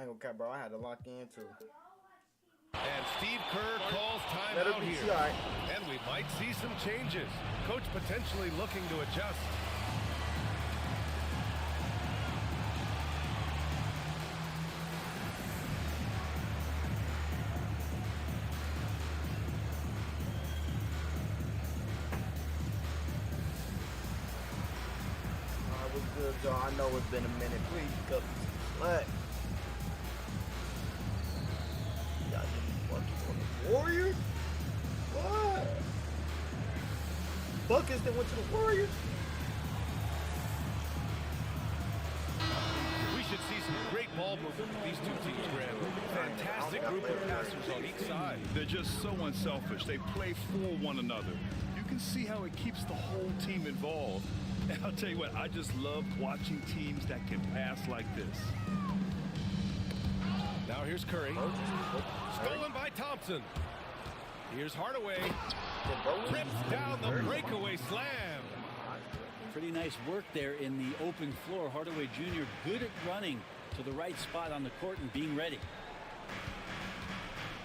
I ain't gonna cap, bro. I had to lock in too. And Steve Kerr calls Better timeout be here. alright. And we might see some changes. Coach potentially looking to adjust. What's good, y'all? I know it's been a minute. Please cut me some slack. Y'all just fucking on the Warriors? What? Buckets that went to the Warriors? We should see some great ball movement with these two teams, Graham. Fantastic group of passers on each side. They're just so unselfish. They play for one another. You can see how it keeps the whole team involved. And I'll tell you what, I just love watching teams that can pass like this. Now here's Curry. Stolen by Thompson. Here's Hardaway. Rips down the breakaway slam. Pretty nice work there in the open floor. Hardaway Jr. good at running to the right spot on the court and being ready.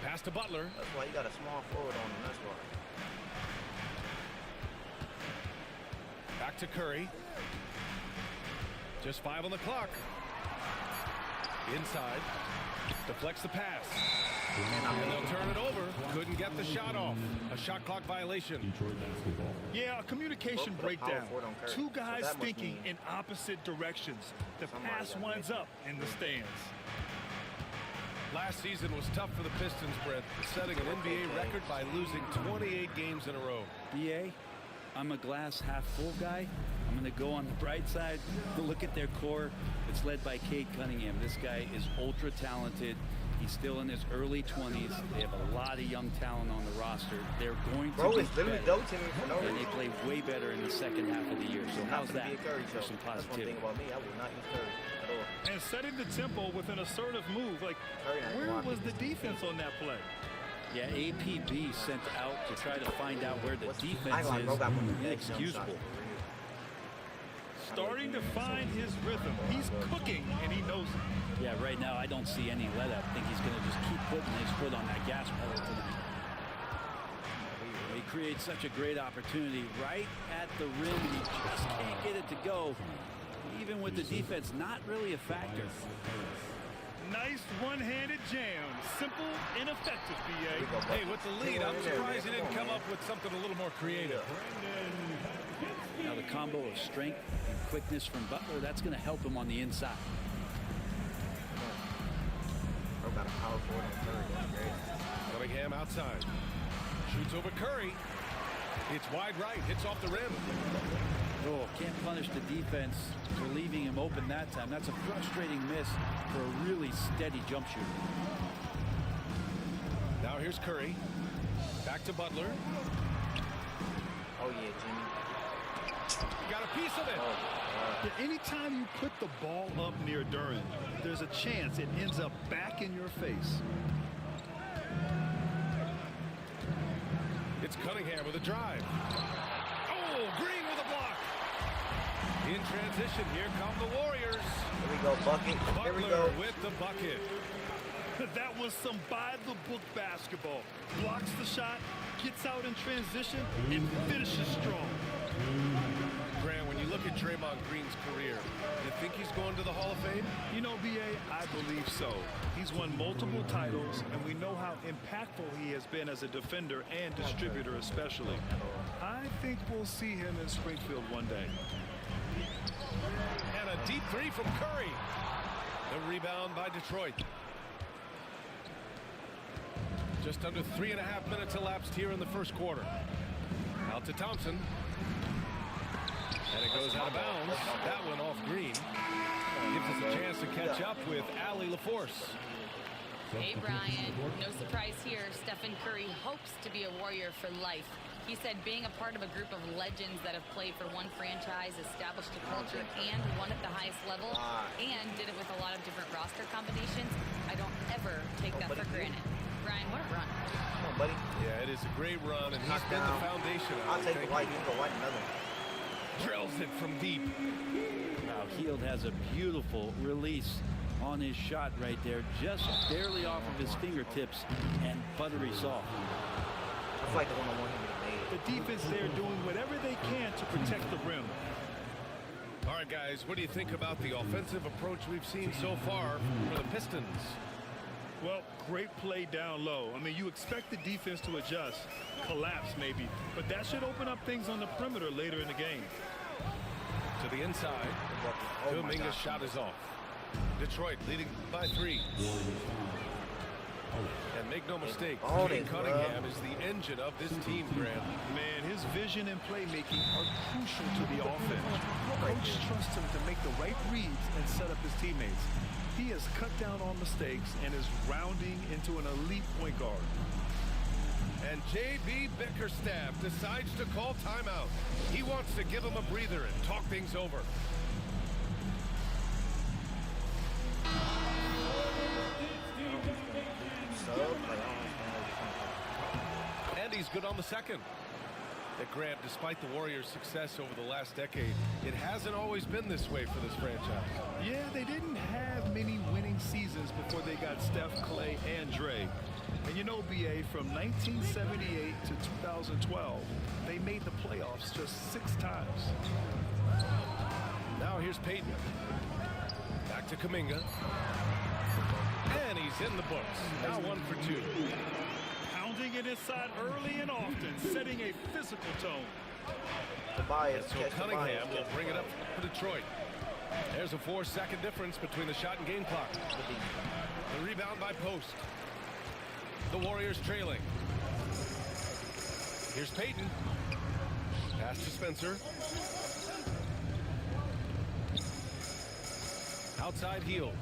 Pass to Butler. That's why you got a small forward on him. That's why. Back to Curry. Just 5 on the clock. Inside. Deflects the pass. And they'll turn it over. Couldn't get the shot off. A shot clock violation. Yeah, a communication breakdown. Two guys So that must thinking mean in opposite directions. The somebody pass got winds mixed up in the stands. Last season was tough for the Pistons, Brett, setting an NBA record by losing 28 games in a row. BA, I'm a glass half full guy. I'm going to go on the bright side. Look at their core. It's led by Cade Cunningham. This guy is ultra talented. He's still in his early 20s. They have a lot of young talent on the roster. They're going to Bro, get it's literally better. double teaming for no And reason. they play way better in the second half of the year. So how's that? Be a Curry For show. some That's one positivity. thing about me. I will not use Curry at all. And setting the tempo with an assertive move. Like, Curry ain't where blocking was the this defense on that play? Yeah, APB sent out to try to find out where the I defense ain't like, bro, is. got one of the Inexcusable. Starting to find his rhythm. He's cooking, and he knows it. Yeah, right now I don't see any let up. I think he's going to just keep putting his foot on that gas pedal tonight. He creates such a great opportunity right at the rim. He just can't get it to go. Even with the defense not really a factor. Nice one-handed jam. Simple and effective, BA. Hey, with the lead, I'm surprised he didn't come up with something a little more creative. Now the combo of strength and quickness from Butler, that's going to help him on the inside. Bro got a power forward on Curry. That's great. Cunningham outside. Shoots over Curry. It's wide right. Hits off the rim. Oh, can't punish the defense for leaving him open that time. That's a frustrating miss for a really steady jump shooter. Now here's Curry. Back to Butler. Oh, yeah, Jimmy. Got a piece of it. But anytime you put the ball up near Duren, there's a chance it ends up back in your face. It's Cunningham with a drive. Oh, Green with a block. In transition, here come the Warriors. Here we go, bucket. Here we Butler go. with the bucket. That was some by-the-book basketball. Blocks the shot, gets out in transition, and finishes strong. Grant, when you look at Draymond Green's career, you think he's going to the Hall of Fame? You know, BA, I believe so. He's won multiple titles, and we know how impactful he has been as a defender and distributor especially. I think we'll see him in Springfield one day. And a deep three from Curry. The rebound by Detroit. Just under 3.5 minutes elapsed here in the first quarter. Out to Thompson. And it goes out of bounds. That one off Green. Gives us a chance to catch up with Allie LaForce. Hey, Brian. No surprise here. Stephen Curry hopes to be a Warrior for life. He said being a part of a group of legends that have played for one franchise, established a culture, and won at the highest level, and did it with a lot of different roster combinations, I don't ever take that for granted. Brian, what a run. Come on, buddy. Yeah, it is a great run, and he's been the foundation of I'll it. take the white. You can go white another. Drills it from deep. Now Hield has a beautiful release on his shot right there, just barely off of his fingertips and buttery soft. I feel like the one-on-one he would have made. The defense there doing whatever they can to protect the rim. All right, guys, what do you think about the offensive approach we've seen so far for the Pistons? Well, great play down low. I mean, you expect the defense to adjust, collapse maybe, but that should open up things on the perimeter later in the game. To the inside. Oh my Kuminga's God. shot is off. Detroit leading by 3. And make no mistake, All Cade this, Cunningham is the engine of this team, Grant. Man, his vision and playmaking are crucial to the offense. Coach trusts him to make the right reads and set up his teammates. He has cut down on mistakes and is rounding into an elite point guard. And J.B. Bickerstaff decides to call timeout. He wants to give him a breather and talk things over. And he's good on the second. Grant, despite the Warriors' success over the last decade, it hasn't always been this way for this franchise. Yeah, they didn't have many winning seasons before they got Steph, Clay, and Dre. And you know, BA, from 1978 to 2012, they made the playoffs just 6 times. Now here's Payton. Back to Kuminga. And he's in the books. Now 1 for 2. Pounding it inside early and often, setting a physical tone. Tobias, So catch Cunningham Tobias, will catch bring it up Tobias. for Detroit. There's a 4-second difference between the shot and game clock. The rebound by Post. The Warriors trailing. Here's Payton. Pass to Spencer. Outside heel.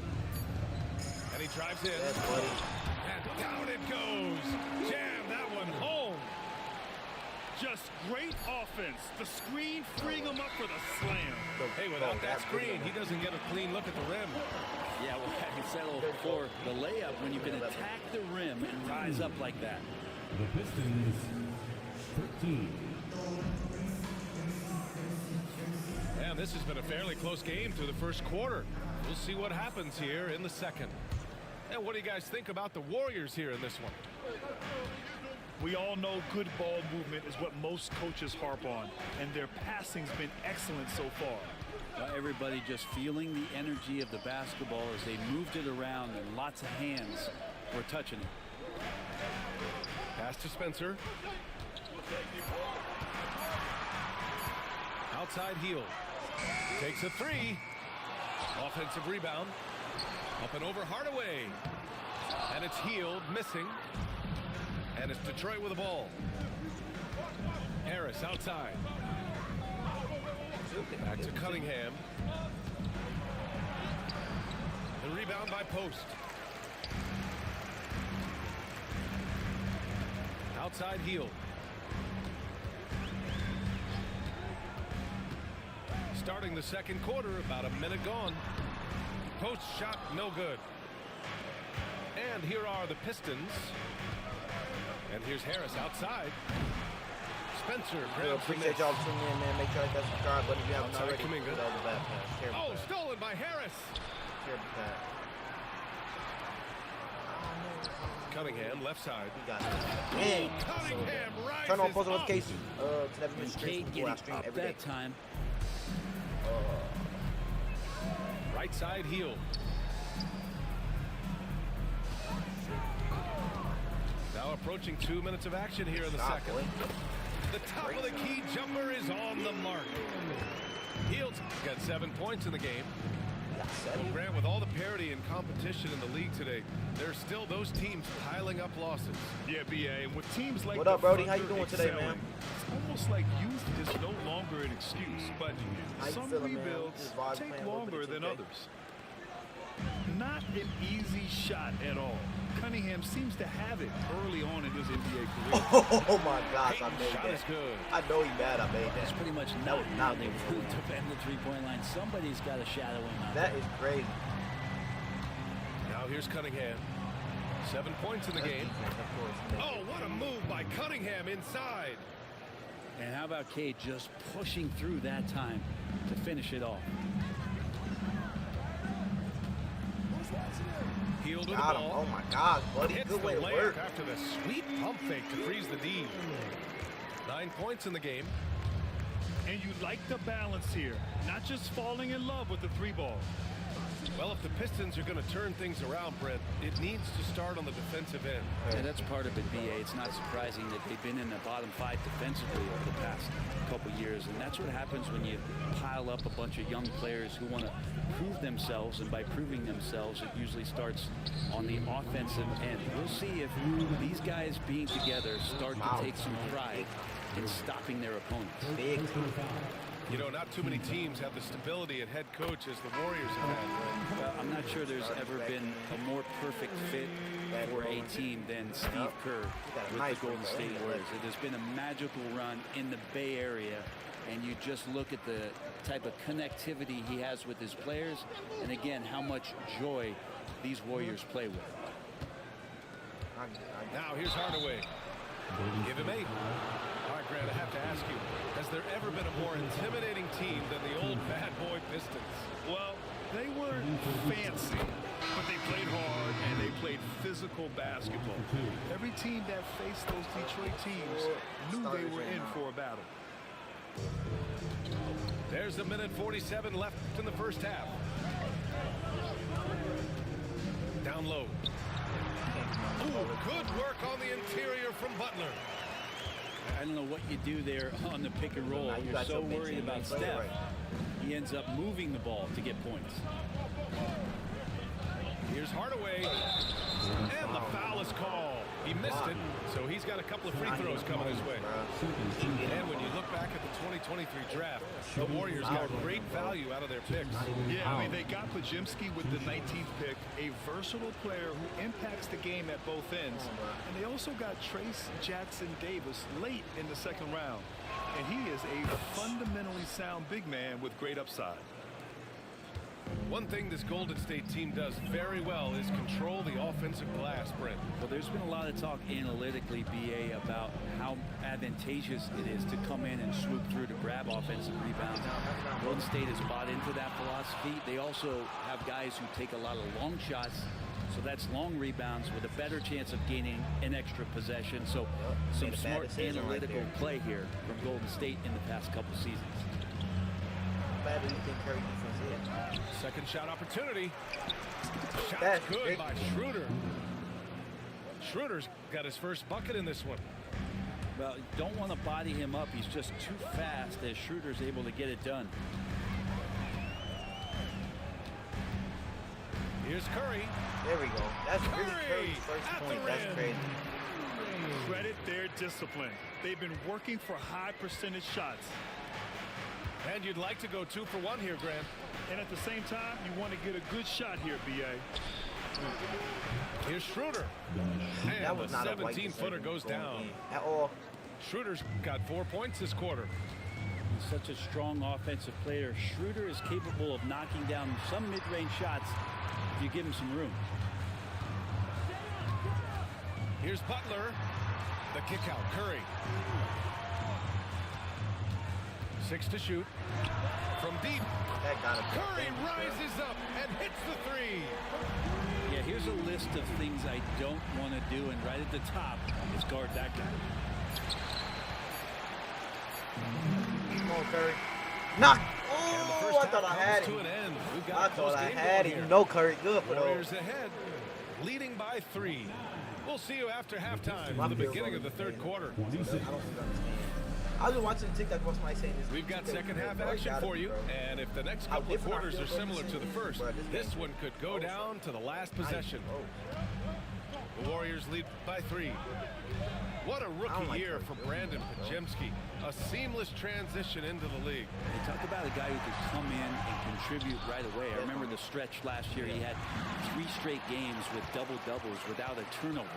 And he drives in. Yes, buddy. And down it goes. Jam that one home. Just great offense. The screen freeing him up for the slam. Hey, without that screen, he doesn't get a clean look at the rim. Yeah, well, I said a little before, the layup, when you can attack the rim and rise up like that. The Pistons, 13. And this has been a fairly close game through the first quarter. We'll see what happens here in the second. And what do you guys think about the Warriors here in this one? We all know good ball movement is what most coaches harp on, and their passing's been excellent so far. Well, everybody just feeling the energy of the basketball as they moved it around, and lots of hands were touching it. Pass to Spencer. Outside heel. Takes a 3. Offensive rebound. Up and over Hardaway. And it's Hield missing. And it's Detroit with the ball. Harris outside. Back to Cunningham. The rebound by Post. Outside heel. Starting the second quarter, about a minute gone. Post shot no good. And here are the Pistons. And here's Harris outside. Spencer grabs the Appreciate miss. y'all tuning in, man. Make sure to hit that subscribe button if you haven't Outside already. Kuminga. That was a bad pass. Terrible Oh, pass. stolen by Harris. Terrible pass. Cunningham left side. We got it. Man. Cunningham rises Turn on post up. notifications. To that And stream Cade before I getting stream up every day. that time. Right side heel. Now approaching 2 minutes of action here in the Stop, second. boy. The top of the key jumper is on the mark. Hield's got 7 points in the game. Got 7. Grant, with all the parity and competition in the league today, there's still those teams piling up losses. Yeah, BA, and with teams like What the up, Brody? How you Thunder doing today, excelling, man? It's almost like youth is no longer an excuse, but How you some feeling, man? rebuilds Just vibes take playing a little bit longer of than 2K. others. Not an easy shot at all. Cunningham seems to have it early on in his NBA career. Oh my gosh, I Payton's made shot that. is good. I know he bad. I made It's that. pretty much That not was how not they good. would defend the three-point line. Somebody's got to shadow him out That there. is crazy. Now here's Cunningham. 7 points in the game. Defense, of course. Oh, what a move by Cunningham inside. And how about Cade just pushing through that time to finish it off? Healed with the Got him. ball. Oh my gosh, buddy. Hits Good the way to layup work. after the sweet pump fake to freeze the D. 9 points in the game. And you like the balance here. Not just falling in love with the 3-ball. Well, if the Pistons are going to turn things around, Brett, it needs to start on the defensive end. And that's part of it, BA. It's not surprising that they've been in the bottom 5 defensively over the past couple years. And that's what happens when you pile up a bunch of young players who want to prove themselves. And by proving themselves, it usually starts on the offensive end. We'll see if these guys being together start to take some pride in stopping their opponents. Big. You know, not too many teams have the stability at head coach as the Warriors have had. Well, I'm not sure there's ever been a more perfect fit for a team than Steve Kerr with the Golden State Warriors. It has been a magical run in the Bay Area, and you just look at the type of connectivity he has with his players, and again, how much joy these Warriors play with. Now here's Hardaway. Give him 8. All right, Grant, I have to ask you, has there ever been a more intimidating team than the old bad boy Pistons? Well, they weren't fancy, but they played hard and they played physical basketball. Every team that faced those Detroit teams knew they were in for a battle. There's a minute 47 left in the first half. Down low. Ooh, good work on the interior from Butler. I don't know what you do there on the pick and roll. You're so worried about Steph. He ends up moving the ball to get points. Here's Hardaway. And the foul is called. He missed it, so he's got a couple of free throws coming his way. And when you look back at the 2023 draft, the Warriors got great value out of their picks. Yeah, I mean, they got Podziemski with the 19th pick, a versatile player who impacts the game at both ends. And they also got Trace Jackson Davis late in the second round. And he is a fundamentally sound big man with great upside. One thing this Golden State team does very well is control the offensive glass, Brent. Well, there's been a lot of talk analytically, BA, about how advantageous it is to come in and swoop through to grab offensive rebounds. Golden State has bought into that philosophy. They also have guys who take a lot of long shots, so that's long rebounds with a better chance of gaining an extra possession. So some smart analytical play here from Golden State in the past couple seasons. Bad do you think Curry defense is? Second shot opportunity. Shot That's good great. by Schroeder. Schroeder's got his first bucket in this one. Well, you don't want to body him up. He's just too fast as Schroeder's able to get it done. Here's Curry. There we go. That's really Curry Curry's first at the point. That's rim. crazy. Credit their discipline. They've been working for high percentage shots. And you'd like to go 2 for 1 here, Grant. And at the same time, you want to get a good shot here, BA. Here's Schroeder. That And was the not a white 17-footer decision goes going down. in at all. Schroeder's got 4 points this quarter. He's such a strong offensive player. Schroeder is capable of knocking down some mid-range shots if you give him some room. Here's Butler. The kick out. Curry. 6 to shoot. From deep. That got him. Curry rises up and hits the 3. Yeah, here's a list of things I don't want to do, and right at the top is guard that guy. Come on, Curry. Knock. And the Oh, first I thought I half had comes to him. an end. We've I got a thought close I game had going him. here. No, Curry. Good for Warriors those. ahead, leading by 3. We'll see you after halftime My for the field beginning goal of the is third in. quarter. I don't think I understand. I was watching TikTok about somebody saying this. We've got second half Bro, action gotta for be, you, bro. and if the next How couple of different our quarters are field goals similar to the is, first, bro, this game. one could go down to the last possession. Oh. The Warriors lead by 3. What a rookie like year Curry. for Brandon Podziemski. A seamless transition into the league. They talk about a guy who could come in and contribute right away. I remember the stretch last year. He had 3 straight games with double-doubles without a turnover.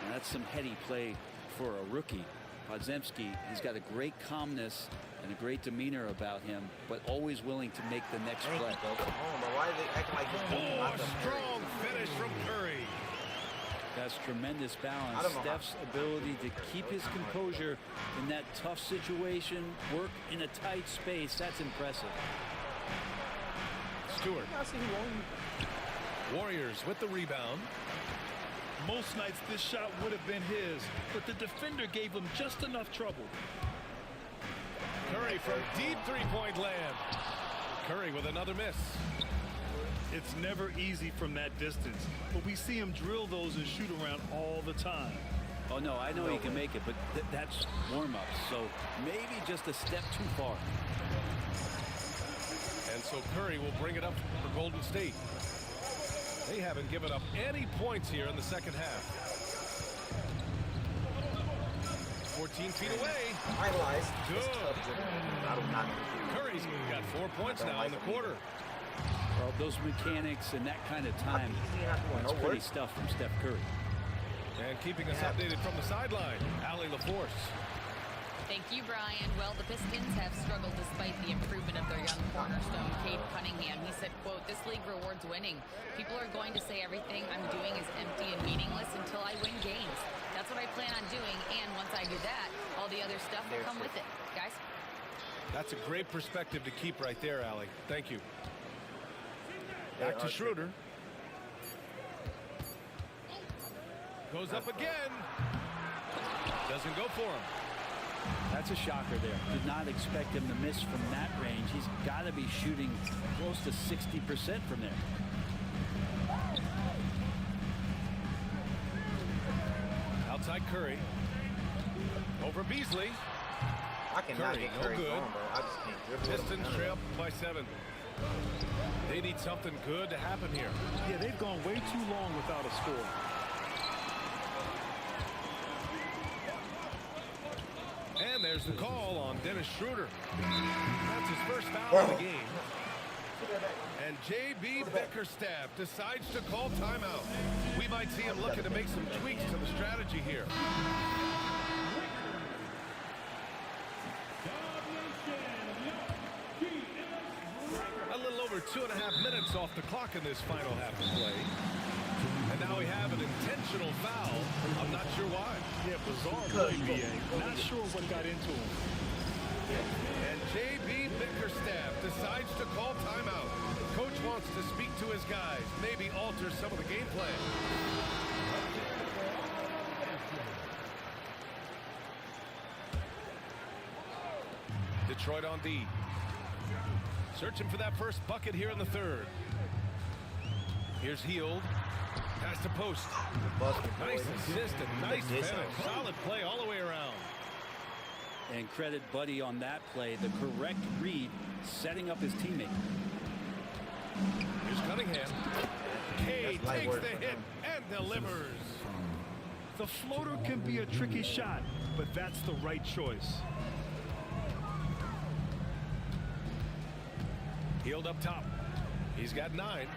And that's some heady play for a rookie. Podziemski, he's got a great calmness and a great demeanor about him, but always willing to make the next Thank play. you, bro. Come on, bro. Why are they acting like this? Oh, Not a the strong finish from Curry. That's tremendous I balance. don't know how- Steph's ability to keep his composure in that tough situation, work in a tight space, that's impressive. Stewart. I see who won. Warriors with the rebound. Most nights this shot would have been his, but the defender gave him just enough trouble. Curry from deep three-point land. Curry with another miss. It's never easy from that distance, but we see him drill those and shoot around all the time. Oh, no, I know he can make it, but that's warm-up, so maybe just a step too far. And so Curry will bring it up for Golden State. They haven't given up any points here in the second half. 14 feet away. Finalized. Good. Not Curry's got 4 points now in the quarter. Well, those mechanics and that kind of time, that's pretty stuff from Steph Curry. And keeping us updated from the sideline, Allie LaForce. Thank you, Brian. Well, the Pistons have struggled despite the improvement of their young cornerstone, Cade Cunningham. He said, quote, "This league rewards winning. People are going to say everything I'm doing is empty and meaningless until I win games. That's what I plan on doing, and once I do that, all the other stuff will come with it." Guys? That's a great perspective to keep right there, Allie. Thank you. Back to Schroeder. Goes up again. Doesn't go for him. That's a shocker there. Did not expect him to miss from that range. He's got to be shooting close to 60% from there. Outside Curry. Over Beasley. I cannot Curry, get no Curry good. going, bro. I just can't dribble him. Pistons trail by 7. They need something good to happen here. Yeah, they've gone way too long without a score. And there's the call on Dennis Schroeder. That's his first foul of the game. And J.B. Bickerstaff decides to call timeout. We might see him looking to make some tweaks to the strategy here. A little over 2.5 minutes off the clock in this final half of play. And now we have an intentional foul. I'm not sure why. Yeah, bizarre play, BA. Not sure what got into him. And J.B. Bickerstaff decides to call timeout. Coach wants to speak to his guys, maybe alter some of the game plan. Detroit on D. Searching for that first bucket here in the third. Here's Hield. Pass to post. Nice assist and nice finish. Solid play all the way around. And credit Buddy on that play. The correct read, setting up his teammate. Here's Cunningham. Cade takes the hit and delivers. The floater can be a tricky shot, but that's the right choice. Hield up top. He's got 9.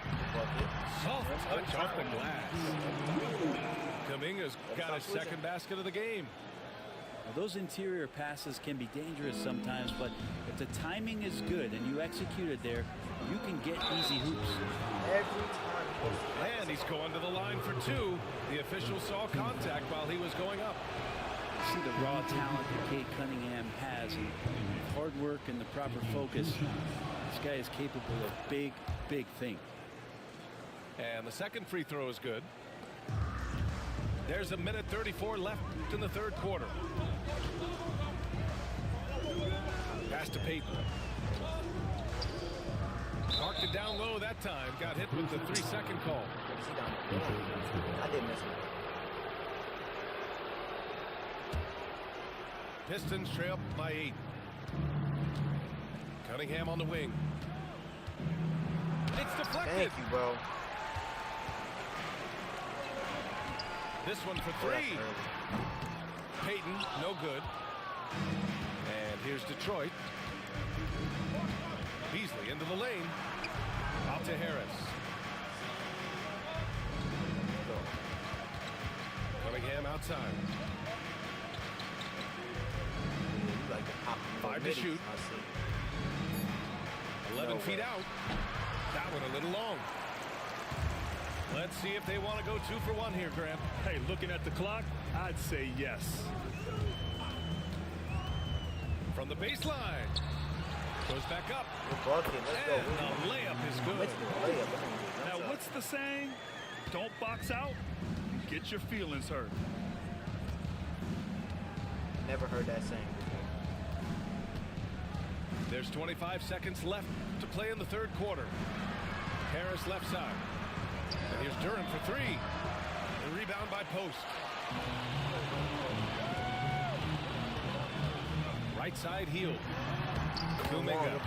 Soft touch off the glass. Kuminga's got his second basket of the game. Now, those interior passes can be dangerous sometimes, but if the timing is good and you execute it there, you can get easy hoops. And he's going to the line for 2. The official saw contact while he was going up. See the raw talent that Cade Cunningham has, and hard work and the proper focus. This guy is capable of big, big things. And the second free throw is good. There's a minute 34 left in the third quarter. Pass to Payton. Marked it down low that time. Got hit with the 3-second call. I didn't miss it. Pistons trail by 8. Cunningham on the wing. It's deflected. Thank you, bro. This one for 3. Payton, no good. And here's Detroit. Beasley into the lane. Out to Harris. Cunningham outside. 5 to shoot. 11 feet out. That one a little long. Let's see if they want to go 2 for 1 here, Grant. Hey, looking at the clock, I'd say yes. From the baseline. Goes back up. Let's go. And the layup is good. Now, what's the saying? Don't box out, get your feelings hurt. Never heard that saying before. There's 25 seconds left to play in the third quarter. Harris left side. And here's Duren for three. The rebound by Post. Right side Hield. Kuminga.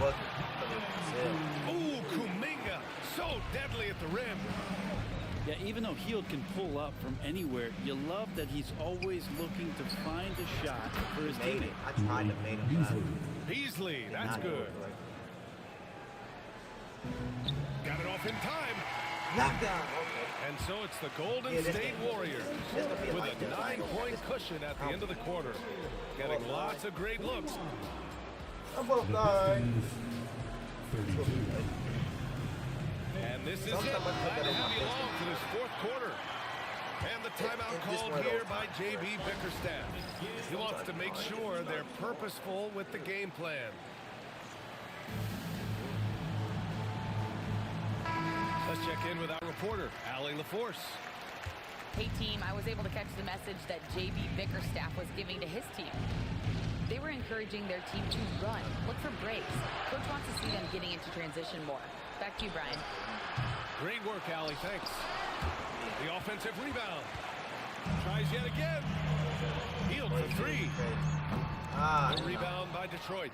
Ooh, Kuminga. So deadly at the rim. Yeah, even though Hield can pull up from anywhere, you love that he's always looking to find a shot for his Made teammate. it. I tried to make him. Beasley, that's Not good. right. Got it off in time. Knockdown. Okay. And so it's the Golden Yeah, this State game- Warriors this gonna be with like a this. 9-point cushion at the end of the quarter. Getting lots of great looks. I'm both guys. Pistons 32. And this is it. Glad to have you along for this fourth quarter. And the timeout called here by J.B. Bickerstaff. He wants to make sure they're purposeful with the game plan. Let's check in with our reporter, Allie LaForce. Hey team, I was able to catch the message that J.B. Bickerstaff was giving to his team. They were encouraging their team to run, look for breaks. Coach wants to see them getting into transition more. Back to you, Brian. Great work, Allie. Thanks. The offensive rebound. Tries yet again. Hield for three. The rebound by Detroit.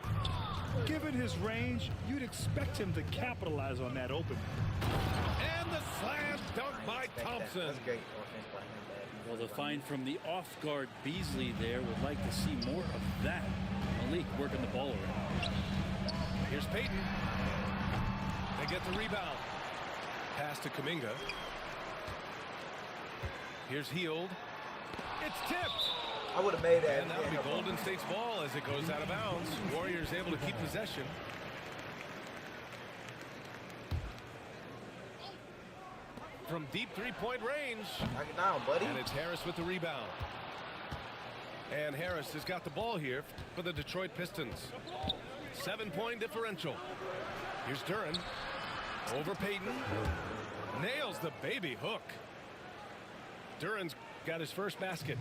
Given his range, you'd expect him to capitalize on that opening. And the slam dunk by Thompson. That's great offense by him, Dad. Well, the find from the off-guard Beasley there would like to see more of that. Malik working the ball around. Here's Payton. They get the rebound. Pass to Kuminga. Here's Hield. It's tipped. I would have made that. And that'll be Golden State's ball as it goes out of bounds. Warriors able to keep possession. From deep three-point range. Knock it down, buddy. And it's Harris with the rebound. And Harris has got the ball here for the Detroit Pistons. 7-point differential. Here's Duren. Over Payton. Nails the baby hook. Duren's got his first basket.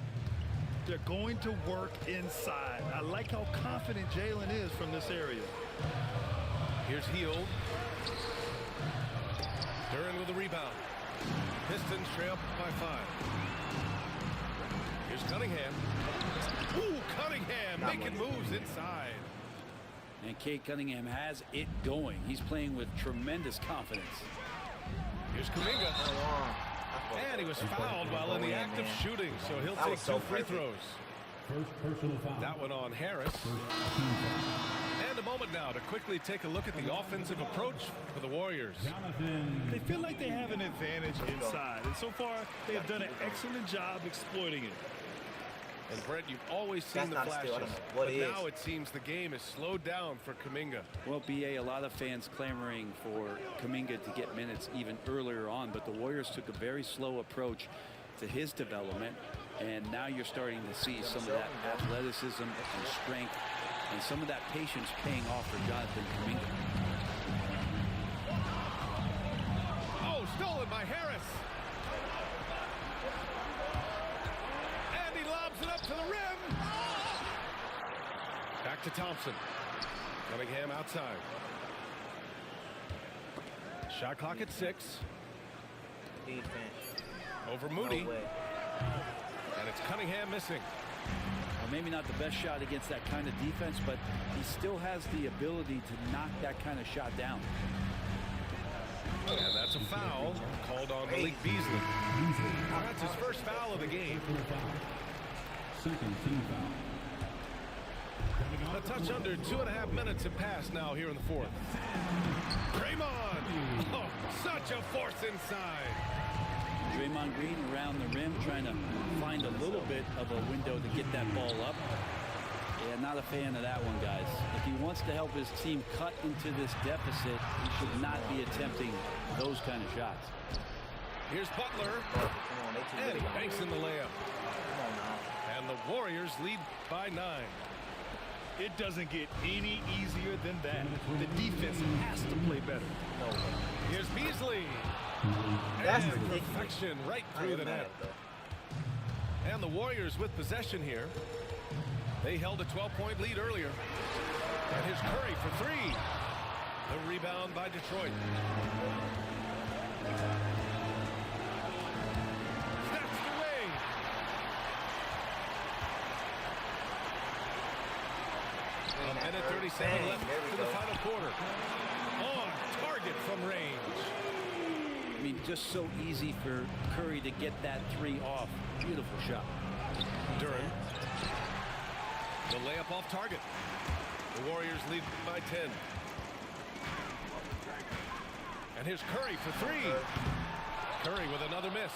They're going to work inside. I like how confident Jalen is from this area. Here's Hield. Duren with the rebound. Pistons trail by 5. Here's Cunningham. Ooh, Cunningham making moves inside. And Cade Cunningham has it going. He's playing with tremendous confidence. Here's Kuminga. And he was fouled while in the act of shooting, so he'll That take was so 2 free perfect. throws. First personal foul. That one on Harris. First team foul. And a moment now to quickly take a look at the offensive approach for the Warriors. Jonathan. They feel like they have an advantage inside, and so far they have done an excellent job exploiting it. And Brett, you've always seen That's the not a steal. I flashes, don't know what but it is. now it seems the game is slowed down for Kuminga. Well, BA, a lot of fans clamoring for Kuminga to get minutes even earlier on, but the Warriors took a very slow approach to his development, and now you're starting to see some of that athleticism and strength and some of that patience paying off for Jonathan Kuminga. Oh, stolen by Harris. And he lobs it up to the rim. Back to Thompson. Cunningham outside. Shot clock at 6. Defense. Over Moody. No way. And it's Cunningham missing. Well, maybe not the best shot against that kind of defense, but he still has the ability to knock that kind of shot down. And that's a foul called on Malik Beasley. That's his first foul of the game. Second team foul. A touch under 2.5 minutes have passed now here in the fourth. Draymond! Oh, such a force inside. Draymond Green around the rim trying to find a little bit of a window to get that ball up. Yeah, not a fan of that one, guys. If he wants to help his team cut into this deficit, he should not be attempting those kind of shots. Here's Butler. Come on, they too And good. he banks in the layup. Come on now. And the Warriors lead by 9. It doesn't get any easier than that. The defense has to play better. No way. Here's Beasley. That's And ridiculous. perfection right I through ain't the mad net. at that. And the Warriors with possession here. They held a 12-point lead earlier. And here's Curry for three. The rebound by Detroit. Snatched away. A minute 37 Bang, left there we in the go. final quarter. On target from range. I mean, just so easy for Curry to get that three off. Beautiful shot. Duran. The layup off target. The Warriors lead by 10. And here's Curry for three. Curry with another miss.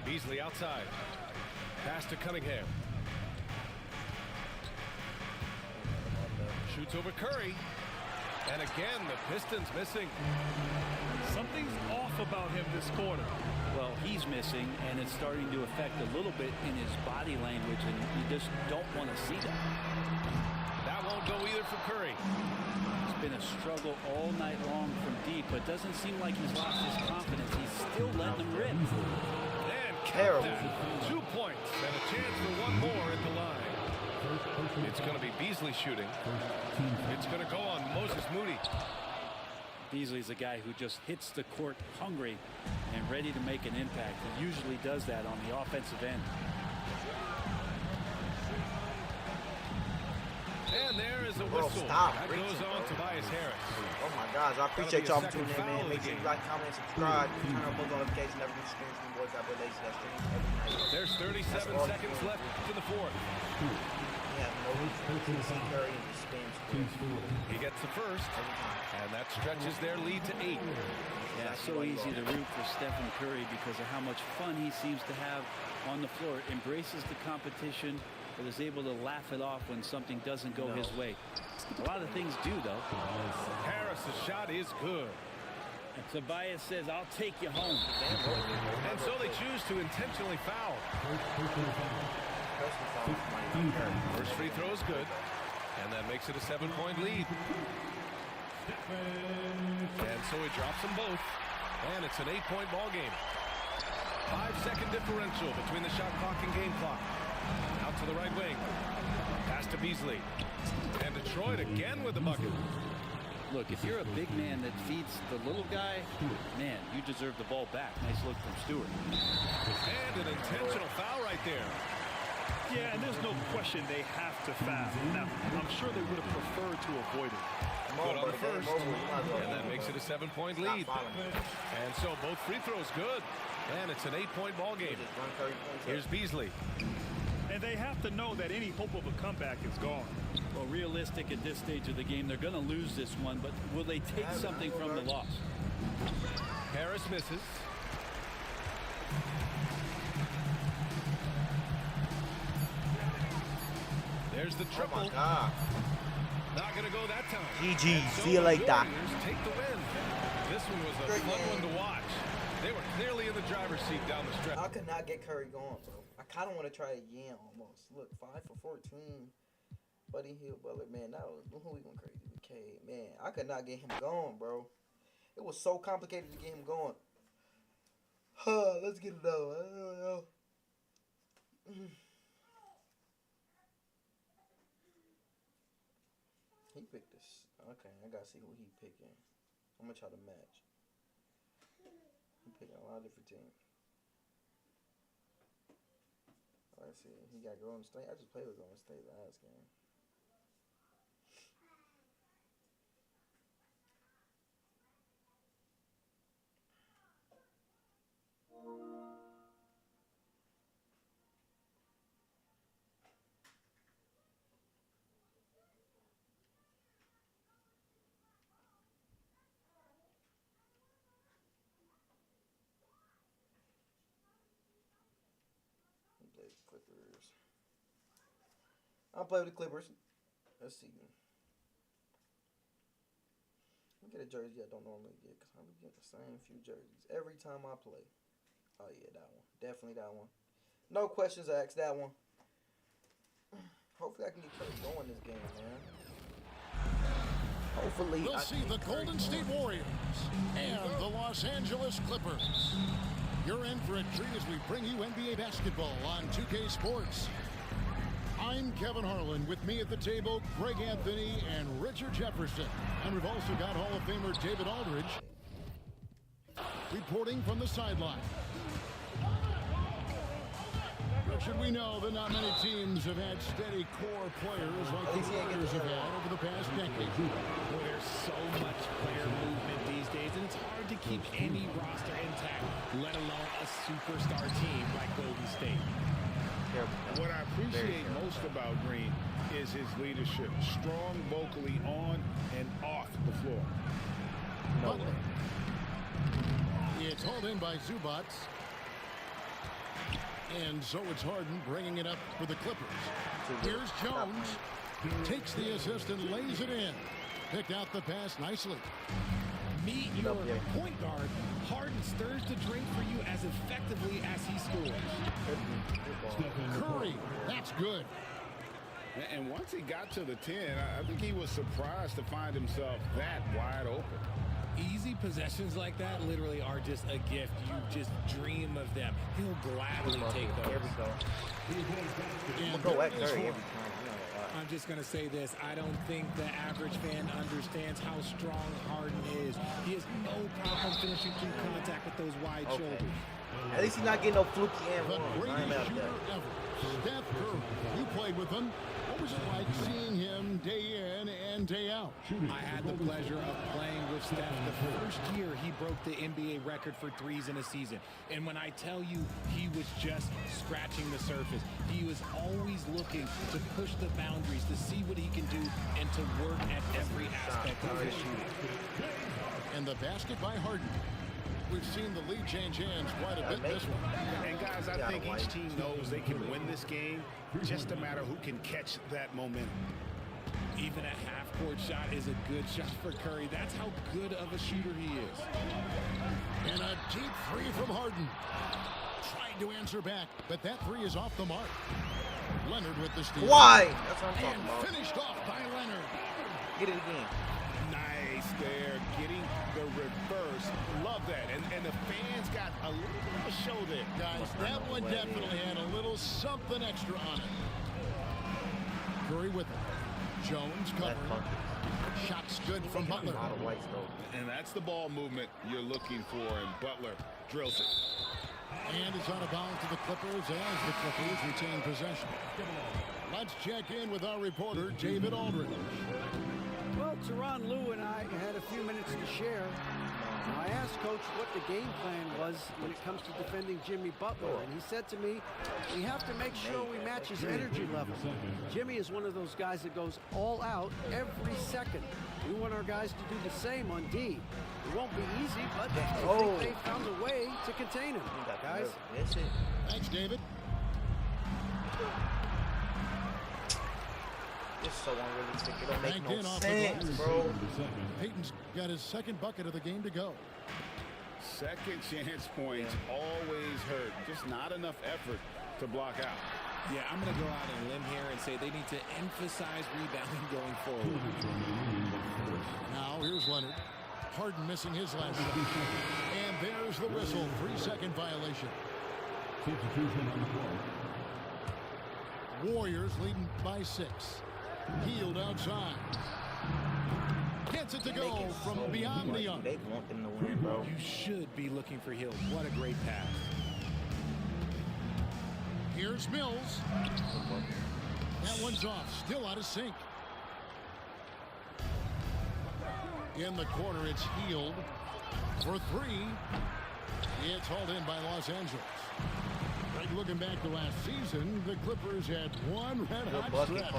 Beasley outside. Pass to Cunningham. Shoots over Curry. And again, the Pistons missing. Something's off about him this quarter. Well, he's missing, and it's starting to affect a little bit in his body language, and you just don't want to see that. That won't go either for Curry. It's been a struggle all night long from deep, but it doesn't seem like he's lost his confidence. He's still letting them rip. And Terrible. count that. 2 points and a chance for one more at the line. It's going to be Beasley shooting. It's going to go on Moses Moody. Beasley's a guy who just hits the court hungry and ready to make an impact. He usually does that on the offensive end. And there is a Bro, whistle. stop That reaching, goes on bro. Tobias Harris. Oh my gosh, I appreciate be a y'all for second tuning in, foul man. of the Make sure you game. like, comment, subscribe, turn on post notifications, never get streams from boys. God bless you. That stream every night. There's 37 all seconds you left in the fourth. We have no Tennessee Curry and just spins He gets the first, every time. and that stretches their lead to 8. Yeah, so easy to root for Stephen Curry because of how much fun he seems to have on the floor. Embraces the competition, but is able to laugh it off when something doesn't go his way. A lot of things do, though. Harris's shot is good. And Tobias says, "I'll take you home." And so they choose to intentionally foul. First free throw is good, and that makes it a 7-point lead. And so he drops them both, and it's an 8-point ball game. 5-second differential between the shot clock and game clock. Out to the right wing. Pass to Beasley. And Detroit again with the bucket. Look, if you're a big man that feeds the little guy, man, you deserve the ball back. Nice look from Stewart. And an intentional foul right there. Yeah, and there's no question they have to foul. Now, I'm sure they would have preferred to avoid it. Good on the first. And that makes it a 7-point lead. And so both free throws good. And it's an 8-point ball game. Here's Beasley. And they have to know that any hope of a comeback is gone. Well, realistic at this stage of the game, they're going to lose this one, but will they take something from the loss? Harris misses. There's the Oh triple. my God. Not going to go that time. GG. And so See you the later. Warriors take the win. This one was a Great fun game. one to watch. They were clearly in the driver's seat down the stretch. I could not get Curry going, bro. I kind of want to try it again almost. Look, 5 for 14. Buddy Hill Butler, man, that was who we going crazy with K. Man, I could not get him going, bro. It was so complicated to get him going. Let's get it though. I don't know. He picked this. Okay, I gotta see who he picking. I'm gonna try to match. He picking a lot of different teams. Let's see. He got Golden State. I just played with Golden State last game. Clippers. I'll play with the Clippers. Let's see. Let me get a jersey I don't normally get because I be getting the same few jerseys every time I play. Oh yeah, that one. Definitely that one. No questions asked. That one. Hopefully I can get Curry going this game, man. Hopefully, We'll see the Golden State Warriors and the Los Angeles Clippers. You're in for a treat as we bring you NBA basketball on 2K Sports. I'm Kevin Harlan. With me at the table, Greg Anthony and Richard Jefferson. And we've also got Hall of Famer David Aldridge reporting from the sideline. Richard, we know that not many teams have had steady core players like the Warriors have had over the past decade. Well, there's so much player movement these days, and it's hard to keep any roster intact, let alone a superstar team like Golden State. What I appreciate most about Green is his leadership. Strong vocally on and off the floor. Butler. It's hauled in by Zubats. And so it's Harden bringing it up for the Clippers. Here's Jones. Takes the assist and lays it in. Picked out the pass nicely. Meet your point guard. Harden stirs the drink for you as effectively as he scores. Curry. That's good. And once he got to the 10, I think he was surprised to find himself that wide open. Easy possessions like that literally are just a gift. You just dream of them. He'll gladly take those. Here we go. And We'll go at there is Curry one. every time. You know that. I'm just going to say this. I don't think the average fan understands how strong Harden is. He has no problem finishing through contact with those wide shoulders. At least he's not getting no fluky and The ones. I ain't greatest mad at shooter that. ever. Steph Curry. You played with him. What was it like seeing him day in and day out? I had the pleasure of playing with Steph the first year he broke the NBA record for threes in a season. And when I tell you he was just scratching the surface, he was always looking to push the boundaries, to see what he can do, and to work at every aspect of his shooting. And the basket by Harden. We've seen the lead change hands quite a bit this one. And guys, I think each team knows they can win this game. Just a matter who can catch that momentum. Even a half-court shot is a good shot for Curry. That's how good of a shooter he is. And a deep three from Harden. Tried to answer back, but that three is off the mark. Leonard with the steal. Why? That's what I'm talking And about. finished off by Leonard. Get it again. Nice there, getting the reverse. Love that. And the fans got a little bit of a show there. Guys, that one definitely had a little something extra on it. Curry with it. Jones covering. Shots good from Butler. A lot of whites though. And that's the ball movement you're looking for, and Butler drills it. And it's out of bounds to the Clippers as the Clippers retain possession. Let's check in with our reporter, David Aldridge. Well, Tyronn Lue and I had a few minutes to share. I asked Coach what the game plan was when it comes to defending Jimmy Butler, and he said to me, we have to make sure we match his energy level. Jimmy is one of those guys that goes all out every second. We want our guys to do the same on D. It won't be easy, but I think they found a way to contain him, guys. That's it. Thanks, David. It's so unrealistic. It don't Banked make in no off the sense, glass. bro. Peyton's got his second bucket of the game to go. Second chance points always hurt. Just not enough effort to block out. Yeah, I'm going to go out on a limb here and say they need to emphasize rebounding going forward. Now here's Leonard. Harden missing his last shot. And there's the whistle. 3-second violation. Substitution on the floor. Warriors leading by 6. Healed outside. Gets it to go from beyond the arc. They want them to win, bro. You should be looking for Hill. What a great pass. Here's Mills. That one's off. Still out of sync. In the corner, it's Healed for 3. It's hauled in by Los Angeles. Right, looking back to last season, the Clippers had one red-hot stretch.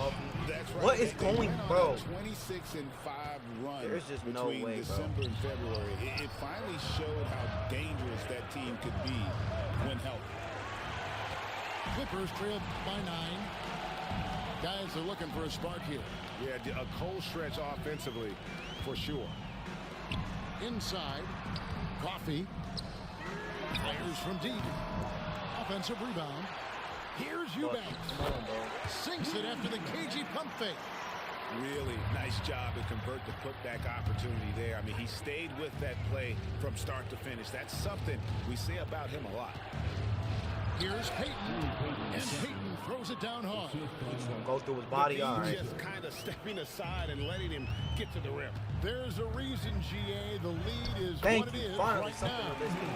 That's right. What is They going, went on bro? a 26-5 run There's just between no way, bro. December and February. It finally showed how dangerous that team could be when healthy. Clippers trailed by 9. Guys are looking for a spark here. Yeah, a cold stretch offensively for sure. Inside, Coffee fires from deep. Offensive rebound. Here's Eubanks. Sinks it after the cagey pump fake. Really nice job to convert the putback opportunity there. I mean, he stayed with that play from start to finish. That's something we say about him a lot. Here's Peyton, and Peyton throws it down hard. He's gonna go through his body. All right. Just kind of stepping aside and letting him get to the rim. There's a reason, GA. The lead is Thank what you. it is Finally, right something now. with this team.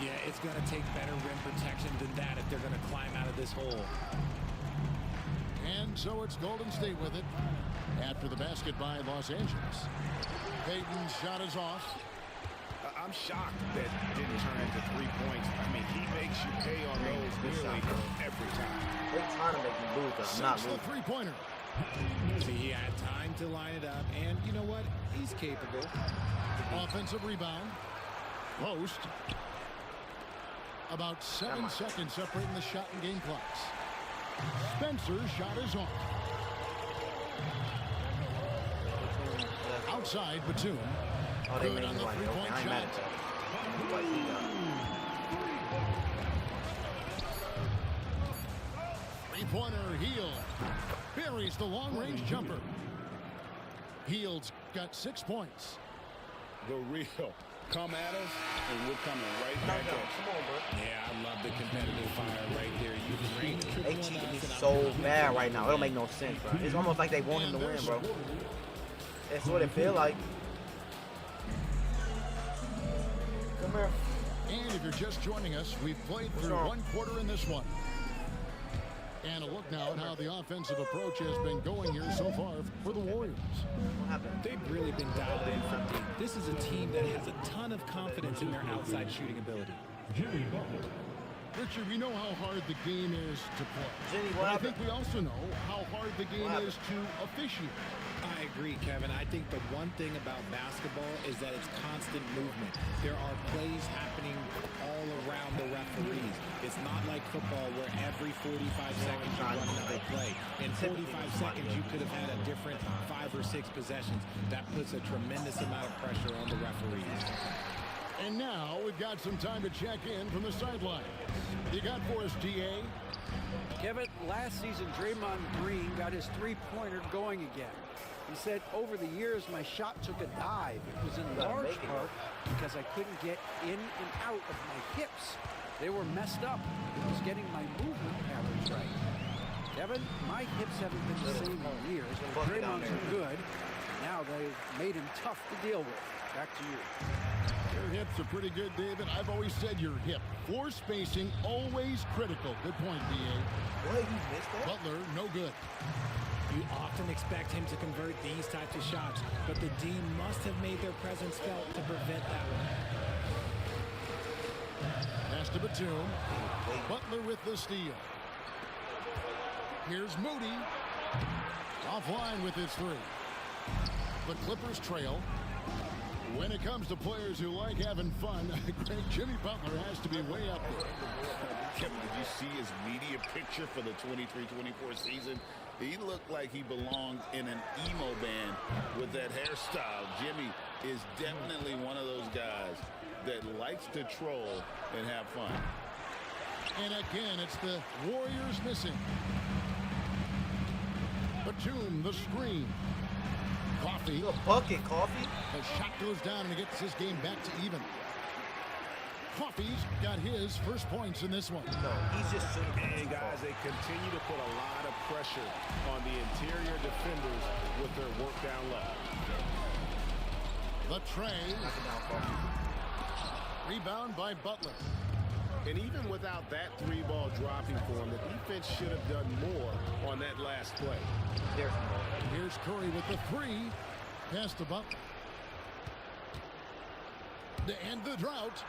Yeah, it's going to take better rim protection than that if they're going to climb out of this hole. And so it's Golden State with it after the basket by Los Angeles. Peyton's shot is off. I'm shocked that didn't turn into 3 points. I mean, he makes you pay on those nearly every time. They're trying to make me lose, though. I'm not Sinks the losing. three-pointer. See, he had time to line it up, and you know what? He's capable. Offensive rebound. Post. About 7 seconds separating the shot and game clocks. Spencer's shot is off. Outside, Batum. Oh, they Good made on me the like, okay, three-point I ain't shot. mad at that. Like, he got it. Three-pointer, Hield. Buries the long-range jumper. Hield's got 6 points. The real. Come at us, and we're coming right back No, at you. come on, bro. Yeah, I love the competitive fire right there. You drain the They triple cheating on me us, and I'm so happy bad to right now. It don't make no sense, bro. It's almost like they want him to win, bro. That's what it feel like. Come here. And if you're just joining us, we've played through wrong? one quarter in this one. And a look now at how the offensive approach has been going here so far for the Warriors. What happened? They've really been dialed in from deep. This is a team that has a ton of confidence in their outside shooting ability. Jimmy Butler. Richard, we know how hard the game is to play. Jimmy, But what I happened? think we also know how hard the game What is to officiate. I agree, Kevin. I think the one thing about basketball is that it's constant movement. There are plays happening all around the referees. It's not like football where every 45 seconds you run another play. In 45 seconds, you could have had a different 5 or 6 possessions. That puts a tremendous amount of pressure on the referees. And now we've got some time to check in from the sideline. You got for us, DA? Kevin, last season, Draymond Green got his three-pointer going again. He said, over the years, my shot took a dive. It was in large part because I couldn't get in and out of my hips. They were messed up. It was getting my movement patterns right. Kevin, my hips haven't been the same in years. Draymond's are good. Now they've made him tough to deal with. Back to you. Your hips are pretty good, David. I've always said your hip. Floor spacing, always critical. Good point, DA. What? You missed that? Butler, no good. You often expect him to convert these types of shots, but the D must have made their presence felt to prevent that one. Pass to Batum. Butler with the steal. Here's Moody. Offline with his three. The Clippers trail. When it comes to players who like having fun, Greg, Jimmy Butler has to be way up there. Kevin, did you see his media picture for the 23-24 season? He looked like he belonged in an emo band with that hairstyle. Jimmy is definitely one of those guys that likes to troll and have fun. And again, it's the Warriors missing. Batum, the screen. Coffee. A bucket, Coffee. The shot goes down and it gets his game back to even. Coffee's got his first points in this one. No, he's just shooting. And guys, they continue to put a lot of pressure on the interior defenders with their work down low. The tray. Knock it down, Coffee. Rebound by Butler. And even without that 3-ball dropping for him, the defense should have done more on that last play. There's more. Here's Curry with the three. Pass to Butler. To end the drought.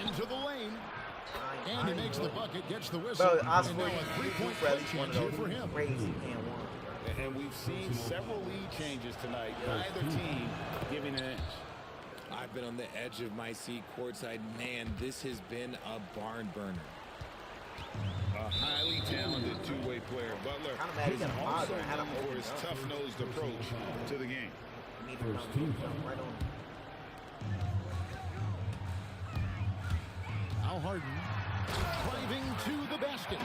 Into the lane. And he makes the bucket, gets the whistle. Bro, I and swear now a you three-point for at least one chance of here for those him. crazy and one. And we've seen several lead changes tonight. Neither team giving an inch. I've been on the edge of my seat courtside. Man, this has been a barn burner. A highly talented two-way player. Butler Kinda mad he's is got a also bother. Had a known for hold his up. tough-nosed approach to the game. Need to jump right on. Al Harden driving to the basket.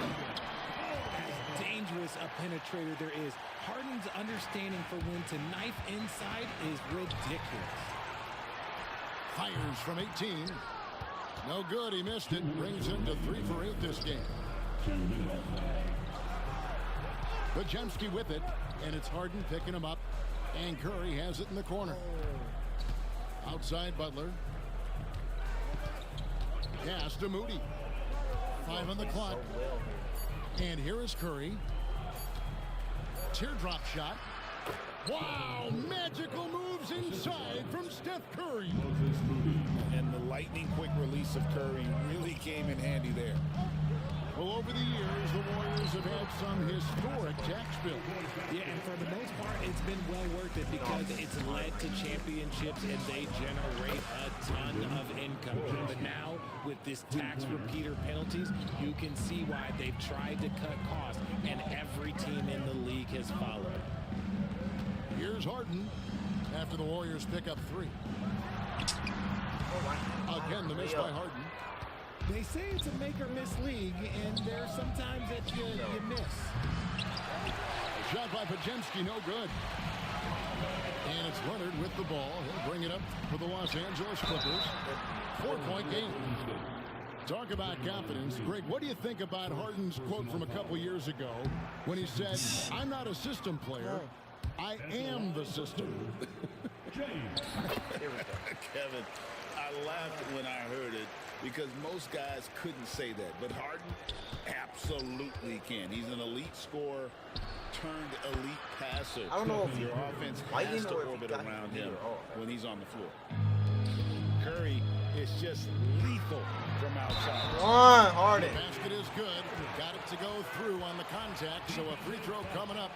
dangerous a penetrator there is. Harden's understanding for when to knife inside is ridiculous. Fires from 18. No good. He missed it. Brings him to 3 for 8 this game. Podziemski with it, and it's Harden picking him up, and Curry has it in the corner. Outside Butler. Pass to Moody. 5 on the clock. And here is Curry. Teardrop shot. Wow, magical moves inside from Steph Curry. And the lightning quick release of Curry really came in handy there. Well, over the years, the Warriors have had some historic tax bills. Yeah, and for the most part, it's been well worth it because it's led to championships and they generate a ton of income. But now, with this tax repeater penalties, you can see why they've tried to cut costs, and every team in the league has followed. Here's Harden after the Warriors pick up 3. Again, the miss by Harden. They say it's a make-or-miss league, and there's sometimes that you miss. Shot by Podziemski, no good. And it's Leonard with the ball. He'll bring it up for the Los Angeles Clippers. 4-point game. Talk about confidence. Greg, what do you think about Harden's quote from a couple years ago when he said, "I'm not a system player. I am the system." Kevin, I laughed when I heard it because most guys couldn't say that. But Harden absolutely can. He's an elite scorer turned elite passer. I don't know if your offense has to orbit around him when he's on the floor. Curry is just lethal from outside. Harden. The basket is good. Got it to go through on the contact, so a free throw coming up.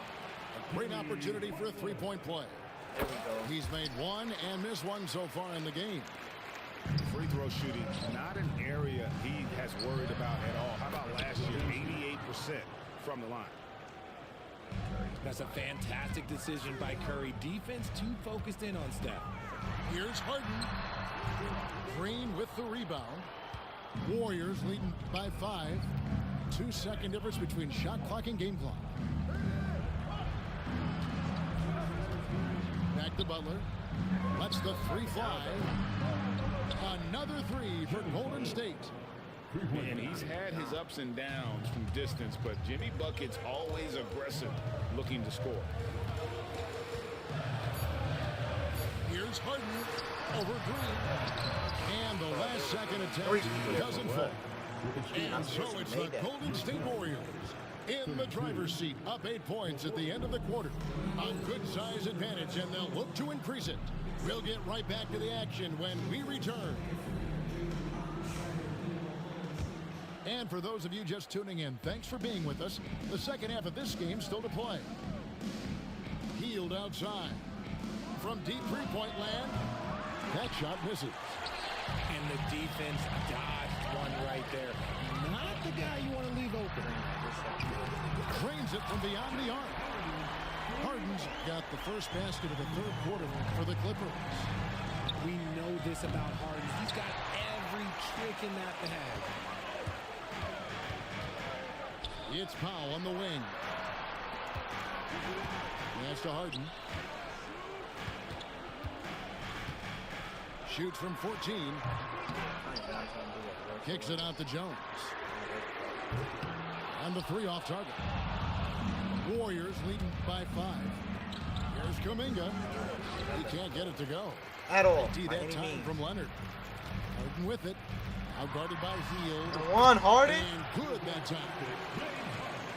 A great opportunity for a 3-point play. There we go. He's made 1 and missed 1 so far in the game. Free throw shooting, not an area he has worried about at all. How about last year, 88% from the line? That's a fantastic decision by Curry. Defense too focused in on Steph. Here's Harden. Green with the rebound. Warriors leading by 5. 2-second difference between shot clock and game clock. Back to Butler. Lets the 3 fly. Another 3 for Golden State. And he's had his ups and downs from distance, but Jimmy Bucket's always aggressive looking to score. Here's Harden over Green. And the last second attempt doesn't fall. And so it's the Golden State Warriors in the driver's seat, up 8 points at the end of the quarter. A good size advantage, and they'll look to increase it. We'll get right back to the action when we return. And for those of you just tuning in, thanks for being with us. The second half of this game still to play. Healed outside. From deep three-point land, that shot misses. And the defense dodged one right there. Not the guy you want to leave open. Drains it from beyond the arc. Harden's got the first basket of the third quarter for the Clippers. We know this about Harden. He's got every trick in that bag. It's Powell on the wing. Pass to Harden. Shoots from 14. Kicks it out to Jones. And the 3 off target. Warriors leading by 5. Here's Kuminga. He can't get it to go. At all. Empty that time from Leonard. Harden with it. Out guarded by Hield. Harden. And good that time.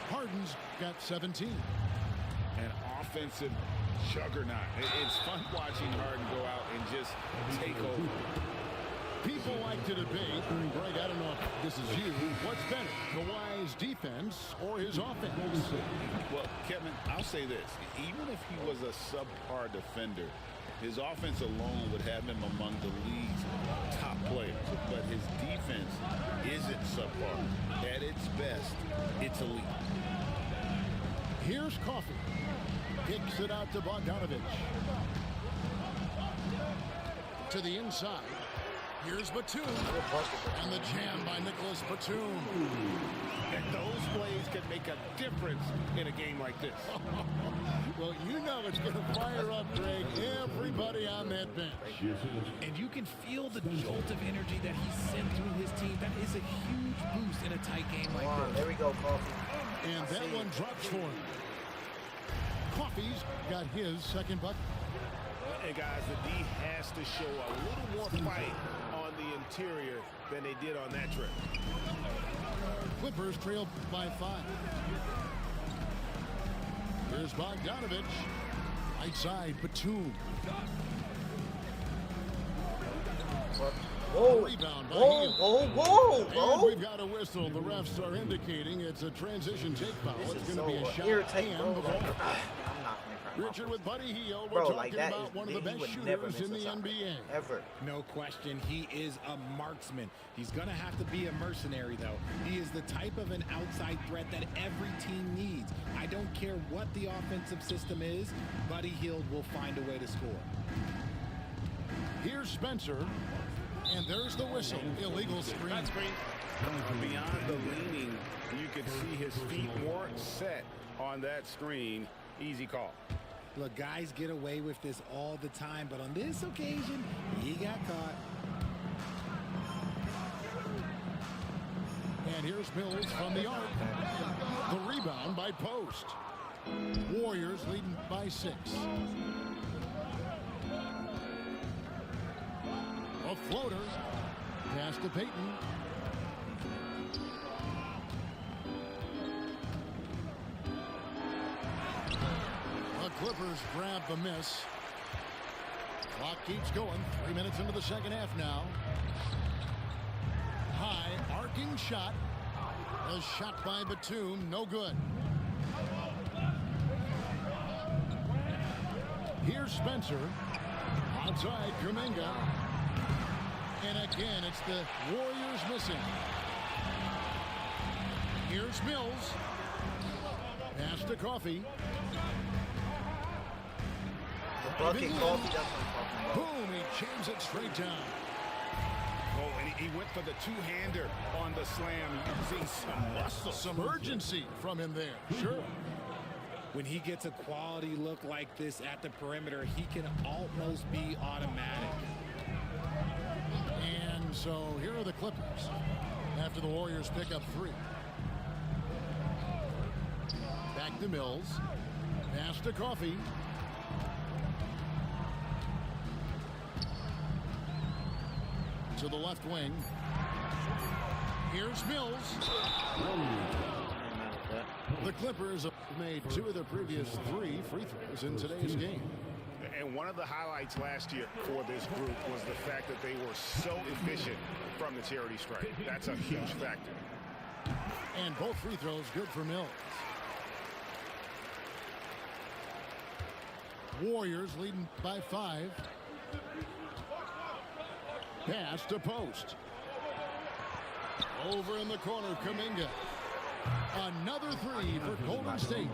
Harden's got 17. An offensive juggernaut. It's fun watching Harden go out and just take over. People like to debate, Greg, I don't know if this is you, what's better, the Wise defense or his offense? Well, Kevin, I'll say this. Even if he was a subpar defender, his offense alone would have him among the league's top players. But his defense isn't subpar. At its best, it's elite. Here's Coffey. Kicks it out to Bogdanovich. To the inside. Here's Batum. And the jam by Nicholas Batum. And those plays can make a difference in a game like this. Well, you know it's going to fire up, Greg, everybody on that bench. And you can feel the jolt of energy that he sent through his team. That is a huge boost in a tight game like this. There we go, Coffee. And that one drops for him. Coffey's got his second bucket. And guys, the D has to show a little more fight on the interior than they did on that trip. Clippers trail by 5. Here's Bogdanovich. Right side, Batum. Whoa, Rebound by whoa, Hield. whoa, whoa, And whoa. we've got a whistle. The refs are indicating it's a transition take foul. It's going to be a shot irritating, and the bro. ball. I'm not gonna cry. Richard with Buddy Hield. We're Bro, talking like that about is, one of the he best would never shooters miss in a the shot. NBA. Ever. No question, he is a marksman. He's going to have to be a mercenary, though. He is the type of an outside threat that every team needs. I don't care what the offensive system is, Buddy Hield will find a way to score. Here's Spencer. And there's the whistle. Illegal screen. That screen. Beyond the leaning, you could see his feet weren't set on that screen. Easy call. Look, guys get away with this all the time, but on this occasion, he got caught. And here's Mills from the arc. The rebound by Post. Warriors leading by 6. A floater. Pass to Payton. The Clippers grab the miss. Clock keeps going. 3 minutes into the second half now. High arcing shot. A shot by Batum. No good. Here's Spencer. Outside Kuminga. And again, it's the Warriors missing. Here's Mills. Pass to Coffee. The bucket, Coffee, that's what I'm talking about. Boom, he jams it straight down. Oh, and he went for the two-hander on the slam using some muscle. Some urgency from him there. Sure. When he gets a quality look like this at the perimeter, he can almost be automatic. And so here are the Clippers after the Warriors pick up 3. Back to Mills. Pass to Coffee. To the left wing. Here's Mills. The Clippers have made 2 of their previous 3 free throws in today's game. And one of the highlights last year for this group was the fact that they were so efficient from the charity stripe. That's a huge factor. And both free throws good for Mills. Warriors leading by 5. Pass to Post. Over in the corner, Kuminga. Another 3 for Golden State.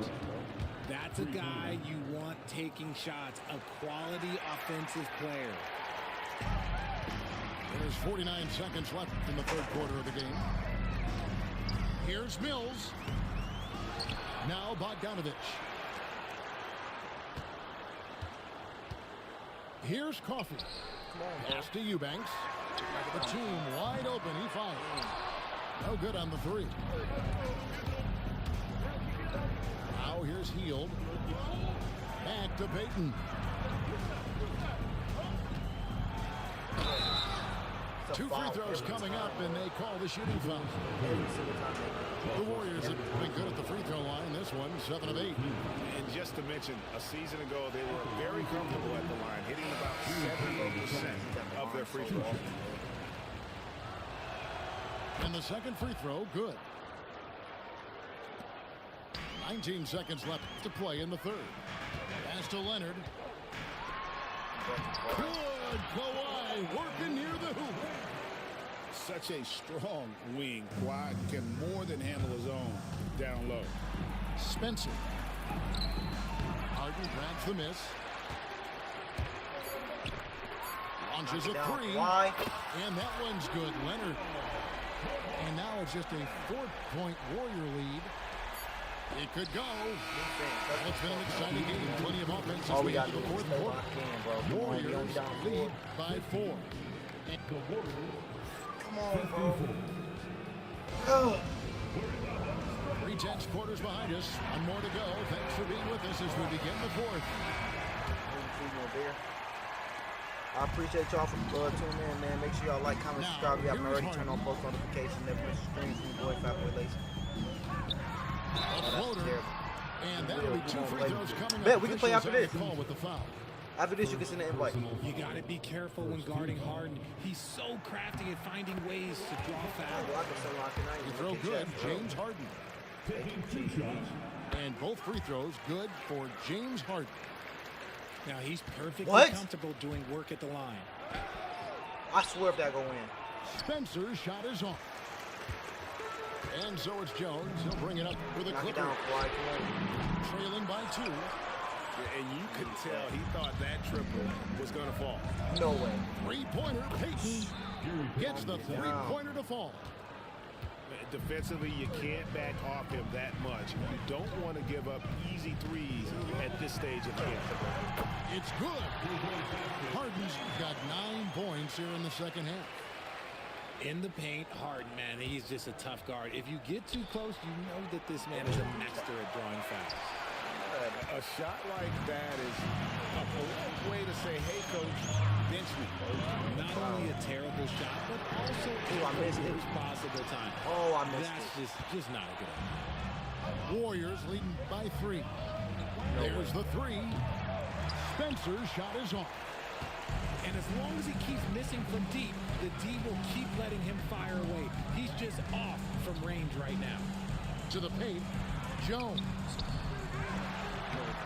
That's a guy you want taking shots, a quality offensive player. There's 49 seconds left in the third quarter of the game. Here's Mills. Now Bogdanovich. Here's Coffee. Pass to Eubanks. Batum wide open. He fires. No good on the 3. Now here's Hield. Back to Payton. Two free throws coming up, and they call the shooting foul. The Warriors have been good at the free throw line. This one, 7 of 8. And just to mention, a season ago, they were very comfortable at the line, hitting about 70% of their free throws. And the second free throw, good. 19 seconds left to play in the third. Pass to Leonard. Good. Kawhi working near the hoop. Such a strong wing. Kawhi can more than handle his own down low. Spencer. Harden grabs the miss. Launches Knock it a down. three. Why? And that one's good. Leonard. And now it's just a 4-point Warrior lead. It could go. Well, it's been an exciting game. Plenty of offense as we get to the fourth quarter. Warriors lead by 4. Come on, bro. Oh. 3:10 quarters behind us. One more to go. Thanks for being with us as we begin the fourth. I appreciate y'all for tuning in, man. Make sure y'all like, comment, subscribe if you haven't already. Turn on post notifications. Never miss a stream from your boy Fatboy Lace. A floater. And that'll be 2 free throws coming up. Bet we can play after this. Call with the foul. After this, you can send an invite. You got to be careful when guarding Harden. He's so crafty at finding ways to draw fouls. You throw good, James Harden. And both free throws good for James Harden. Now he's perfectly comfortable doing work at the line. I swear if that go in. Spencer's shot is on. And so it's Jones. He'll bring it up for the Clippers. Trailing by 2. And you could tell he thought that triple was going to fall. No way. Three-pointer, Payton gets the three-pointer to fall. Defensively, you can't back off him that much. You don't want to give up easy threes at this stage of the game. It's good. Harden's got 9 points here in the second half. In the paint, Harden, man, he's just a tough guard. If you get too close, you know that this man is a master at drawing fouls. A shot like that is a polite way to say, hey, coach, bench me. Not only a terrible shot, but also I missed it. possible time. Oh, I missed That's just not a good idea. Warriors leading by 3. There's the 3. Spencer's shot is on. And as long as he keeps missing from deep, the D will keep letting him fire away. He's just off from range right now. To the paint, Jones.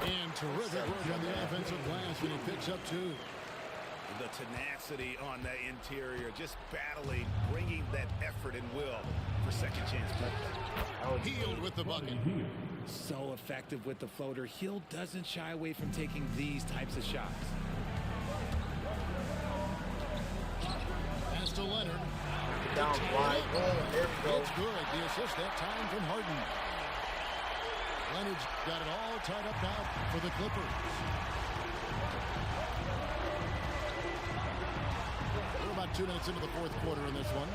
And terrific work on the offensive glass, and he picks up 2. The tenacity on the interior, just battling, bringing that effort and will for second chance. Hield with the bucket. So effective with the floater. Hield doesn't shy away from taking these types of shots. Pass to Leonard. Down wide. Boom. There we go. It's good. The assist that time from Harden. Leonard's got it all tied up now for the Clippers. We're about 2 minutes into the fourth quarter in this one.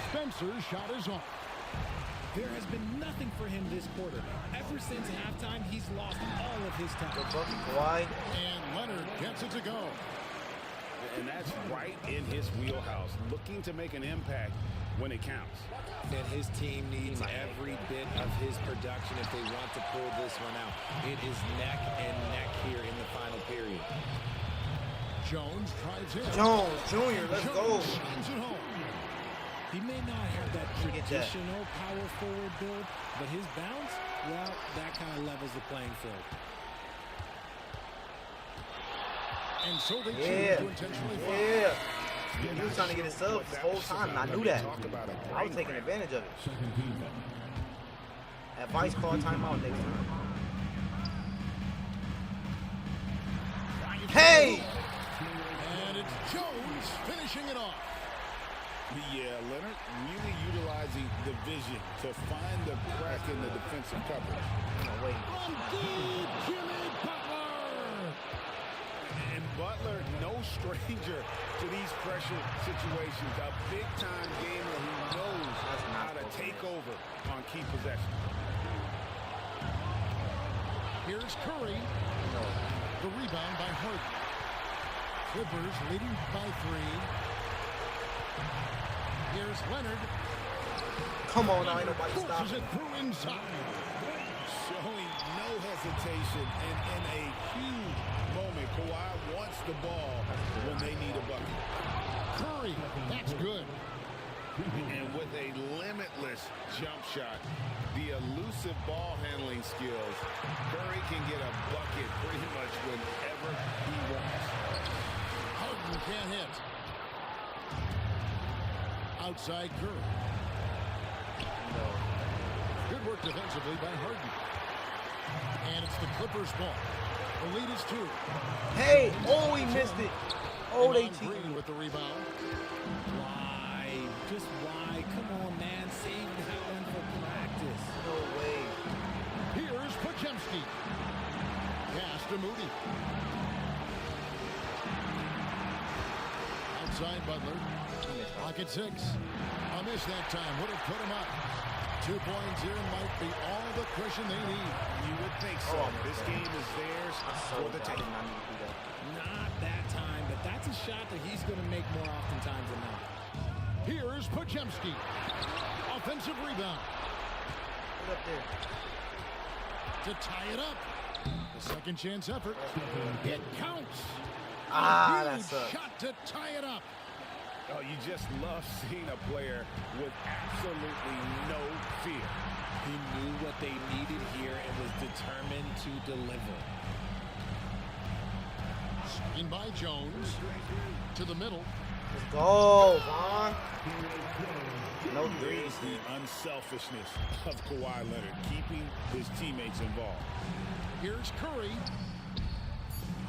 Spencer's shot is on. There has been nothing for him this quarter. Ever since halftime, he's lost all of his time. Why? And Leonard gets it to go. And that's right in his wheelhouse, looking to make an impact when it counts. And his team needs every bit of his production if they want to pull this one out. It is neck and neck here in the final period. Jones drives in. Jones Jr., let's go. Shines it home. He may not have that traditional power forward build, but his bounce, well, that kind of levels the playing field. And so they choose to intentionally foul. Yeah. He was trying to get his sub this whole time, and I knew that. I was taking advantage of it. Advice, call timeout next time. Hey! And it's Jones finishing it off. Yeah, Leonard really utilizing the vision to find the crack in the defensive coverage. No, wait. From deep, Jimmy Butler. And Butler, no stranger to these pressure situations. A big-time gamer who knows how to take over on key possessions. Here's Curry. The rebound by Harden. Clippers leading by 3. Here's Leonard. Come on now, ain't nobody Forces stopping. it through inside. Showing no hesitation and in a huge moment. Kawhi wants the ball when they need a bucket. Curry, that's good. And with a limitless jump shot, the elusive ball handling skills, Curry can get a bucket pretty much whenever he wants. Harden can't hit. Outside Curry. Good work defensively by Harden. And it's the Clippers' ball. The lead is 2. Hey, oh, he missed it. Oh, they Draymond Green cheated. with the rebound. Why? Just why? Come on, man. Save that one for practice. No way. Here's Podziemski. Pass to Moody. Outside Butler. Clock at 6. A miss that time would have put him up. 2 points here might be all the cushion they need. You would think so. This game is theirs for the taking. Not that time, but that's a shot that he's going to make more oftentimes than not. Here's Podziemski. Offensive rebound. Get up there. To tie it up. The second chance effort. It counts. Ah, A that's huge up. shot to tie it up. Oh, you just love seeing a player with absolutely no fear. He knew what they needed here and was determined to deliver. Screen by Jones. To the middle. Let's go, Vaughn. No There's three. the unselfishness of Kawhi Leonard, keeping his teammates involved. Here's Curry.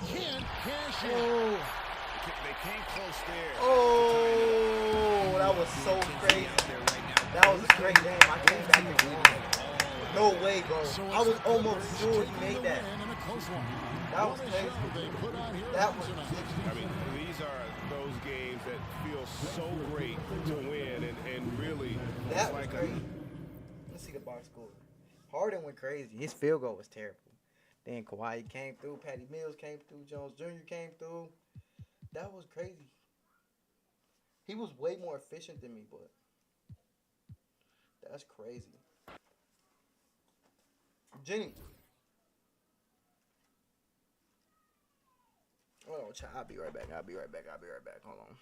Can't cash in. Oh, They came close there. oh, that was so crazy. That was a great game. I came back and won. No way, bro. So I was it's the almost Clippers sure he taking made the that. win in a close one. That was What a crazy. show they put on here That was tonight. I mean, these are those games that feel so great to win, and really, That it's was like crazy. Let's see the box score. Harden went crazy. His field goal was terrible. Then Kawhi came through. Patty Mills came through. Jones Jr. came through. That was crazy. He was way more efficient than me, but that's crazy. Jenny. Hold on, child. I'll be right back. Hold on.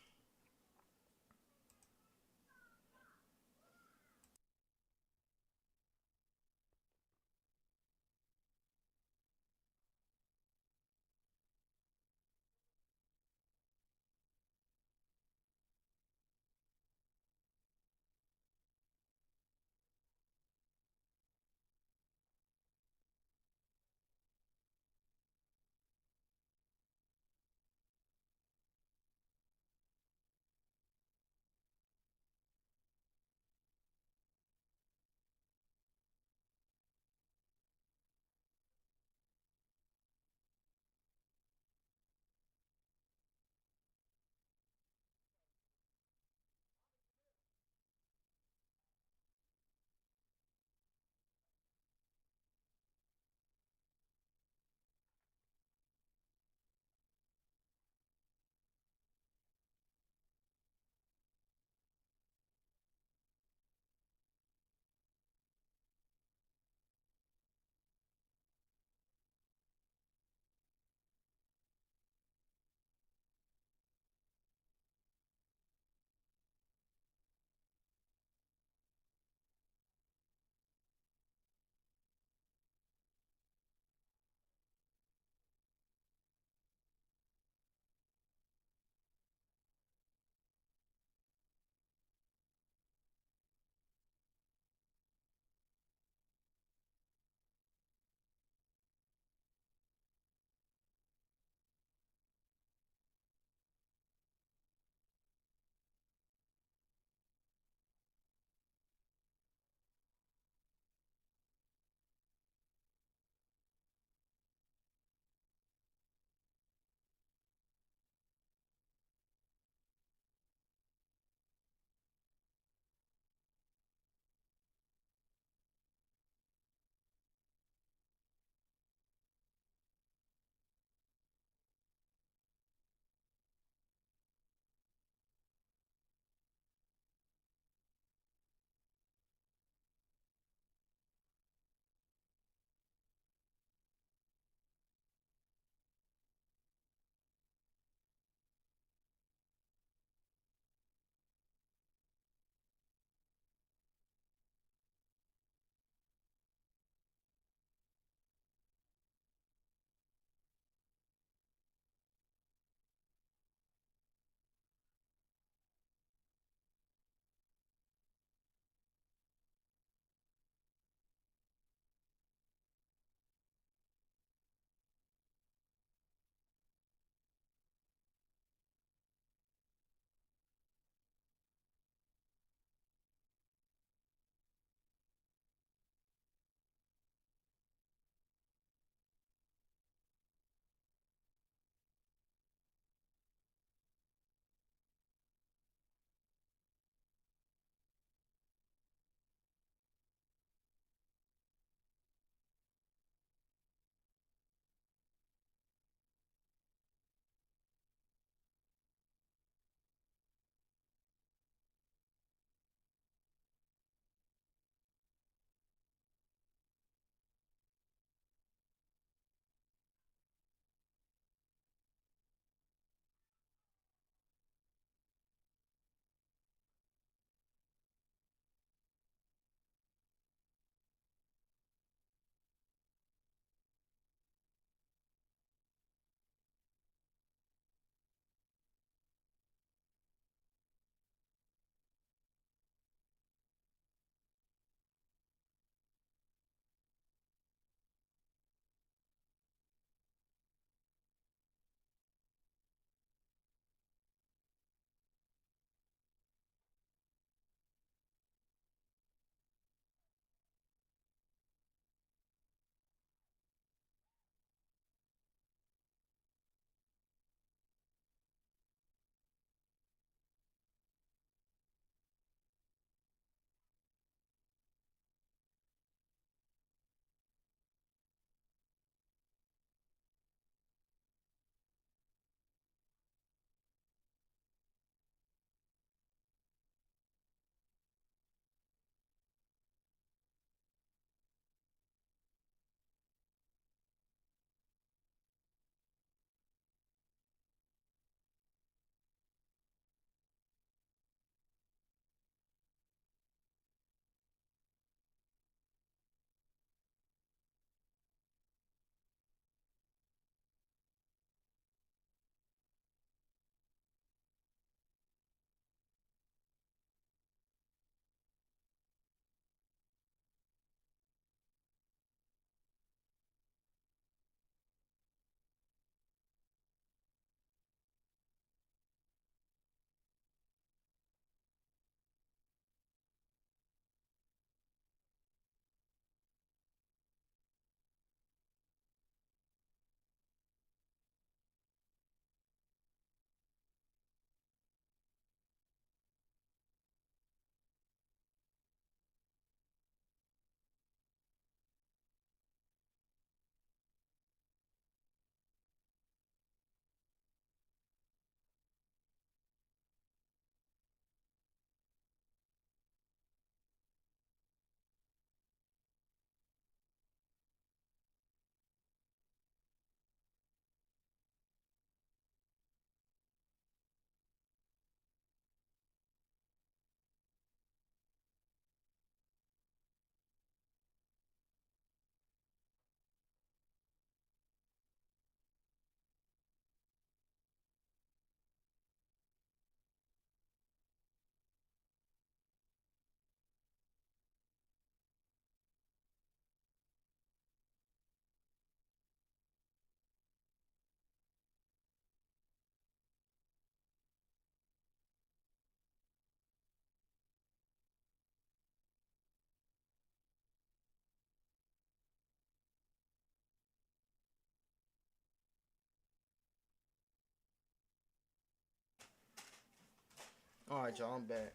All right, y'all. I'm back.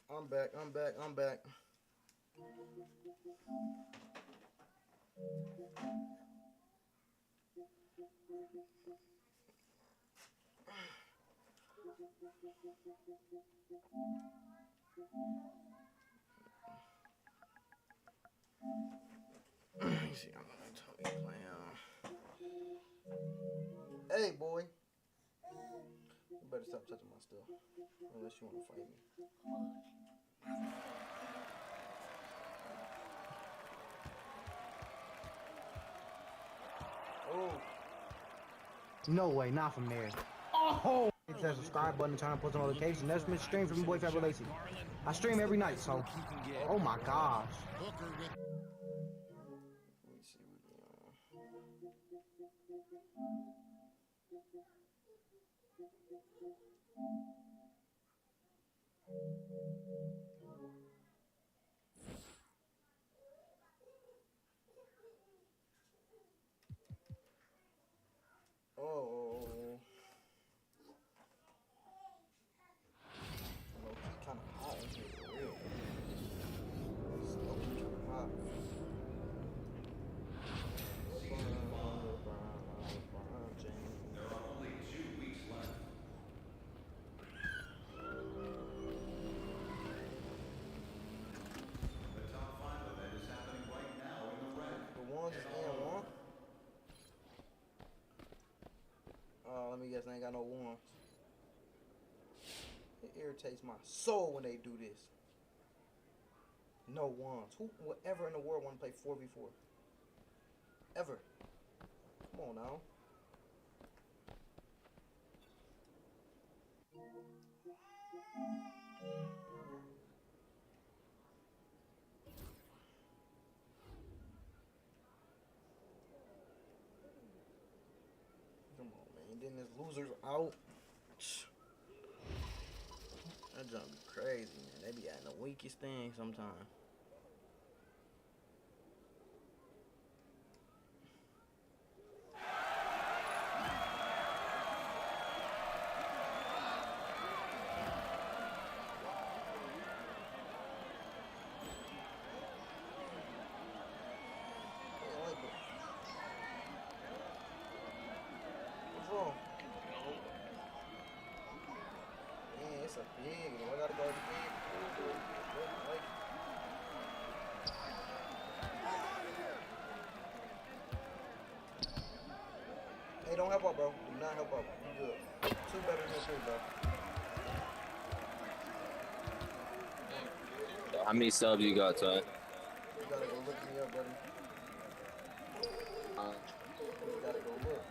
I'm back. I'm back. I'm back. Let me see. I'm gonna tell you playing. Hey, boy. You better stop touching my stuff. Unless you want to fight me. Oh. No way, not from there. Oh! Hit that subscribe button and turn on post notifications. That's been streamed from Boy Fat Relations. I stream every night, so. Oh my gosh. Booker with Let me see what we on. Oh. Low-key kinda hot in here for real. It's low-key kinda hot. LeBron James. There are only 2 weeks left. The top 5 event is happening right now in the red. The ones is N1. Let me guess, I ain't got no ones. It irritates my soul when they do this. No ones. Who would ever in the world want to play 4v4? Ever. Come on now. Come on, man. Then this loser's out. That junk be crazy, man. They be adding the weakest thing sometimes. What's wrong? Man, it's a big one. I gotta go to the big. Like, hey, don't help out, bro. Do not help out. You good. 2 better than 3, bro. How many subs you got, son? You gotta go look me up, buddy. You gotta go look.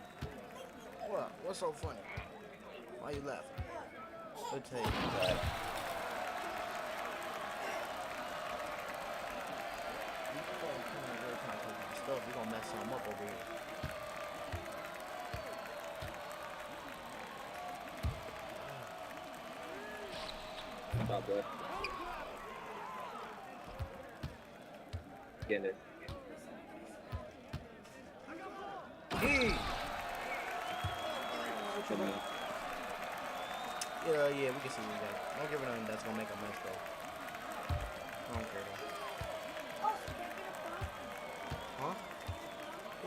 What? What's so funny? Why you laughing? Let's take it. Stuff, we gonna mess something up over here. Stop that. Getting it. Hey! Yeah, we can see what we got. Don't give her nothing that's gonna make a mess, though. I don't care, though. Huh?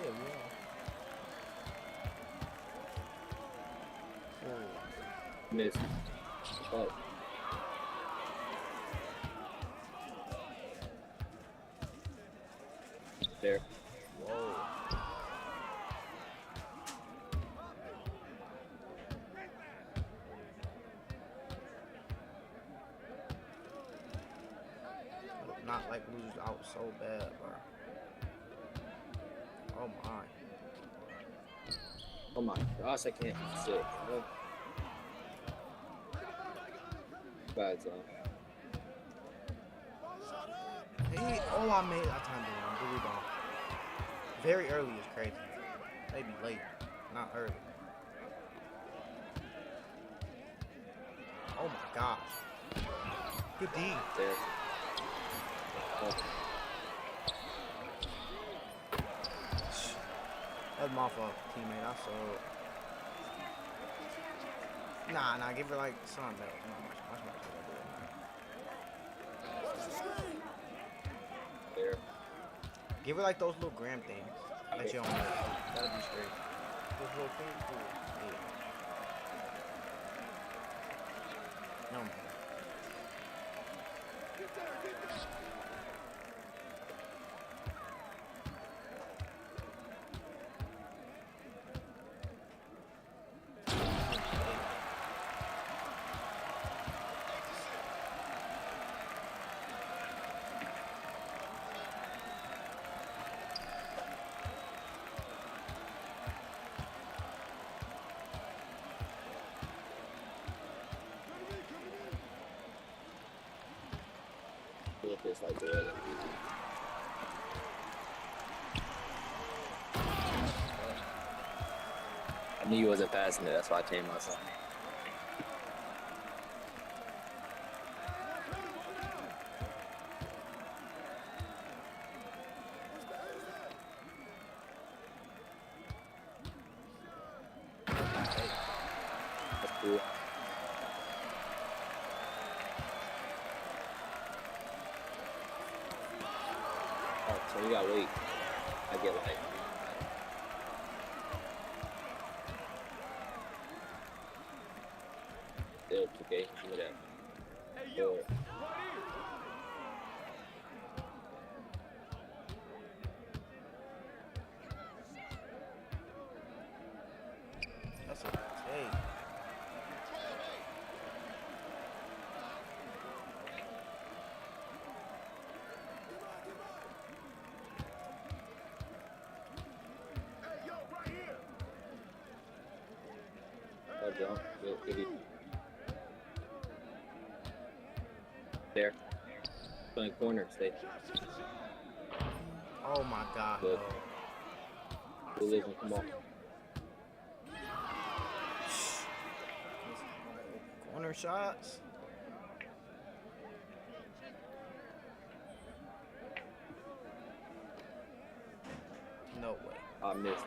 Yeah, we are. Miss. Oh. There. Whoa. Not like lose out so bad, bro. Oh my. Oh my gosh, I can't sit. Oh. Bad zone. Hey, oh, I made. I timed it on. Good rebound. Very early is crazy. Maybe late, not early. Oh my gosh. Good D. There. Oh. That's my fault, teammate. I saw it. Nah, give her like something better. Watch my There. Give her like those little gram things that you don't like. That'll be straight. Those little things, cool. Yeah. No man. Look, it's like the other. I knew you wasn't passing it. That's why I came outside. That's cool. Oh, so you gotta wait. I get like. Still, okay, give me that. Forward. That's a take. Oh, jump. Good. There. Playing corner, stay. Oh my God. Good. No. Good living, come on. Corner shots. No way. I missed.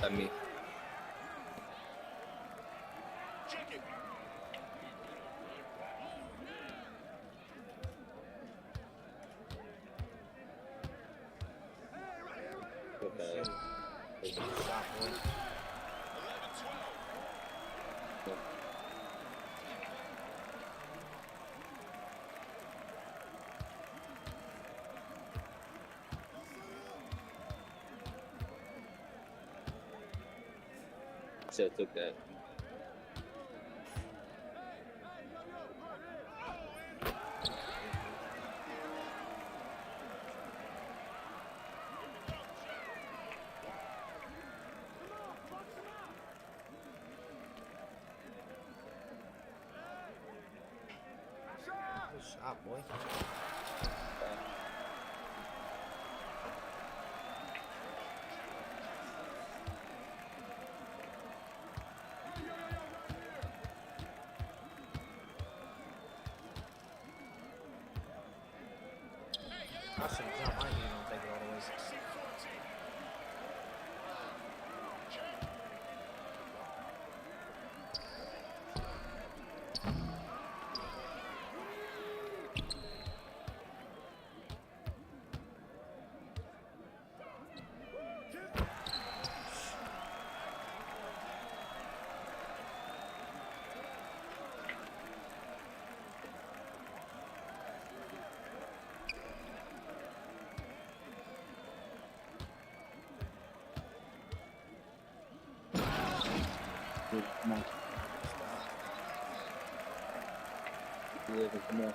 That me. Okay. Shot, boy. Should have took that. Good shot, boy. I should jump. I ain't even gonna take it all the way. Come on. Good living, come on.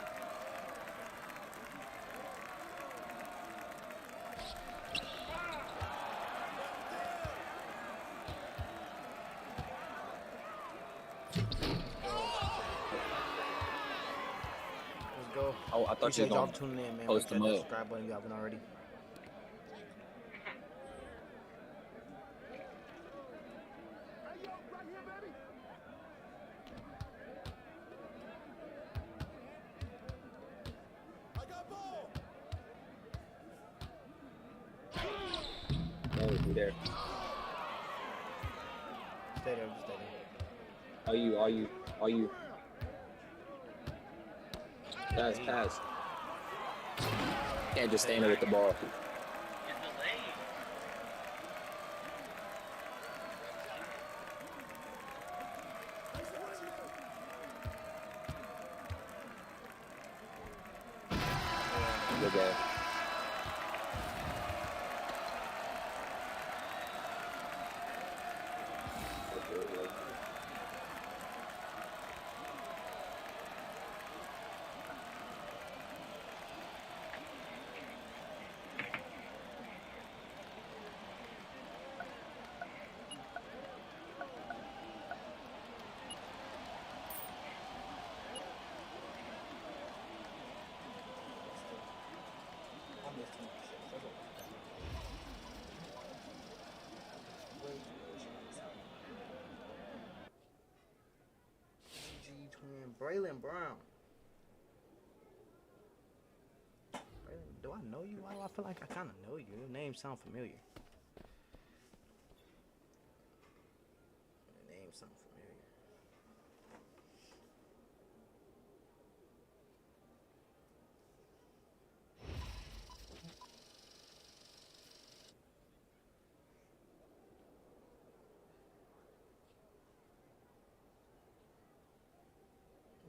Let's go. Oh, I thought you Appreciate were y'all going for tuning in, man. post Hit them that up. subscribe button if you haven't already. Oh, you there. Stay there. Just stay there. Are you? Pass. Can't just stand there with the ball. Good ball. Braylon Brown. Braylon, do I know you? Why do I feel like I kind of know you? Your name sound familiar. Your name sound familiar.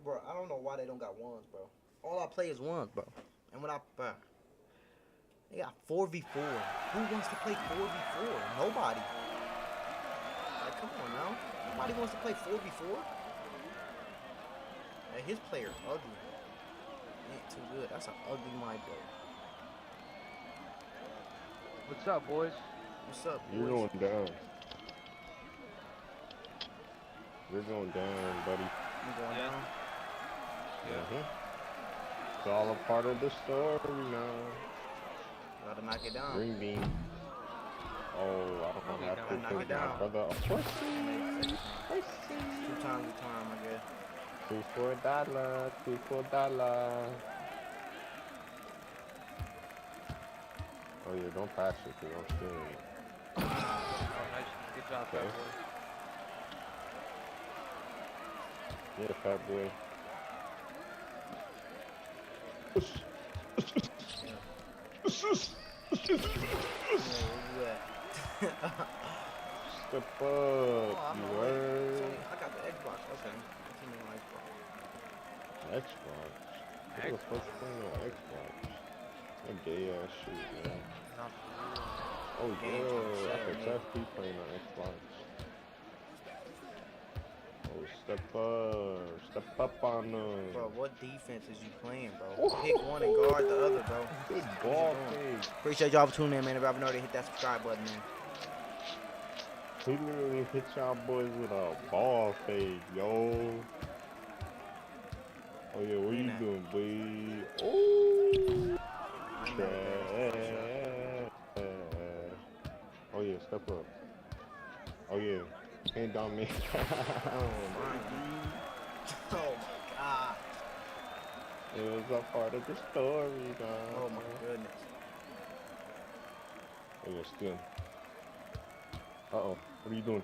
Bro, I don't know why they don't got ones, bro. All I play is ones, bro. And when they got 4v4. Who wants to play 4v4? Nobody. Like, come on now. Nobody wants to play 4v4. Hey, his player ugly. Ain't too good. That's an ugly my bro. What's up, boys? What's up, boys? You're going down. You're going down, buddy. You going down? Yeah. It's all a part of the story now. Gotta knock it down. Green bean. Oh, I don't know how to knock it down. brother. Two times a time, I guess. 2 for $1. 2 for $1. Oh yeah, don't pass it, cause I'm stealing it. Oh, nice. Good job, Okay. Fat boy. Yeah, fat boy. Step up, you heard? I got the Xbox. Okay. It's in the Xbox. Xbox? What the fuck's playing on Xbox? That gay ass shit, man. Oh yeah, I could test he playing on Xbox. Oh, step up on them. Bro, what defense is you playing, bro? Pick one and guard the other, bro. Good ball fake. Appreciate y'all for tuning in, man. If y'all know to hit that subscribe button, man. He literally hit y'all boys with a ball fake, yo. Oh yeah, what you doing, boy? Oh, oh yeah, step up. Oh yeah, hand down me. Oh my god. It was a part of the story, man. Oh my goodness. Oh yeah, still. Uh-oh, what are you doing?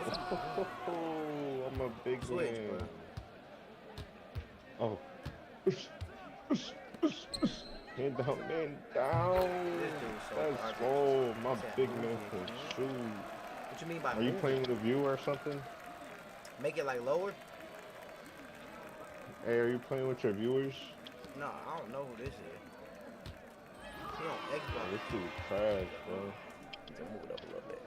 Oh, I'm a big Switch, man. Bro. Oh. Man down, man down. Let's go. My big man can shoot. What you mean by Are you moving? playing with a viewer or something? Make it like lower? Hey, are you playing with your viewers? No, I don't know who this is. He on Oh, Xbox. this dude trash, bro. Need to move it up a little bit.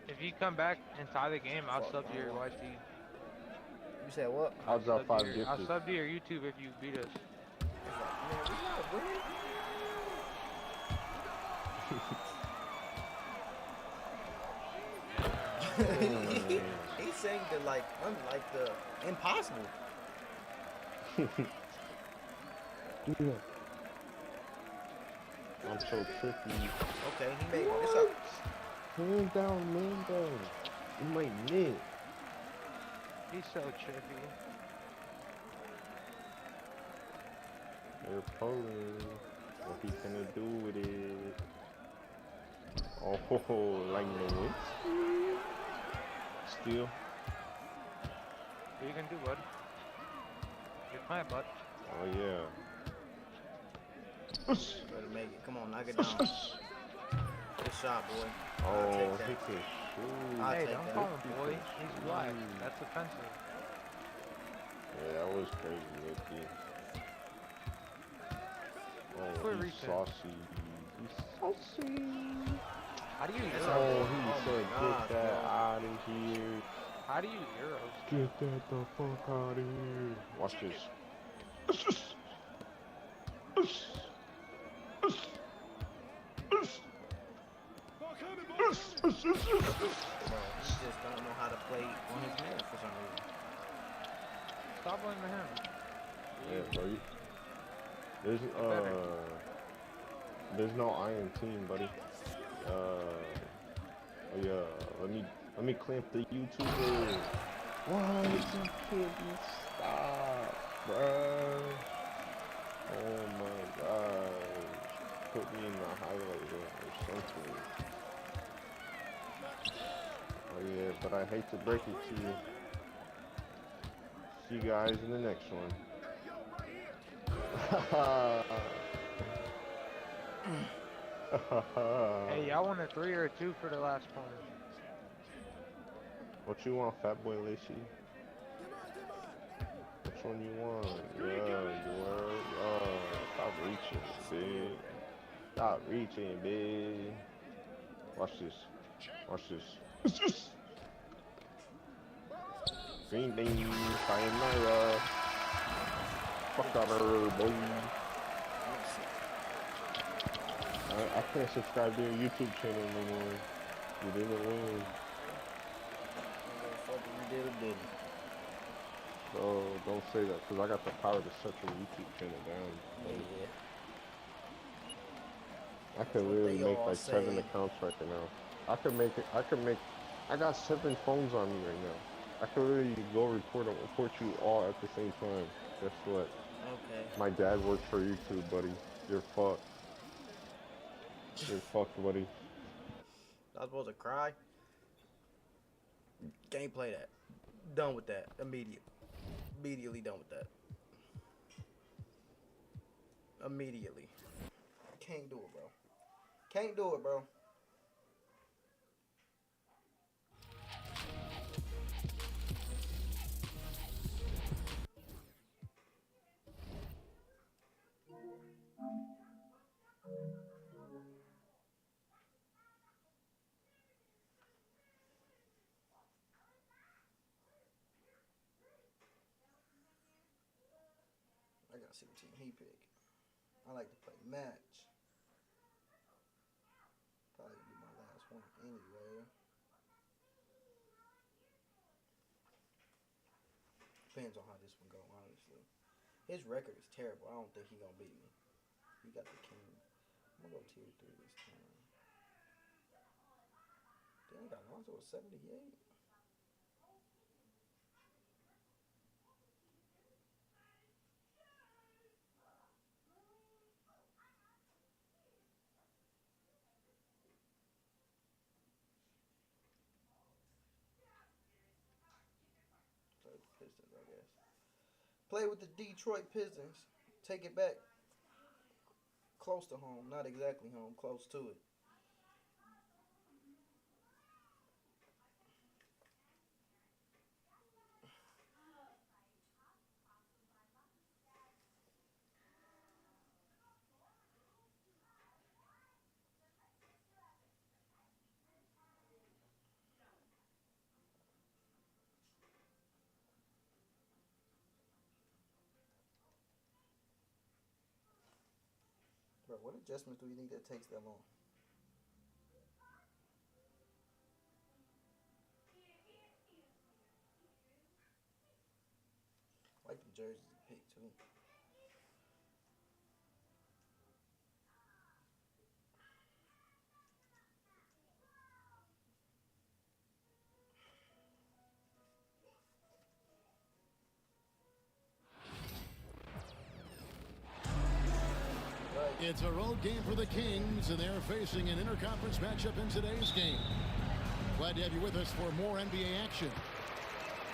If you come back and tie the game, I'll sub to your YT. You said what? I'll drop 5 I'll gifted. sub to your YouTube if you beat us. Man, we not winning. He's saying the like unlike the impossible. Yeah. I'm so tricky. Okay, he made this up. Man down, man down. You might miss. He's so trippy. They're pulling. What he gonna do with it? Oh, like the Lewinsky? steal. What are you gonna do, bud? You're fine, bud. Oh yeah. Better make it. Come on, knock it down. Good shot, boy. I'll Oh, take he that. can shoot. I'll Hey, take don't that. call him boy. He's black. That's offensive. Yeah, that was crazy, Nicky. Oh, Quit he's reaching. saucy. He's saucy. How do you Oh, Euros? he said, get that out of here. How do you Euros? Get that the fuck out of here. Watch this. Bro, he just don't know how to play on his man for some reason. Stop blaming him. Yeah, bro. There's no iron team, buddy. Oh yeah, let me clamp the YouTuber. Why you couldn't stop, bro? Oh my gosh. Put me in the highlighter or something. Oh yeah, but I hate to break it to you. See you guys in the next one. Hey, y'all want a 3 or a 2 for the last point? What you want, Fat Boy Lacy? Which one you want? Yeah, you want? Oh, stop reaching, big. Stop reaching, big. Watch this. Watch this. Green bean, sayonara. Fuck out of her, boy. I can't subscribe to your YouTube channel anymore. You didn't win. You did or didn't. Oh, don't say that, because I got the power to shut your YouTube channel down. Yeah. I could literally make like 7 accounts right now. I got 7 phones on me right now. I could literally go report you all at the same time. Guess what? Okay. My dad works for YouTube, buddy. You're fucked. You're fucked, buddy. I was supposed to cry. Can't play that. Done with that. Immediately done with that. Immediately. Can't do it, bro. Can't do it, bro. I gotta see what team he pick. I like to play match. Probably be my last one anyway. Depends on how this one go, honestly. His record is terrible. I don't think he gonna beat me. He got the king. I'm gonna go tier 3 this time. Then I got Lonzo at 78. Pistons, I guess. Play with the Detroit Pistons. Take it back close to home. Not exactly home, close to it. Bro, what adjustments do you think that takes that long? I like the jerseys to pick too. It's a road game for the Kings, and they're facing an interconference matchup in today's game. Glad to have you with us for more NBA action.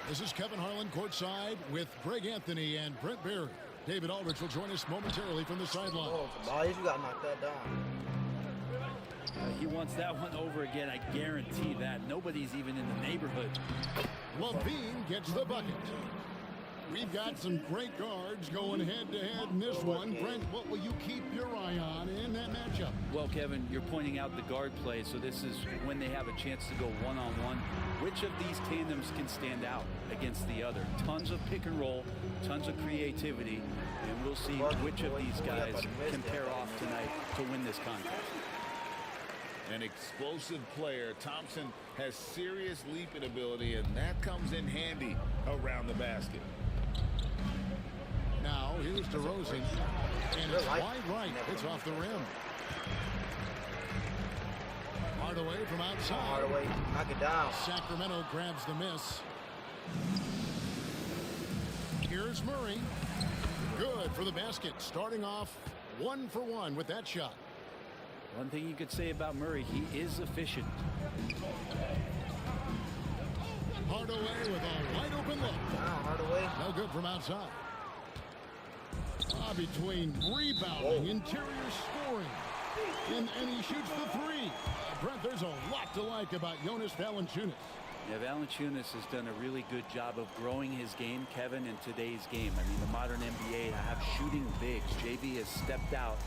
This is Kevin Harlan courtside with Greg Anthony and Brent Barry. David Aldridge will join us momentarily from the sideline. Oh, Tobias, you got to knock that down. He wants that one over again, I guarantee that. Nobody's even in the neighborhood. LaVine gets the bucket. We've got some great guards going head-to-head in this one. Brent, what will you keep your eye on in that matchup? Well, Kevin, you're pointing out the guard play, so this is when they have a chance to go one-on-one. Which of these tandems can stand out against the other? Tons of pick and roll, tons of creativity, and we'll see which of these guys can pair off tonight to win this contest. An explosive player. Thompson has serious leaping ability, and that comes in handy around the basket. Now, here's DeRozan, and it's wide right. It's off the rim. Hardaway from outside. Hardaway, knock it down. Sacramento grabs the miss. Here's Murray. Good for the basket. Starting off 1 for 1 with that shot. One thing you could say about Murray, he is efficient. Hardaway with a wide open look. Wow, Hardaway. No good from outside. Between rebounding, interior scoring, and he shoots the three. Brent, there's a lot to like about Jonas Valanciunas. Yeah, Valanciunas has done a really good job of growing his game, Kevin, in today's game. I mean, the modern NBA to have shooting bigs. JV has stepped out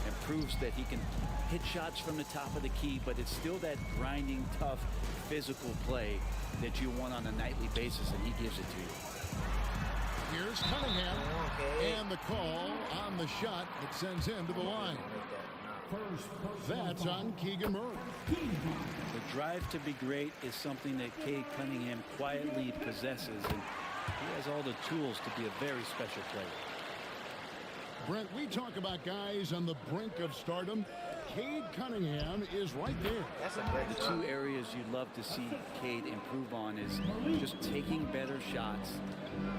and proves that he can hit shots from the top of the key, but it's still that grinding, tough, physical play that you want on a nightly basis, and he gives it to you. Here's Cunningham, and the call on the shot that sends him to the line. That's on Keegan Murray. The drive to be great is something that Cade Cunningham quietly possesses, and he has all the tools to be a very special player. Brent, we talk about guys on the brink of stardom. Cade Cunningham is right there. The two areas you'd love to see Cade improve on is just taking better shots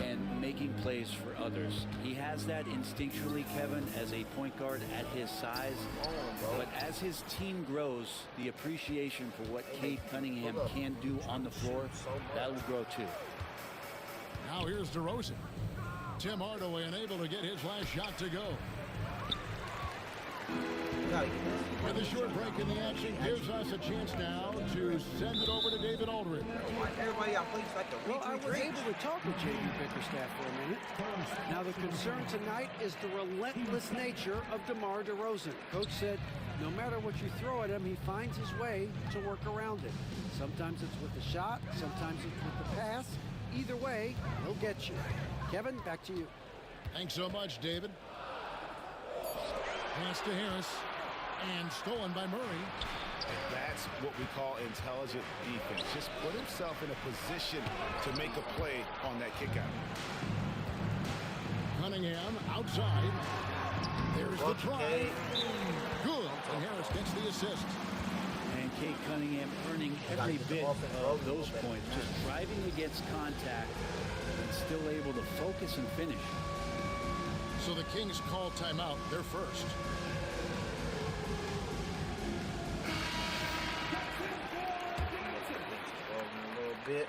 and making plays for others. He has that instinctually, Kevin, as a point guard at his size. But as his team grows, the appreciation for what Cade Cunningham can do on the floor, that will grow too. Now here's DeRozan. Tim Hardaway unable to get his last shot to go. And the short break in the action gives us a chance now to send it over to David Aldridge. Everybody got plays like the Well, I was able to talk with J.B. Bickerstaff for a minute. Now, the concern tonight is the relentless nature of DeMar DeRozan. Coach said no matter what you throw at him, he finds his way to work around it. Sometimes it's with the shot, sometimes it's with the pass. Either way, he'll get you. Kevin, back to you. Thanks so much, David. Pass to Harris. And stolen by Murray. And that's what we call intelligent defense. Just put himself in a position to make a play on that kick out. Cunningham outside. There's the try. Good. And Harris gets the assist. And Cade Cunningham earning every bit of those points. Just driving against contact and still able to focus and finish. So the Kings call timeout. They're first. Bit.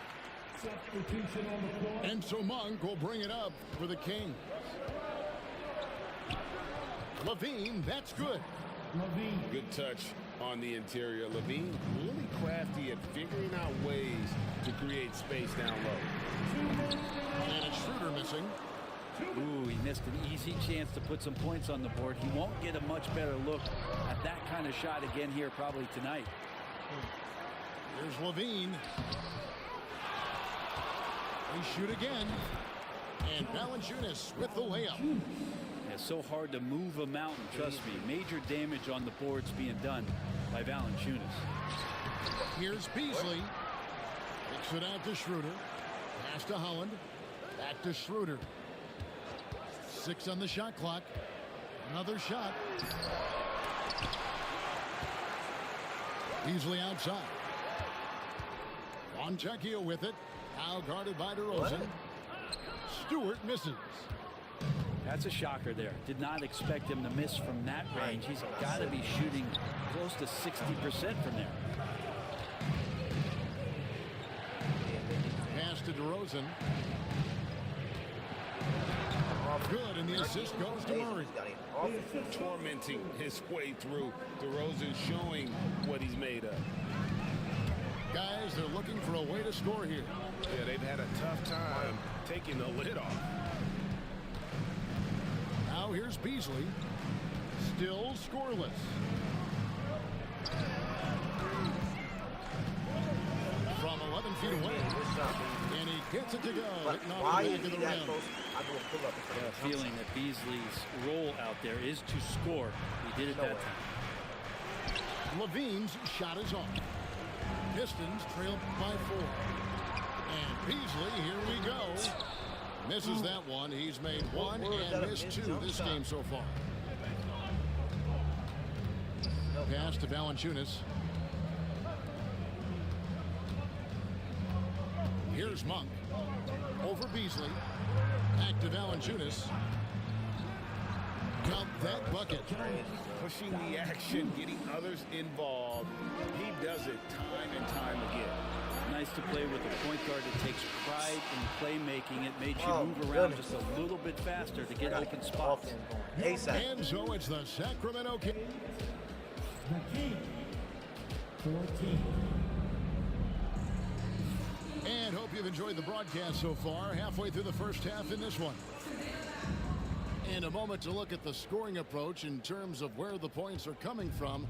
And so Monk will bring it up for the Kings. LaVine, that's good. Good touch on the interior. LaVine really crafty at figuring out ways to create space down low. And it's Schroeder missing. Ooh, he missed an easy chance to put some points on the board. He won't get a much better look at that kind of shot again here probably tonight. Here's LaVine. They shoot again. And Valanciunas with the layup. It's so hard to move a mountain, trust me. Major damage on the boards being done by Valanciunas. Here's Beasley. Kicks it out to Schroeder. Pass to Holland. Back to Schroeder. 6 on the shot clock. Another shot. Beasley outside. Fontecchio with it. Now guarded by DeRozan. Stewart misses. That's a shocker there. Did not expect him to miss from that range. He's got to be shooting close to 60% from there. DeRozan. Good, and the assist goes to Murray. Tormenting his way through. DeRozan showing what he's made of. Guys, they're looking for a way to score here. Yeah, they've had a tough time taking the lid off. Now here's Beasley. Still scoreless. From 11 feet away. And he gets it to go. Why is he that close? I do a pull-up. I have a feeling that Beasley's role out there is to score. He did it that time. Levine's shot is off. Pistons trail by 4. And Beasley, here we go. Misses that one. He's made 1 and missed 2 this game so far. Pass to Valanciunas. Here's Monk. Over Beasley. Back to Valanciunas. Count that bucket. Pushing the action, getting others involved. He does it time and time again. Nice to play with a point guard that takes pride in playmaking. It makes you move around just a little bit faster to get open spots. And so it's the Sacramento Kings. The King, 14. And hope you've enjoyed the broadcast so far. Halfway through the first half in this one. And a moment to look at the scoring approach in terms of where the points are coming from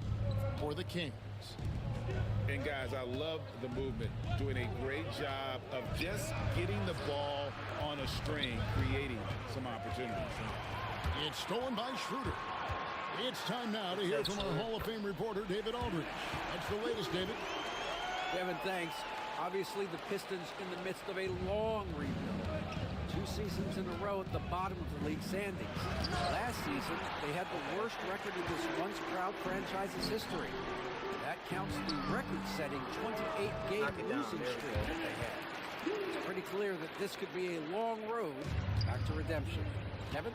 for the Kings. And guys, I love the movement. Doing a great job of just getting the ball on a string, creating some opportunities. It's stolen by Schroeder. It's time now to hear from our Hall of Fame reporter, David Aldridge. That's the latest, David. Kevin, thanks. Obviously, the Pistons in the midst of a long rebuild. 2 seasons in a row at the bottom of the league standings. Last season, they had the worst record in this once-proud franchise's history. That counts the record-setting 28-game losing streak that they had. It's pretty clear that this could be a long road back to redemption. Kevin?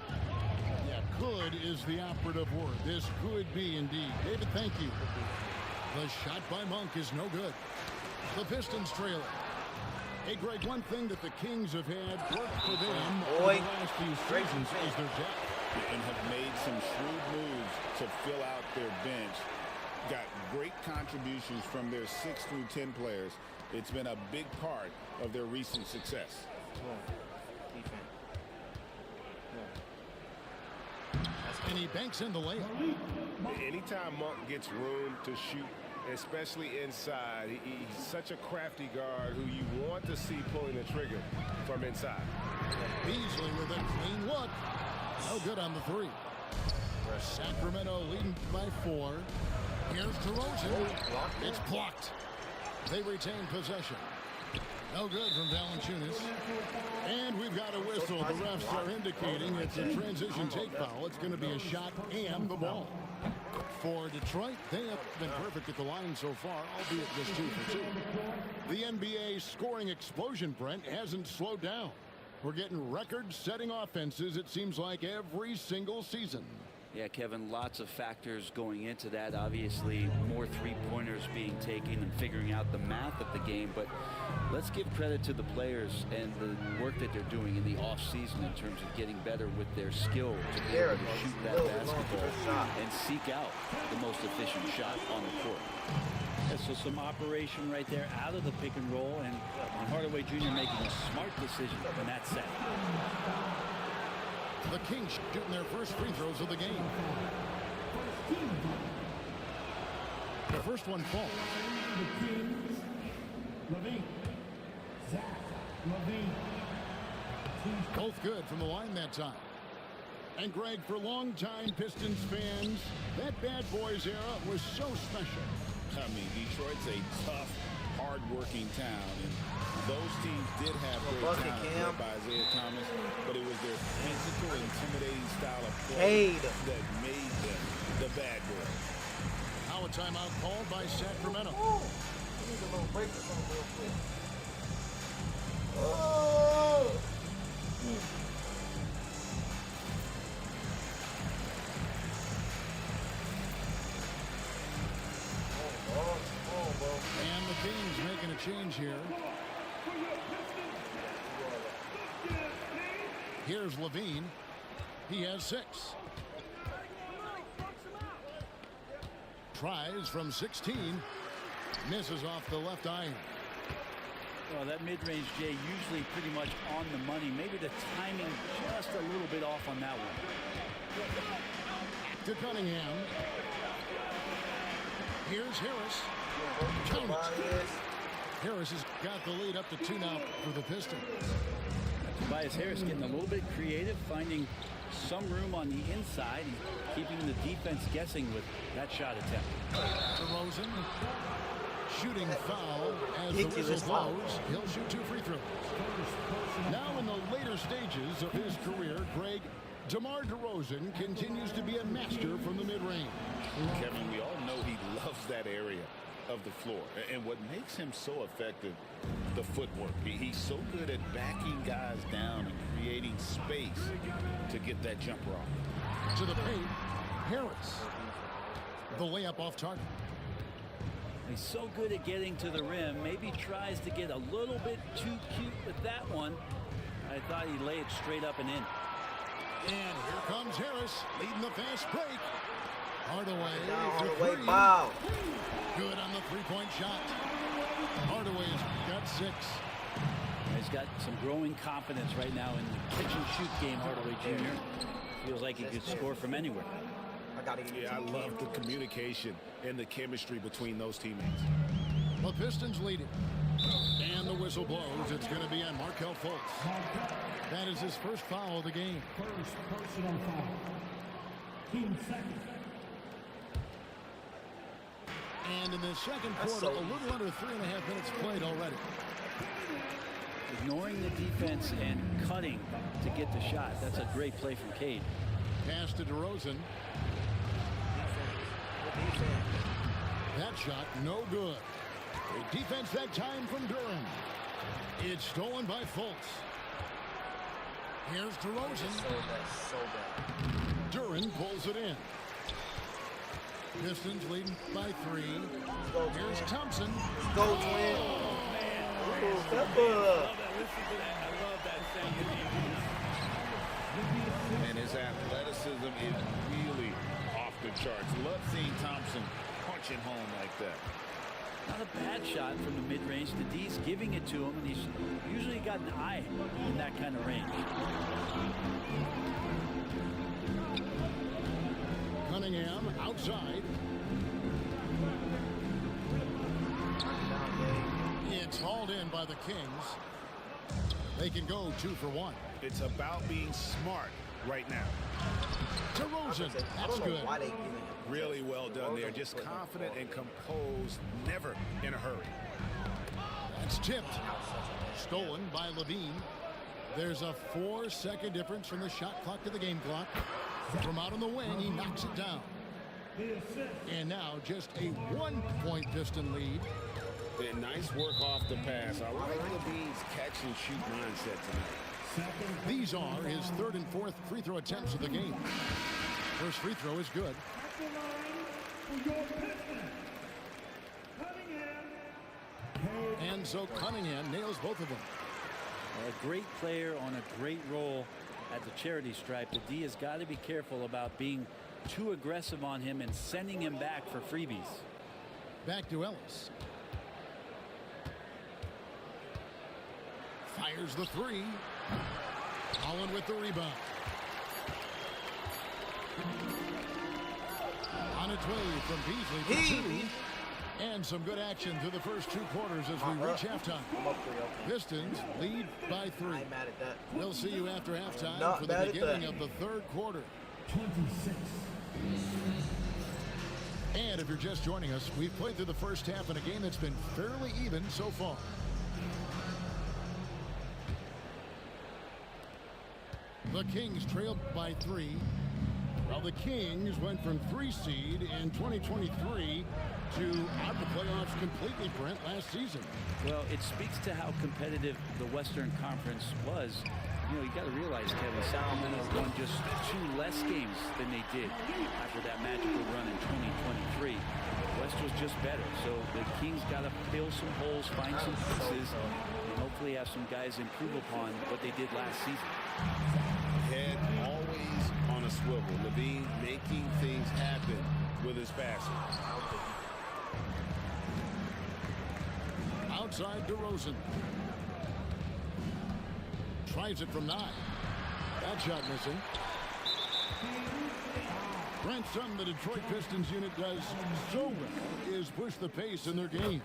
Yeah, could is the operative word. This could be indeed. David, thank you. The shot by Monk is no good. The Pistons trail it. Hey, Greg, one thing that the Kings have had work for them over the last few seasons is their depth. And have made some shrewd moves to fill out their bench. Got great contributions from their 6 through 10 players. It's been a big part of their recent success. And he banks in the layup. Anytime Monk gets room to shoot, especially inside, he's such a crafty guard who you want to see pulling the trigger from inside. Beasley with a clean look. No good on the 3. Sacramento leading by 4. Here's DeRozan. It's blocked. They retain possession. No good from Valanciunas. And we've got a whistle. The refs are indicating it's a transition take foul. It's going to be a shot and the ball. For Detroit, they have been perfect at the line so far, albeit just 2 for 2. The NBA scoring explosion, Brent, hasn't slowed down. We're getting record-setting offenses, it seems like, every single season. Yeah, Kevin, lots of factors going into that. Obviously, more three-pointers being taken and figuring out the math of the game. But let's give credit to the players and the work that they're doing in the off-season in terms of getting better with their skill to be able to shoot that basketball and seek out the most efficient shot on the court. Yeah, so some operation right there out of the pick and roll, and Hardaway Jr. making a smart decision in that set. The Kings shooting their first free throws of the game. The first one falls. The Kings, Levine. Zach Levine. Both good from the line that time. And Greg, for longtime Pistons fans, that Bad Boys era was so special. I mean, Detroit's a tough, hard-working town, and those teams did have great talent led by Isaiah Thomas, but it was their physical, intimidating style of play that made them the Bad Boys. Now a timeout called by Sacramento. We need a little break or something real quick. Oh! And the Kings making a change here. Here's Levine. He has 6. Tries from 16. Misses off the left iron. Well, that mid-range, Jay, usually pretty much on the money. Maybe the timing just a little bit off on that one. To Cunningham. Here's Harris. Count it. Harris has got the lead up to 2 now for the Pistons. Tobias Harris getting a little bit creative, finding some room on the inside and keeping the defense guessing with that shot attempt. DeRozan. Shooting foul as the whistle blows. He'll shoot 2 free throws. Now in the later stages of his career, Greg, DeMar DeRozan continues to be a master from the mid-range. Kevin, we all know he loves that area of the floor. And what makes him so effective, the footwork. He's so good at backing guys down and creating space to get that jumper off. To the paint, Harris. The layup off target. He's so good at getting to the rim. Maybe tries to get a little bit too cute with that one. I thought he'd lay it straight up and in. And here comes Harris leading the fast break. Hardaway. Wow. Good on the three-point shot. Hardaway's got 6. He's got some growing confidence right now in the catch-and-shoot game, Hardaway Jr. Feels like he could score from anywhere. I love the communication and the chemistry between those teammates. The Pistons lead it. And the whistle blows. It's going to be on Markelle Fultz. That is his first foul of the game. First personal foul. Team second. And in the second quarter, a little under 3.5 minutes played already. Ignoring the defense and cutting to get the shot. That's a great play from Cade. Pass to DeRozan. That shot, no good. Great defense that time from Durham. It's stolen by Fultz. Here's DeRozan. So bad. Duran pulls it in. Pistons leading by 3. Here's Thompson. Go Twin. Step up. And his athleticism is really off the charts. Love seeing Thompson punching home like that. Not a bad shot from the mid-range. The D's giving it to him, and he's usually got an eye in that kind of range. Cunningham outside. It's hauled in by the Kings. They can go 2 for 1. It's about being smart right now. DeRozan, that's good. Really well done there. Just confident and composed, never in a hurry. That's tipped. Stolen by Levine. There's a 4-second difference from the shot clock to the game clock. From out on the wing, he knocks it down. And now just a 1-point Piston lead. And nice work off the pass. I like Levine's catch-and-shoot mindset tonight. These are his 3rd and 4th free throw attempts of the game. First free throw is good. And so Cunningham nails both of them. A great player on a great role at the charity stripe. The D has got to be careful about being too aggressive on him and sending him back for freebies. Back to Ellis. Fires the 3. Holland with the rebound. On its way from Beasley for 2. And some good action through the first 2 quarters as we reach halftime. Pistons lead by 3. I'm mad at that. We'll see you after halftime for the beginning of the 3rd quarter. 26. And if you're just joining us, we've played through the first half in a game that's been fairly even so far. The Kings trailed by 3. Well, the Kings went from 3 seed in 2023 to out of the playoffs completely, Brent, last season. Well, it speaks to how competitive the Western Conference was. You know, you got to realize, Kevin, Sacramento won just 2 less games than they did after that magical run in 2023. West was just better. So the Kings got to fill some holes, find some pieces, and hopefully have some guys improve upon what they did last season. Head always on a swivel. Levine making things happen with his passing. Outside DeRozan. Tries it from 9. That shot missing. Brent, something the Detroit Pistons unit does so well is push the pace in their game.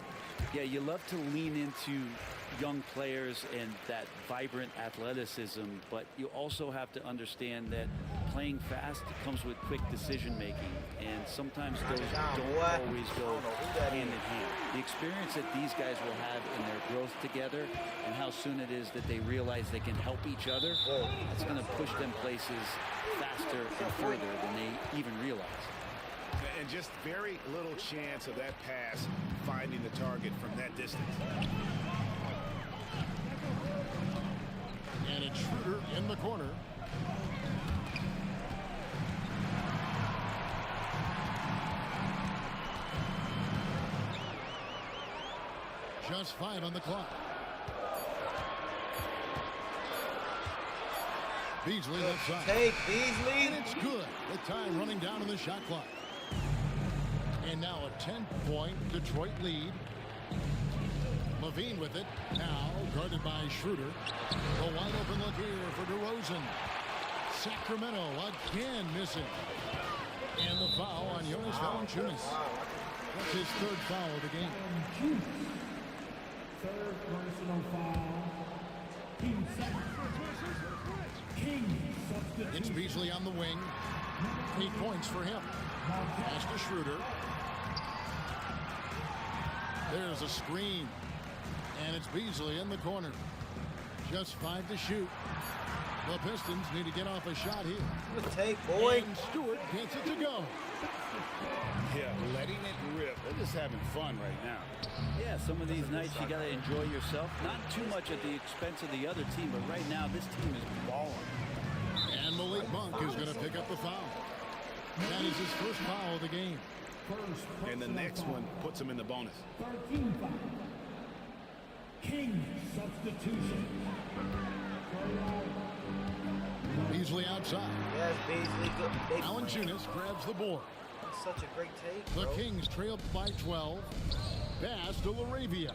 Yeah, you love to lean into young players and that vibrant athleticism, but you also have to understand that playing fast comes with quick decision making, and sometimes those don't always go hand in hand. The experience that these guys will have in their growth together and how soon it is that they realize they can help each other, that's going to push them places faster and further than they even realize. And just very little chance of that pass finding the target from that distance. And it's Schroeder in the corner. Just 5 on the clock. Beasley left side. Take Beasley. And it's good with time running down in the shot clock. And now a 10-point Detroit lead. Levine with it. Now guarded by Schroeder. A wide open look here for DeRozan. Sacramento again missing. And the foul on Jonas Valanciunas. That's his 3rd foul of the game. 3rd personal foul. Team second. King substitute. It's Beasley on the wing. 8 points for him. Pass to Schroeder. There's a screen. And it's Beasley in the corner. Just 5 to shoot. The Pistons need to get off a shot here. Good take, boy. And Stewart gets it to go. Yeah, letting it rip. They're just having fun right now. Yeah, some of these nights you got to enjoy yourself. Not too much at the expense of the other team, but right now this team is balling. And Malik Monk is going to pick up the foul. That is his 1st foul of the game. And the next one puts him in the bonus. 13 foul. King substitution. Beasley outside. Yes, Beasley. Good. Valanciunas grabs the board. That's such a great take, The bro. Kings trail by 12. Pass to LaRavia.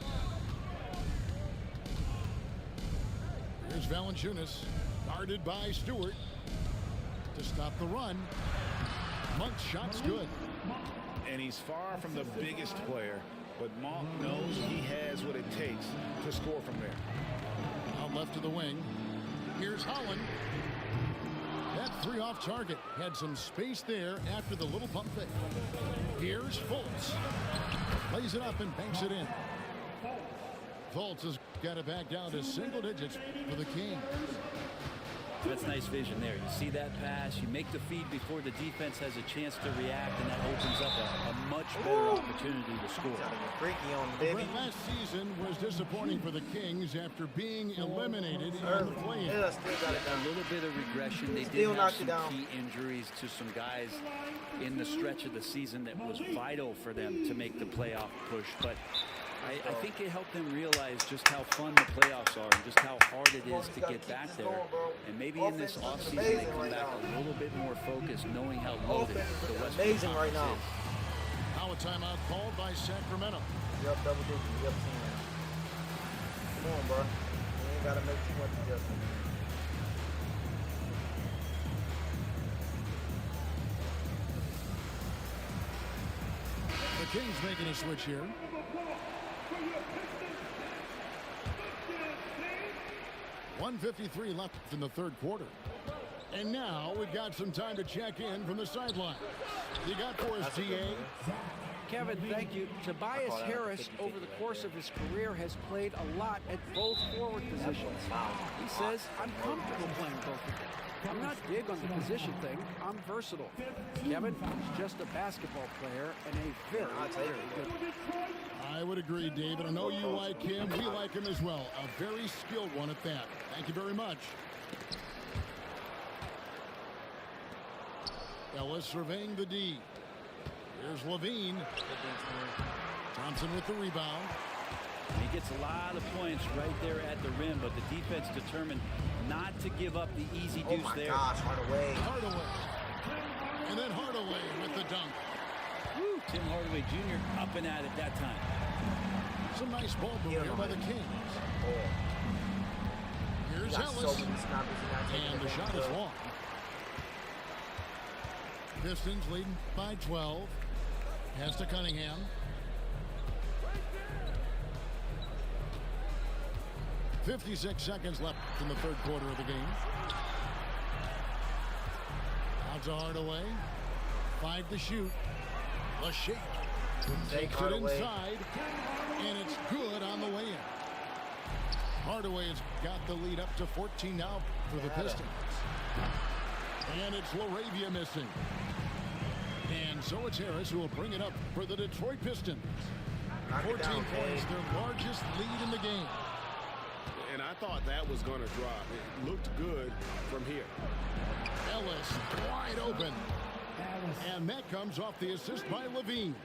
Here's Valanciunas, guarded by Stewart to stop the run. Monk's shot's good. And he's far from the biggest player, but Monk knows he has what it takes to score from there. Out left to the wing. Here's Holland. That 3 off target. Had some space there after the little pump fake. Here's Fultz. Lays it up and banks it in. Fultz has got it back down to single digits for the Kings. That's nice vision there. You see that pass, you make the feed before the defense has a chance to react, and that opens up a much better opportunity to score. Freaky on him, baby. Brett, last season was disappointing for the Kings after being eliminated in the play-in. Yeah, still got it A down. little bit of regression. They Still did have knocked it some down. key injuries to some guys in the stretch of the season that was vital for them to make the playoff push. But I think it helped them realize just how fun the playoffs are and just how hard it is to get back there. And maybe in this offseason they come back a little bit more focused, knowing how loaded the West Amazing right now. is. Now a timeout called by Sacramento. Yep, double digits. Yep, team. Come on, bro. You ain't got to make too much adjustment. The Kings making a switch here. .153 left in the 3rd quarter. And now we've got some time to check in from the sideline. You got for us, TA? Kevin, thank you. Tobias Harris, over the course of his career, has played a lot at both forward positions. He says, I'm comfortable playing both of them. I'm not big on the position thing. I'm versatile. Kevin, he's just a basketball player and a very, very good. I would agree, David. I know you like him. We like him as well. A very skilled one at that. Thank you very much. Ellis surveying the D. Here's Levine. Thompson with the rebound. He gets a lot of points right there at the rim, but the defense determined not to give up the easy deuce there. Oh my gosh, Hardaway. Hardaway. And then Hardaway with the dunk. Woo, Tim Hardaway Jr. up and at it that time. Some nice ball movement here by the Kings. Here's Ellis. And the shot is long. Pistons leading by 12. Pass to Cunningham. .56 seconds left in the third quarter of the game. Out to Hardaway. 5 to shoot. Lachey takes it inside, and it's good on the way in. Hardaway has got the lead up to 14 now for the Pistons. And it's LaRavia missing. And so it's Harris who will bring it up for the Detroit Pistons. 14 points, their largest lead in the game. And I thought that was going to drop. It looked good from here. Ellis wide open. And that comes off the assist by Levine.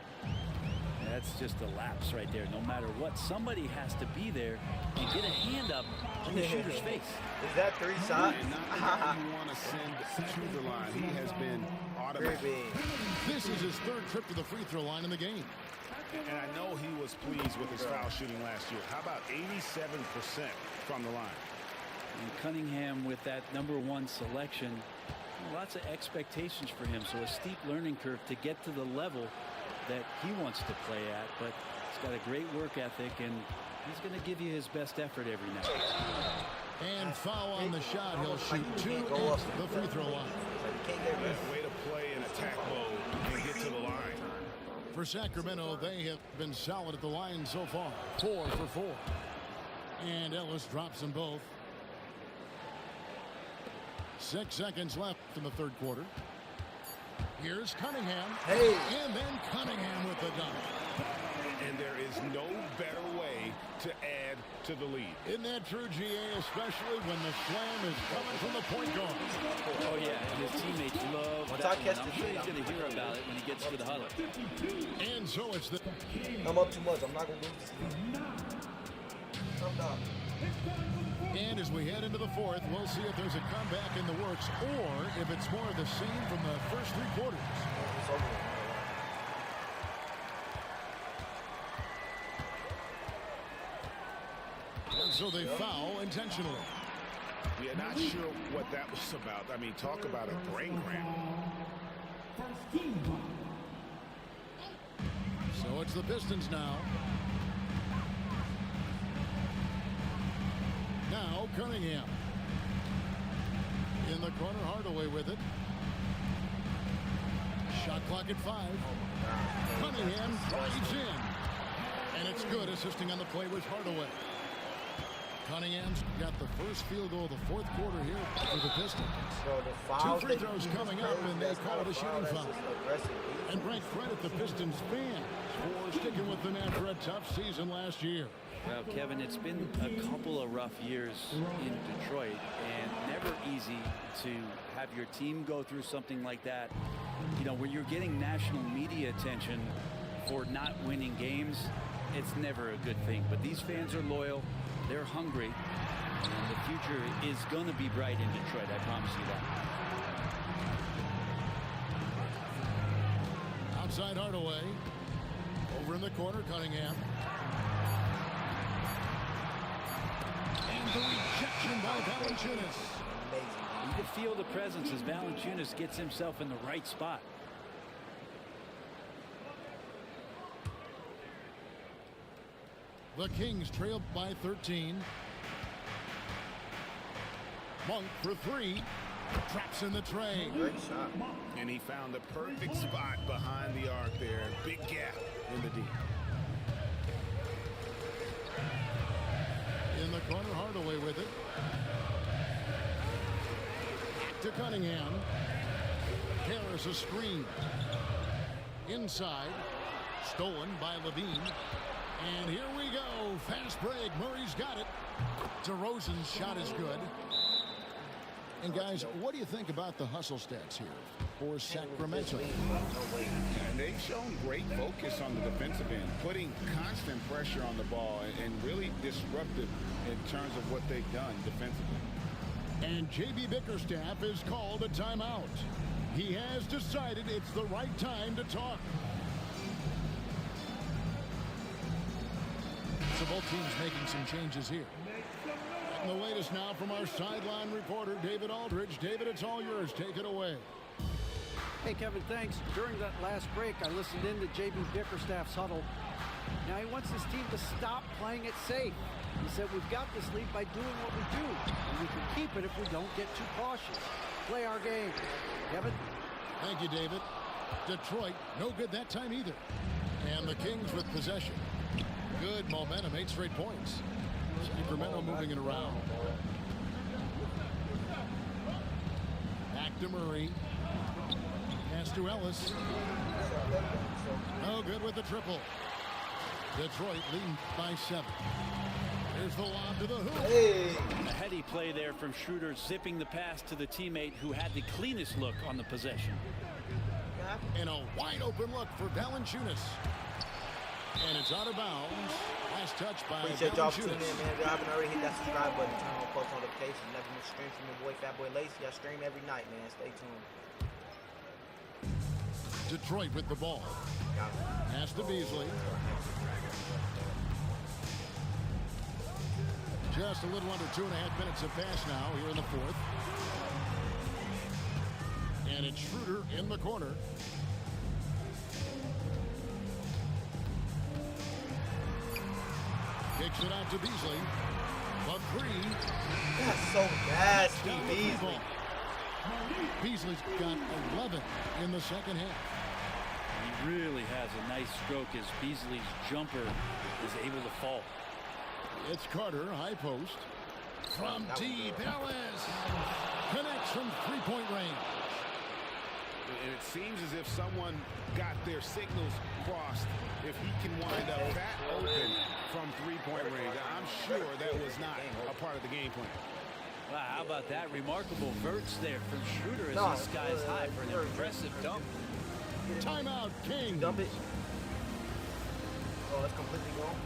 That's just a lapse right there. No matter what, somebody has to be there and get a hand up in the shooter's face. Is that 3 shots? And not who you want to send to the line. He has been automatic. This is his third trip to the free throw line in the game. And I know he was pleased with his foul shooting last year. How about 87% from the line? And Cunningham with that #1 selection. Lots of expectations for him. So a steep learning curve to get to the level that he wants to play at. But he's got a great work ethic, and he's going to give you his best effort every night. And foul on the shot. He'll shoot 2 at the free throw line. Way to play in attack mode and get to the line. For Sacramento, they have been solid at the line so far. 4 for 4. And Ellis drops them both. 6 seconds left in the third quarter. Here's Cunningham. Hey. And then Cunningham with the dunk. And there is no better way to add to the lead. Isn't that true, GA, especially when the slam is coming from the point guard? Oh, yeah, and his teammates love that one. I'm sure he's going to hear about it when he gets to the huddle. And so it's the... I'm up too much. I'm not going to lose this. I'm not. And as we head into the fourth, we'll see if there's a comeback in the works or if it's more of the same from the first 3 quarters. And so they foul intentionally. Yeah, not sure what that was about. I mean, talk about a brain cramp. So it's the Pistons now. Now Cunningham. In the corner, Hardaway with it. Shot clock at 5. Cunningham drives in. And it's good. Assisting on the play was Hardaway. Cunningham's got the first field goal of the fourth quarter here for the Pistons. Two free throws coming up, and they call it a shooting foul. And Brent, credit the Pistons fans for sticking with them after a tough season last year. Well, Kevin, it's been a couple of rough years in Detroit, and never easy to have your team go through something like that. You know, where you're getting national media attention for not winning games, it's never a good thing. But these fans are loyal. They're hungry, and the future is going to be bright in Detroit. I promise you that. Outside Hardaway. Over in the corner, Cunningham. And the rejection by Valanciunas. You can feel the presence as Valanciunas gets himself in the right spot. The Kings trail by 13. Monk for 3. Traps in the tray. Great shot. And he found the perfect spot behind the arc there. Big gap in the D. In the corner, Hardaway with it. To Cunningham. Harris a screen. Inside. Stolen by Levine. And here we go. Fast break. Murray's got it. DeRozan's shot is good. And guys, what do you think about the hustle stats here for Sacramento? And they've shown great focus on the defensive end, putting constant pressure on the ball and really disruptive in terms of what they've done defensively. And J.B. Bickerstaff is called a timeout. He has decided it's the right time to talk. So both teams making some changes here. And the latest now from our sideline reporter, David Aldridge. David, it's all yours. Take it away. Hey, Kevin, thanks. During that last break, I listened in to J.B. Bickerstaff's huddle. Now he wants his team to stop playing it safe. He said, we've got this lead by doing what we do, and we can keep it if we don't get too cautious. Play our game. Kevin? Thank you, David. Detroit, no good that time either. And the Kings with possession. Good momentum, 8 straight points. Sacramento moving it around. Back to Murray. Pass to Ellis. No good with the triple. Detroit leading by 7. Here's the lob to the hoop. Hey. A heady play there from Schroeder, zipping the pass to the teammate who had the cleanest look on the possession. And a wide open look for Valanciunas. And it's out of bounds. Last touch by Appreciate y'all for Valanciunas. tuning in, man. If you haven't already, hit that subscribe button. Turn on post notifications. Never miss stream from your boy Fatboy Lacy. I stream every night, man. Stay tuned. Detroit with the ball. Pass to Beasley. Just a little under 2.5 minutes have passed now here in the fourth. And it's Schroeder in the corner. Kicks it out to Beasley. A 3. That's so nasty, Beasley. Beasley's got 11 in the second half. He really has a nice stroke as Beasley's jumper is able to fall. It's Carter, high post. From deep, Ellis connects from three-point range. And it seems as if someone got their signals crossed. If he can wind up that open from three-point range, I'm sure that was not a part of the game plan. Wow, how about that? Remarkable verts there from Schroeder as he skies high for an impressive dunk. Timeout, King. Dump it. Oh, that's completely gone.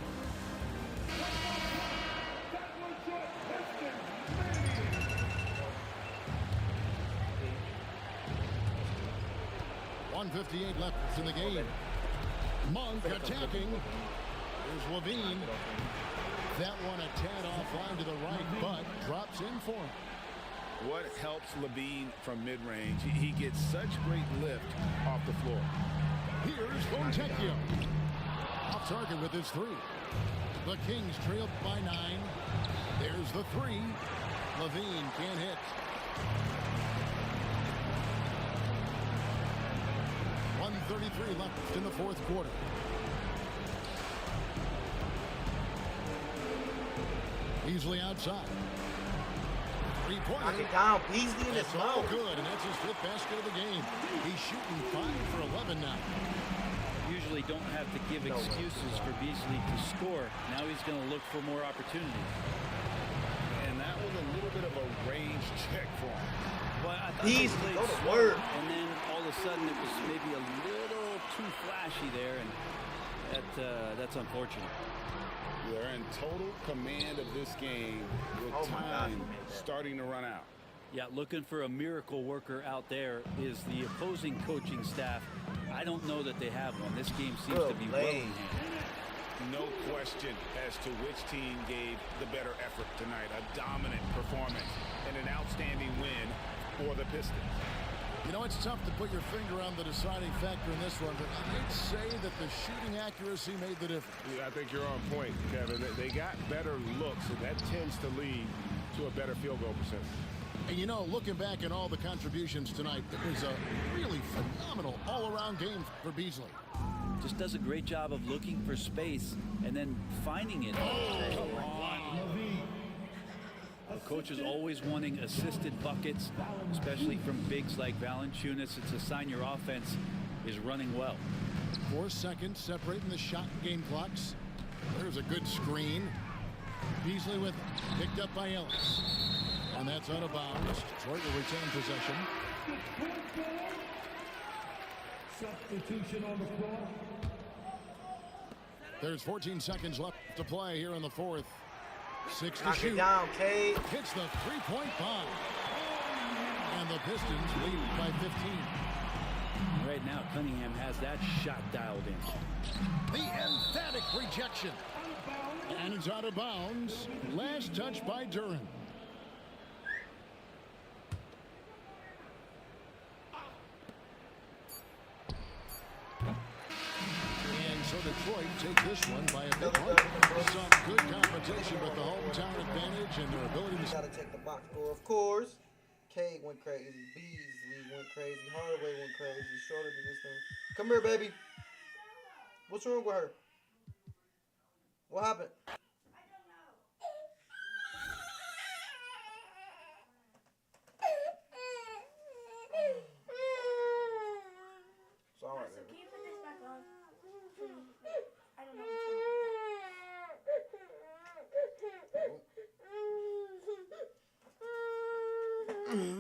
.158 left in the game. Monk attacking. Here's Levine. That one a tad offline to the right, but drops in for him. What helps Levine from mid-range? He gets such great lift off the floor. Here's Fontecchio. Off target with his 3. The Kings trailed by 9. There's the 3. Levine can't hit. .133 left in the fourth quarter. Beasley outside. Three-pointer. Knock it down, Beasley in his That's all mouth. good, and that's his 5th basket of the game. He's shooting 5 for 11 now. Usually don't have to give excuses for Beasley to score. Now he's going to look for more opportunities. And that was a little bit of a range check for him. Well, I thought Beasley, he played go to smart, work. and then all of a sudden it was maybe a little too flashy there, and that's unfortunate. They're in total command of this game with time starting to run out. Yeah, looking for a miracle worker out there is the opposing coaching staff. I don't know that they have one. This game seems to be well in hand. No question as to which team gave the better effort tonight. A dominant performance and an outstanding win for the Pistons. You know, it's tough to put your finger on the deciding factor in this one, but I'd say that the shooting accuracy made the difference. Yeah, I think you're on point, Kevin. They got better looks, and that tends to lead to a better field goal percentage. And you know, looking back at all the contributions tonight, it was a really phenomenal all-around game for Beasley. Just does a great job of looking for space and then finding it. Oh, come on. The coach is always wanting assisted buckets, especially from bigs like Valanciunas. It's a sign your offense is running well. 4 seconds separating the shot and game clocks. There's a good screen. Beasley with it. Picked up by Ellis. And that's out of bounds. Detroit will retain possession. Substitution on the floor. There's 14 seconds left to play here in the fourth. 6 to Knock shoot. it down, Cade. Hits the three-point bomb. And the Pistons lead by 15. Right now, Cunningham has that shot dialed in. The emphatic rejection. And it's out of bounds. Last touch by Duren. And so Detroit take this one by a big one. Some good competition, but the hometown advantage and their ability to... Gotta take the box score, of course. Cade went crazy. Beasley went crazy. Hardaway went crazy. Shorter than this thing. Come here, baby. What's wrong with her? What happened? It's all right, baby. Can you put this back on? I don't know.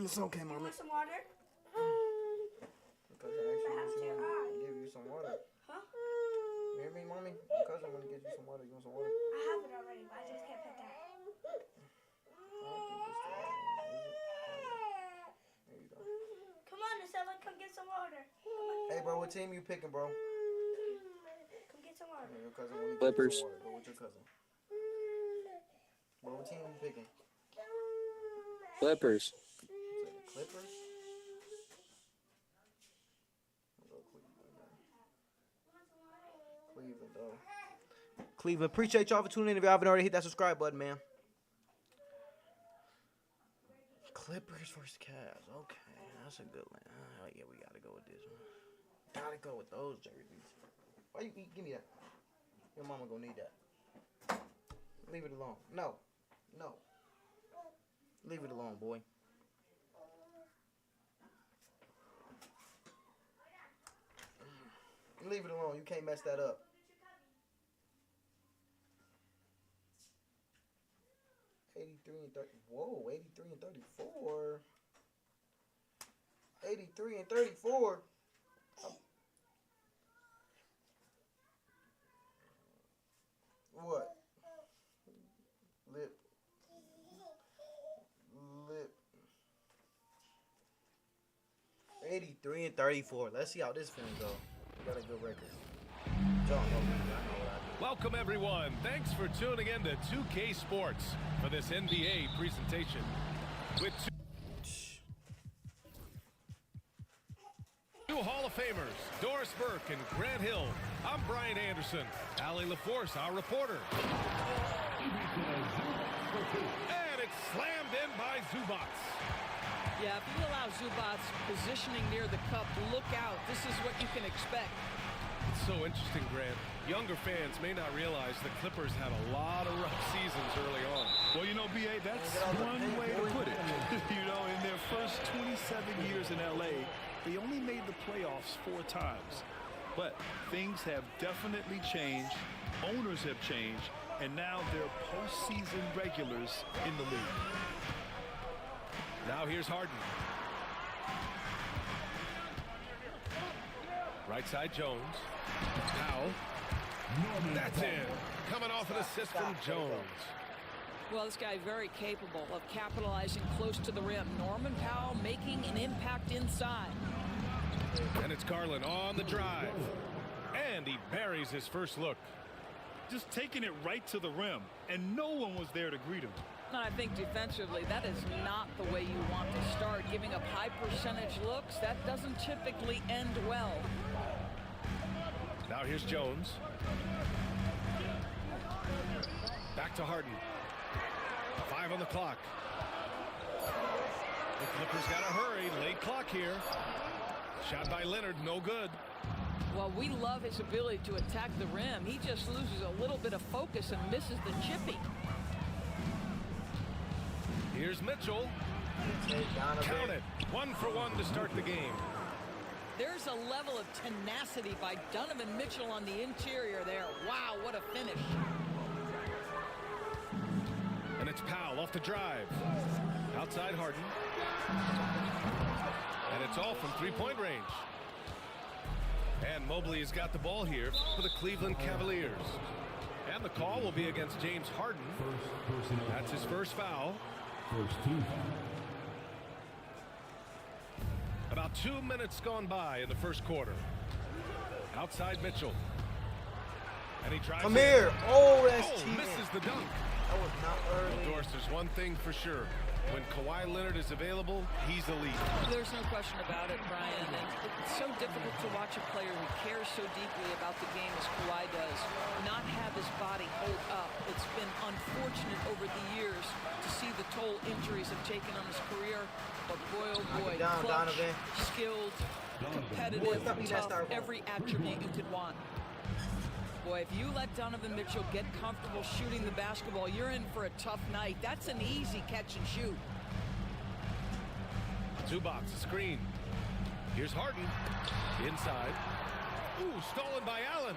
It's okay, Mommy. You want some water? Because actually, give you some water. Huh? You hear me, Mommy? Your cousin want to give you some water. You want some water? I have it already, but I just can't put that. There you go. Come on, Nacella, come get some water. Come Hey, bro, what team you picking, bro? Come get some water. Your cousin want to give you Clippers. some water. Go with your cousin. Bro, what team you picking? Clippers. Clippers? Cleveland, though. Cleveland, appreciate y'all for tuning in. If you haven't already, hit that subscribe button, man. Clippers versus Cavs. Okay, that's a good one. Yeah, we gotta go with this one. Gotta go with those jerseys. Why you give me that? Your mama gonna need that. Leave it alone. No. No. Leave it alone, boy. Leave it alone. You can't mess that up. Whoa, 83 and 34. 83 and 34. What? Lip. 83 and 34. Let's see how this film go. We got a good record. Y'all know me. I know what I do. Welcome, everyone. Thanks for tuning in to 2K Sports for this NBA presentation. With two Hall of Famers, Doris Burke and Grant Hill. I'm Brian Anderson. Allie LaForce, our reporter. And it's slammed in by Zubats. Yeah, if you allow Zubats positioning near the cup, look out. This is what you can expect. It's so interesting, Grant. Younger fans may not realize the Clippers had a lot of rough seasons early on. Well, you know, B.A., that's one way to put it. You know, in their first 27 years in L.A., they only made the playoffs 4 times. But things have definitely changed. Owners have changed. And now they're postseason regulars in the league. Now here's Harden. Right side Jones. Powell. That's in. Coming off an assist from Jones. Well, this guy very capable of capitalizing close to the rim. Norman Powell making an impact inside. And it's Garland on the drive. And he buries his first look. Just taking it right to the rim, and no one was there to greet him. And I think defensively, that is not the way you want to start. Giving up high percentage looks, that doesn't typically end well. Now here's Jones. Back to Harden. 5 on the clock. The Clippers got to hurry. Late clock here. Shot by Leonard, no good. Well, we love his ability to attack the rim. He just loses a little bit of focus and misses the chippy. Here's Mitchell. Count it. 1 for 1 to start the game. There's a level of tenacity by Donovan Mitchell on the interior there. Wow, what a finish. And it's Powell off the drive. Outside Harden. And it's all from three-point range. And Mobley has got the ball here for the Cleveland Cavaliers. And the call will be against James Harden. That's his first foul. First team. About 2 minutes gone by in the first quarter. Outside Mitchell. And he tries. Come here. Oh, that's cheating. Misses the dunk. That was not early. Well, Doris, there's one thing for sure. When Kawhi Leonard is available, he's elite. There's no question about it, Brian. And it's so difficult to watch a player who cares so deeply about the game as Kawhi does not have his body hold up. It's been unfortunate over the years to see the toll injuries have taken on his career. But boy, oh boy, clutch, skilled, competitive, tough, every attribute you could want. Boy, if you let Donovan Mitchell get comfortable shooting the basketball, you're in for a tough night. That's an easy catch and shoot. Zubac, a screen. Here's Harden. Inside. Ooh, stolen by Allen.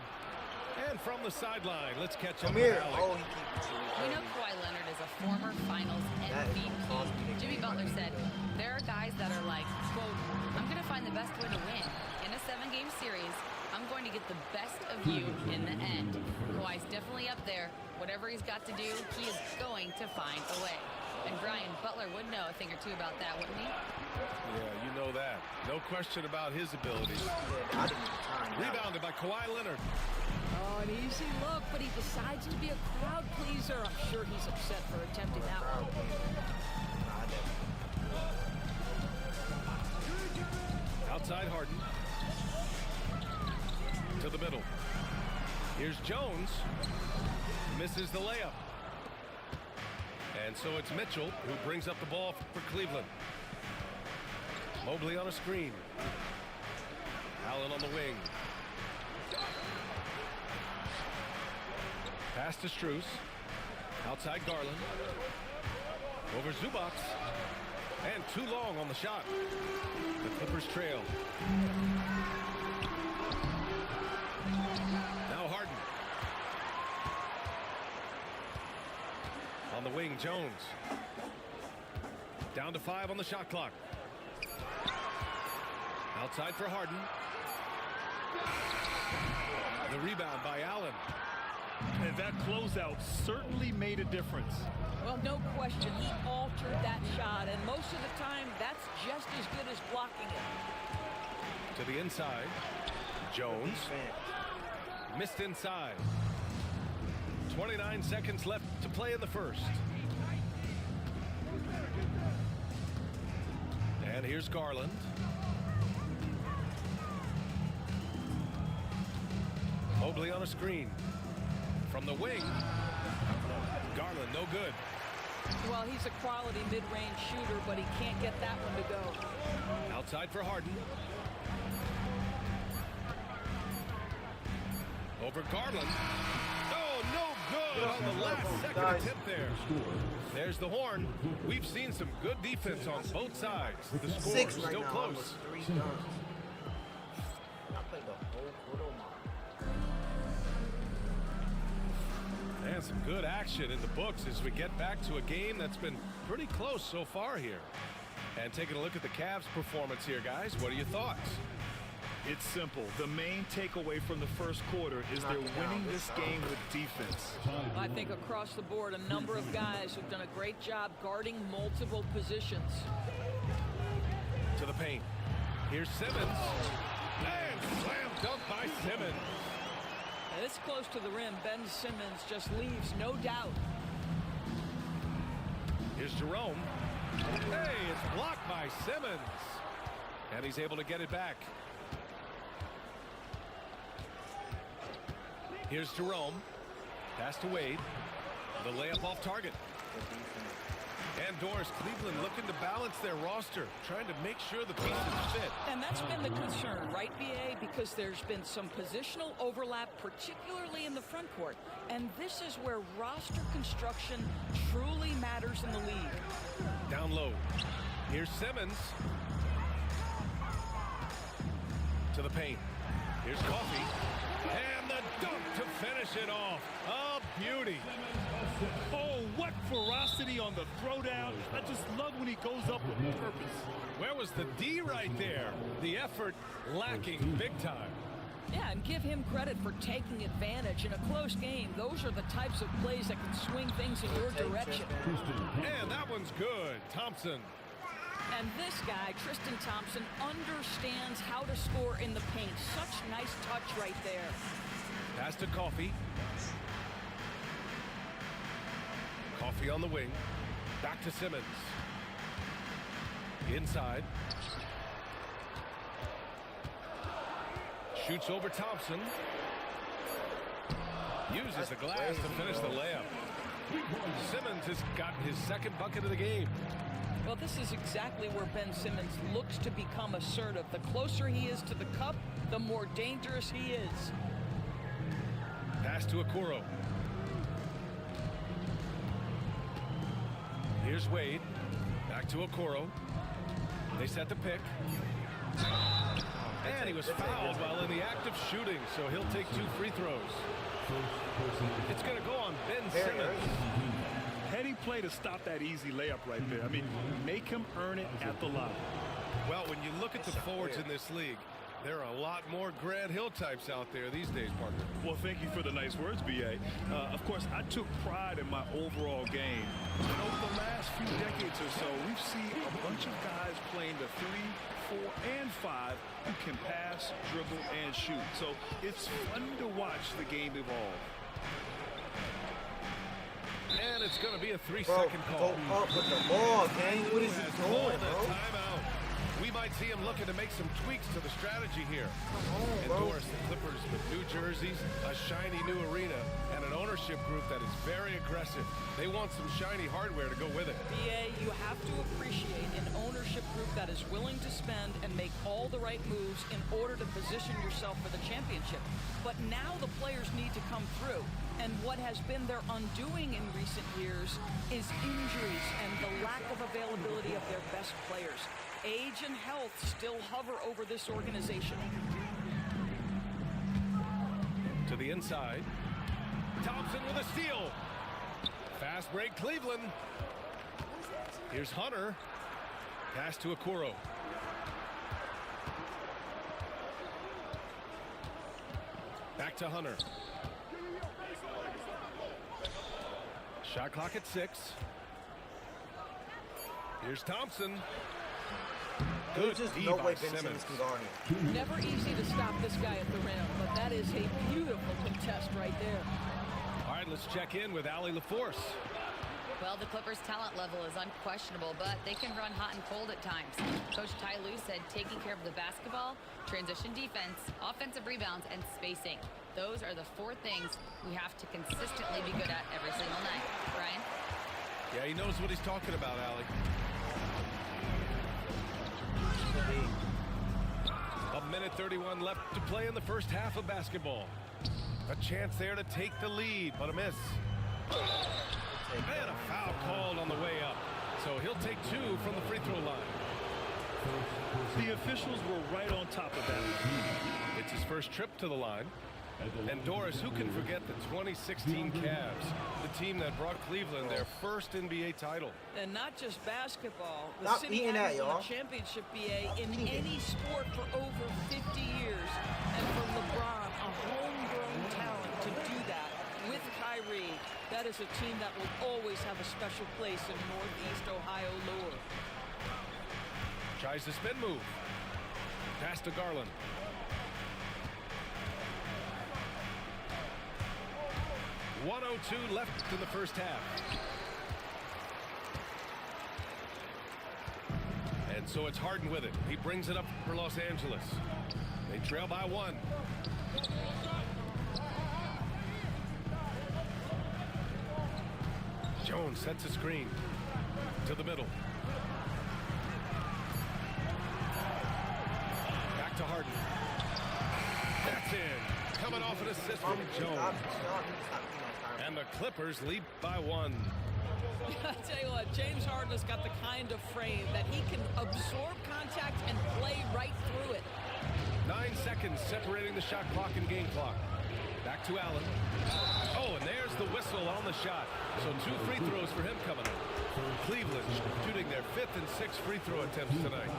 And from the sideline, let's catch up with Alex. Oh, he keeps it. We know Kawhi Leonard is a former Finals MVP. Jimmy Butler said, there are guys that are like, quote, I'm going to find the best way to win. In a 7-game series, I'm going to get the best of you in the end. Kawhi's definitely up there. Whatever he's got to do, he is going to find a way. And Brian, Butler would know a thing or two about that, wouldn't he? Yeah, you know that. No question about his abilities. Rebounded by Kawhi Leonard. Oh, an easy look, but he decides to be a crowd pleaser. I'm sure he's upset for attempting that one. Outside Harden. To the middle. Here's Jones. Misses the layup. And so it's Mitchell who brings up the ball for Cleveland. Mobley on a screen. Allen on the wing. Pass to Strus. Outside Garland. Over Zubac. And too long on the shot. The Clippers trail. Now Harden. On the wing, Jones. Down to 5 on the shot clock. Outside for Harden. The rebound by Allen. And that closeout certainly made a difference. Well, no question, he altered that shot, and most of the time, that's just as good as blocking it. To the inside. Jones. Missed inside. 29 seconds left to play in the first. And here's Garland. Mobley on a screen. From the wing. Garland, no good. Well, he's a quality mid-range shooter, but he can't get that one to go. Outside for Harden. Over Garland. Oh, no good on the last second attempt there. There's the horn. We've seen some good defense on both sides. The score is still close. And some good action in the books as we get back to a game that's been pretty close so far here. And taking a look at the Cavs' performance here, guys, what are your thoughts? It's simple. The main takeaway from the first quarter is they're winning this game with defense. I think across the board, a number of guys have done a great job guarding multiple positions. To the paint. Here's Simmons. And slam dunk by Simmons. This close to the rim, Ben Simmons just leaves no doubt. Here's Jerome. Hey, it's blocked by Simmons. And he's able to get it back. Here's Jerome. Pass to Wade. The layup off target. And Doris, Cleveland looking to balance their roster, trying to make sure the pieces fit. And that's been the concern, right, BA? Because there's been some positional overlap, particularly in the front court. And this is where roster construction truly matters in the league. Down low. Here's Simmons. To the paint. Here's Coffey. And the dunk to finish it off. A beauty. Oh, what ferocity on the throwdown. I just love when he goes up with purpose. Where was the D right there? The effort lacking big time. Yeah, and give him credit for taking advantage in a close game. Those are the types of plays that can swing things in your direction. And that one's good. Thompson. And this guy, Tristan Thompson, understands how to score in the paint. Such nice touch right there. Pass to Coffey. Coffey on the wing. Back to Simmons. Inside. Shoots over Thompson. Uses the glass to finish the layup. Simmons has gotten his second bucket of the game. Well, this is exactly where Ben Simmons looks to become assertive. The closer he is to the cup, the more dangerous he is. Pass to Okoro. Here's Wade. Back to Okoro. They set the pick. And he was fouled while in the act of shooting, so he'll take 2 free throws. It's going to go on Ben Simmons. Heady play to stop that easy layup right there. I mean, make him earn it at the line. Well, when you look at the forwards in this league, there are a lot more Grant Hill types out there these days, partner. Well, thank you for the nice words, B.A. Of course, I took pride in my overall game. And over the last few decades or so, we've seen a bunch of guys playing the 3, 4, and 5 who can pass, dribble, and shoot. So it's fun to watch the game evolve. And it's going to be a 3-second call. Go up with the ball, gang. What is he doing, bro? Timeout. We might see him looking to make some tweaks to the strategy here. Endorse the Clippers with new jerseys, a shiny new arena, and an ownership group that is very aggressive. They want some shiny hardware to go with it. BA, you have to appreciate an ownership group that is willing to spend and make all the right moves in order to position yourself for the championship. But now the players need to come through. And what has been their undoing in recent years is injuries and the lack of availability of their best players. Age and health still hover over this organization. To the inside. Thompson with a steal. Fast break, Cleveland. Here's Hunter. Pass to Okoro. Back to Hunter. Shot clock at 6. Here's Thompson. There's just no way Ben Simmons can guard him. Never easy to stop this guy at the rim, but that is a beautiful contest right there. All right, let's check in with Allie LaForce. Well, the Clippers' talent level is unquestionable, but they can run hot and cold at times. Coach Ty Lue said taking care of the basketball, transition defense, offensive rebounds, and spacing. Those are the 4 things we have to consistently be good at every single night. Brian? Yeah, he knows what he's talking about, Allie. A minute 31 left to play in the first half of basketball. A chance there to take the lead, but a miss. And a foul called on the way up. So he'll take 2 from the free throw line. The officials were right on top of that. It's his first trip to the line. And Doris, who can forget the 2016 Cavs, the team that brought Cleveland their first NBA title. And not just basketball. The Stop city eating hasn't that, won y'all. a championship, BA, in any sport for over 50 years. And for LeBron, a homegrown talent to do that with Kyrie, that is a team that will always have a special place in Northeast Ohio lore. Tries the spin move. Pass to Garland. .102 left in the first half. And so it's Harden with it. He brings it up for Los Angeles. They trail by 1. Jones sets a screen to the middle. Back to Harden. That's in. Coming off an assist from Jones. And the Clippers lead by 1. I tell you what, James Harden has got the kind of frame that he can absorb contact and play right through it. 9 seconds separating the shot clock and game clock. Back to Allen. Oh, and there's the whistle on the shot. So 2 free throws for him coming up. Cleveland shooting their 5th and 6th free throw attempts tonight.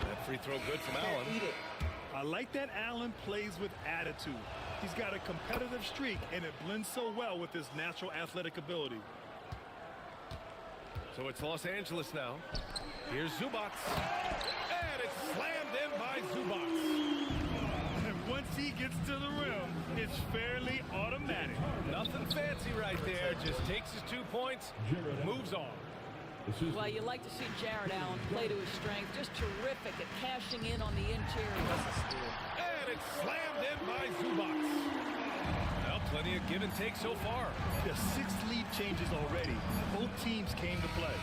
That free throw good from Allen. I like that Allen plays with attitude. He's got a competitive streak, and it blends so well with his natural athletic ability. So it's Los Angeles now. Here's Zubac. And it's slammed in by Zubac. And once he gets to the rim, it's fairly automatic. Nothing fancy right there. Just takes his 2 points, moves on. Well, you like to see Jared Allen play to his strength. Just terrific at cashing in on the interior. And it's slammed in by Zubac. Well, plenty of give and take so far. The 6 lead changes already. Both teams came to play.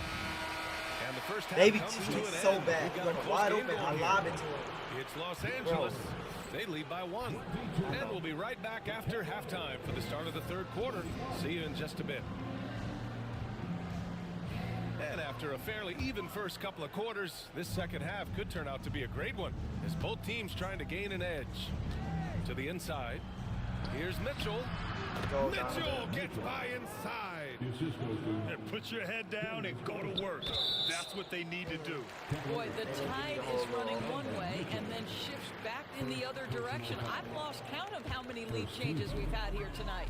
And the first half Navy comes team to is an so end. bad. We've got You're a close wide game open. I going lob here. it to him. It's Los Angeles. They lead by 1. And we'll be right back after halftime for the start of the 3rd quarter. See you in just a bit. And after a fairly even first couple of quarters, this second half could turn out to be a great one as both teams trying to gain an edge. To the inside, here's Mitchell. Mitchell gets by inside. And put your head down and go to work. That's what they need to do. Boy, the tide is running one way and then shifts back in the other direction. I've lost count of how many lead changes we've had here tonight.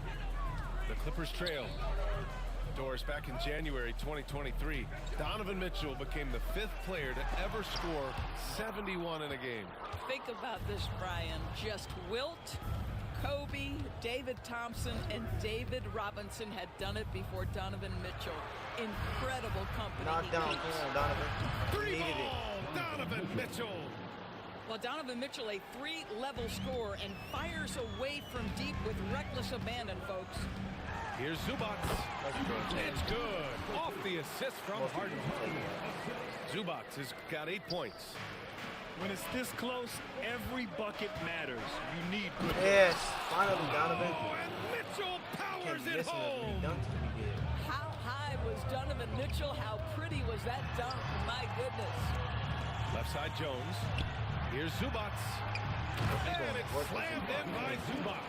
The Clippers trail. Doris, back in January 2023, Donovan Mitchell became the 5th player to ever score 71 in a game. Think about this, Brian. Just Wilt, Kobe, David Thompson, and David Robinson had done it before Donovan Mitchell. Incredible company. Knock down, Donovan. Three ball, Donovan Mitchell. Well, Donovan Mitchell, a 3-level scorer, and fires away from deep with reckless abandon, folks. Here's Zubac. It's good. Off the assist from Harden. Zubac has got 8 points. When it's this close, every bucket matters. You need good. Yes, finally, Donovan. Oh, and Mitchell powers it home. How high was Donovan Mitchell? How pretty was that dunk? My goodness. Left side Jones. Here's Zubac. And it's slammed in by Zubac.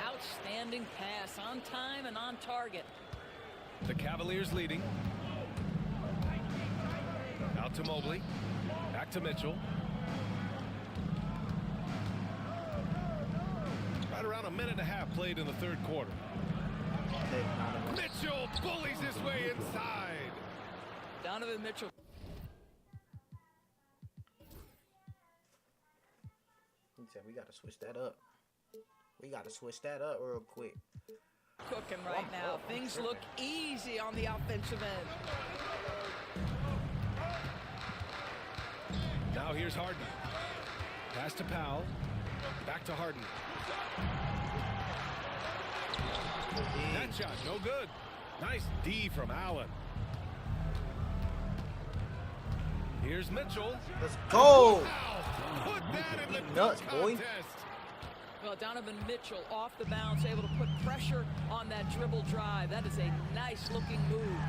Outstanding pass, on time and on target. The Cavaliers leading. Out to Mobley. Back to Mitchell. Right around a minute and a half played in the 3rd quarter. Mitchell bullies his way inside. Donovan Mitchell. He said we got to switch that up. We got to switch that up real quick. Cooking right now. Things look easy on the offensive end. Now here's Harden. Pass to Powell. Back to Harden. That shot, no good. Nice D from Allen. Here's Mitchell. Let's go. Put that in the nuts, boy. contest. Well, Donovan Mitchell off the bounce, able to put pressure on that dribble drive. That is a nice-looking move.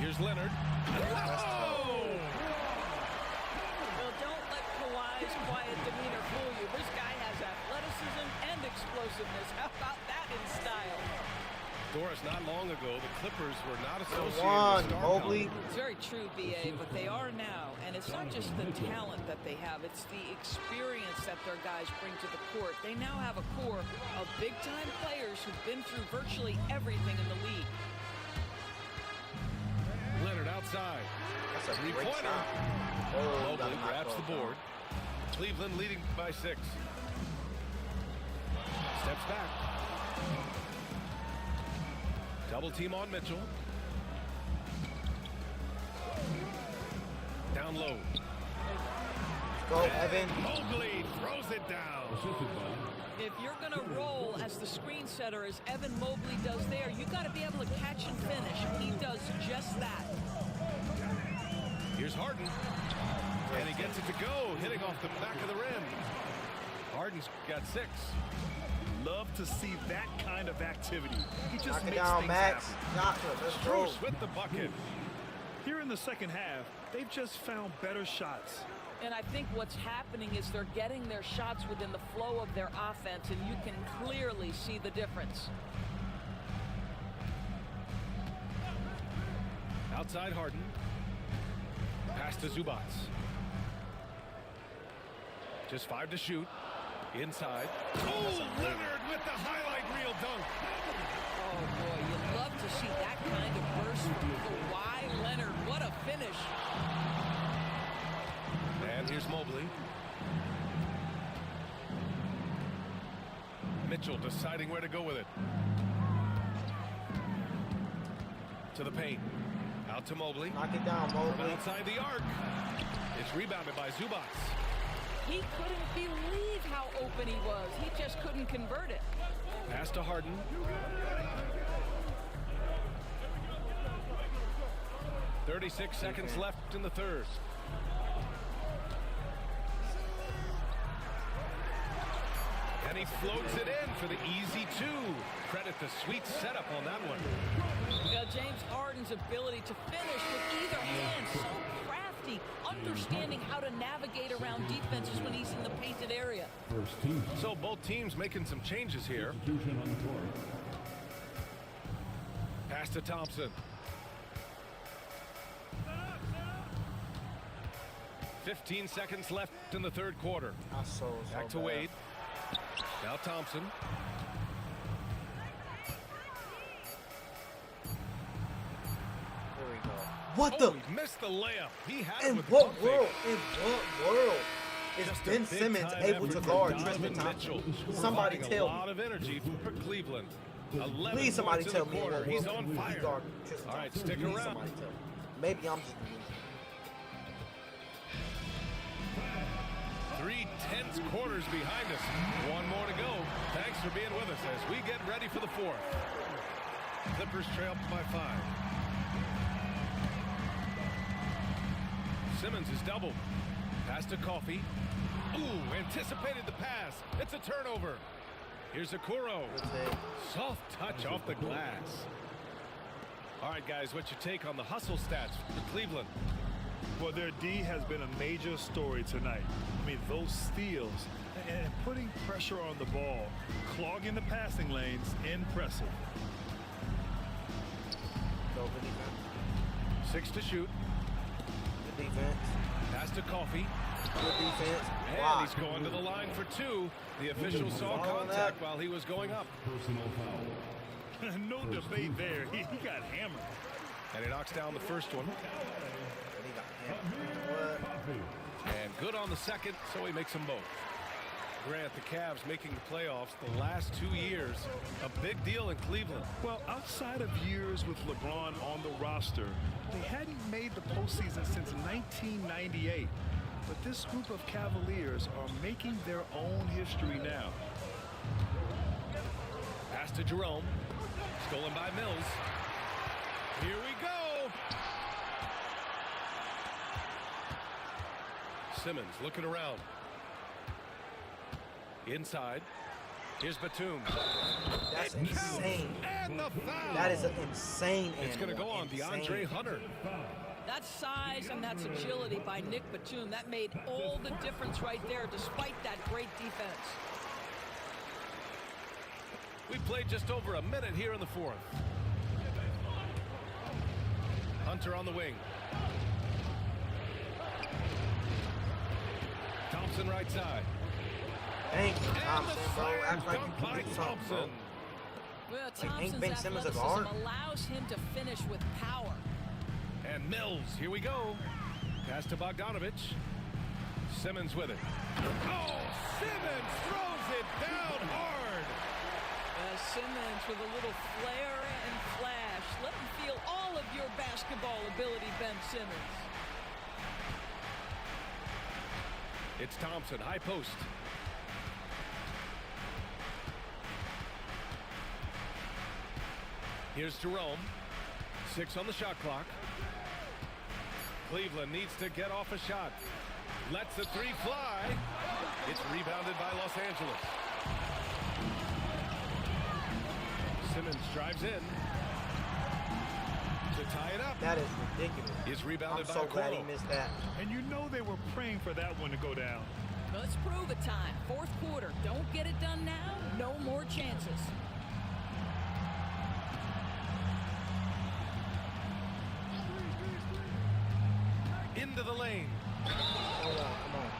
Here's Leonard. Oh! Well, don't let Kawhi's quiet demeanor fool you. This guy has athleticism and explosiveness. How about that in style? Doris, not long ago, the Clippers were not associated One, with star Mobley. power. It's very true, B.A., but they are now. And it's not just the talent that they have, it's the experience that their guys bring to the court. They now have a core of big-time players who've been through virtually everything in the league. Leonard outside. That's a great Three-pointer. shot. Oh, Mobley grabs the board. Cleveland leading by 6. Steps back. Double team on Mitchell. Down low. Go, Evan. Mobley throws it down. If you're going to roll as the screen setter as Evan Mobley does there, you got to be able to catch and finish. He does just that. Here's Harden. And he gets it to go, hitting off the back of the rim. Harden's got 6. Love to see that kind of activity. He just Knock it makes down, things Max. happen. Knock it. Let's go. Strus with the bucket. Here in the second half, they've just found better shots. And I think what's happening is they're getting their shots within the flow of their offense, and you can clearly see the difference. Outside Harden. Pass to Zubats. Just 5 to shoot. Inside. Oh, Leonard with the highlight reel dunk. Oh, boy, you'd love to see that kind of burst from Kawhi Leonard. What a finish. And here's Mobley. Mitchell deciding where to go with it. To the paint. Out to Mobley. Knock it down, Mobley. From outside the arc. It's rebounded by Zubats. He couldn't believe how open he was. He just couldn't convert it. Pass to Harden. .36 seconds left in the third. And he floats it in for the easy 2. Credit the sweet setup on that one. James Harden's ability to finish with either hand, so crafty, understanding how to navigate around defenses when he's in the painted area. So both teams making some changes here. Pass to Thompson. 15 seconds left in the third quarter. Back to Wade. Now Thompson. What the? He missed the layup. He had it In with what one world? fake. In what world is Just a Ben big Simmons time able effort to from guard Donovan Tristan Thompson? Mitchell, Somebody providing tell a me. lot of energy for Cleveland. 11 Please, somebody points tell in the me. quarter. what He's world on he fire. guarded Tristan All right, Thompson. stick Please, around. somebody tell me. Maybe I'm just losing. 3 tense quarters behind us. One more to go. Thanks for being with us as we get ready for the fourth. Clippers trail by 5. Simmons is doubled. Pass to Coffey. Ooh, anticipated the pass. It's a turnover. Here's Okoro. Soft touch off the glass. All right, guys, what's your take on the hustle stats for Cleveland? Well, their D has been a major story tonight. I mean, those steals and putting pressure on the ball, clogging the passing lanes, impressive. 6 to shoot. Good defense. Pass to Coffey. Good defense. And Wow. he's going to the line for 2. The official saw contact while he was going up. No debate there. He got hammered. And he knocks down the first one. And good on the second, so he makes them both. Grant, the Cavs making the playoffs the last 2 years. A big deal in Cleveland. Well, outside of years with LeBron on the roster, they hadn't made the postseason since 1998. But this group of Cavaliers are making their own history now. Pass to Jerome. Stolen by Mills. Here we go. Simmons looking around. Inside. Here's Batum. That's insane. And the foul. That is an insane. It's going to go on DeAndre Hunter. That size and that's agility by Nick Batum, that made all the difference right there, despite that great defense. We played just over a minute here in the fourth. Hunter on the wing. Thompson right side. Thank you, Thompson, bro. Act like you can do something, bro. Well, Ain't Ben Thompson's Simmons a guard? athleticism allows him to finish with power. And Mills, here we go. Pass to Bogdanovich. Simmons with it. Oh, Simmons throws it down hard. Simmons with a little flair and flash. Let him feel all of your basketball ability, Ben Simmons. It's Thompson, high post. Here's Jerome. 6 on the shot clock. Cleveland needs to get off a shot. Lets the 3 fly. It's rebounded by Los Angeles. Simmons drives in. to tie it up. That is ridiculous. He's rebounded I'm by so glad he Okoro. missed that. And you know they were praying for that one to go down. Let's prove it time. Fourth quarter. Don't get it done now. No more chances. Into the lane. Come on.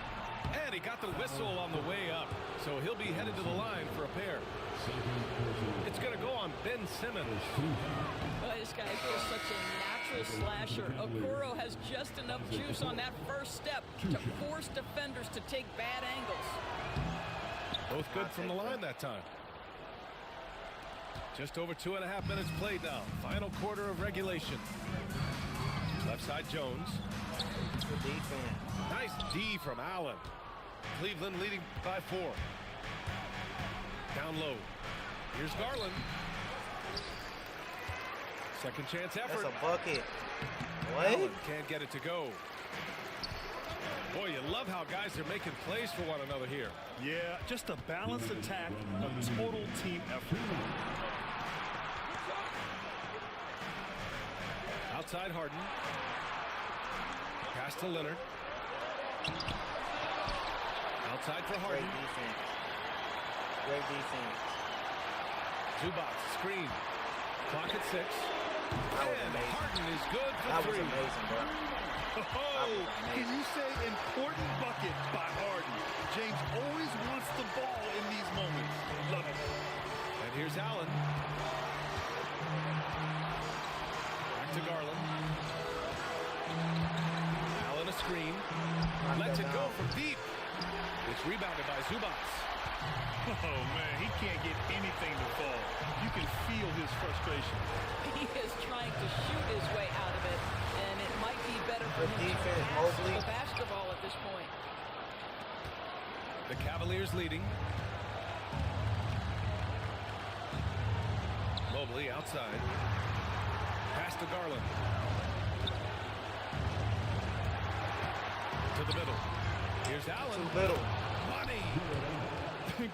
And he got the whistle on the way up. So he'll be headed to the line for a pair. It's going to go on Ben Simmons. Oh, this guy is such a natural slasher. Okoro has just enough juice on that first step to force defenders to take bad angles. Both good from the line that time. Just over 2.5 minutes played now. Final quarter of regulation. Left side Jones. Good defense. Nice D from Allen. Cleveland leading by 4. Down low. Here's Garland. Second chance effort. That's a bucket. What? Allen can't get it to go. Boy, you love how guys are making plays for one another here. Yeah, just a balanced attack, a total team effort. Outside Harden. Pass to Leonard. Outside for Harden. Great defense. Zubac screen. Clock at 6. That was And amazing. Harden is good for That 3. was amazing, bro. Oh, can you say important bucket by Harden? James always wants the ball in these moments. Love it. And here's Allen. Back to Garland. Allen a screen. Lets it go from deep. It's rebounded by Zubac. Oh, man, he can't get anything to fall. You can feel his frustration. He is trying to shoot his way out of it, and it might be better for Good him to defense, pass Mobley. the basketball at this point. The Cavaliers leading. Mobley outside. Pass to Garland. To the middle. Here's Allen. Too little. Money.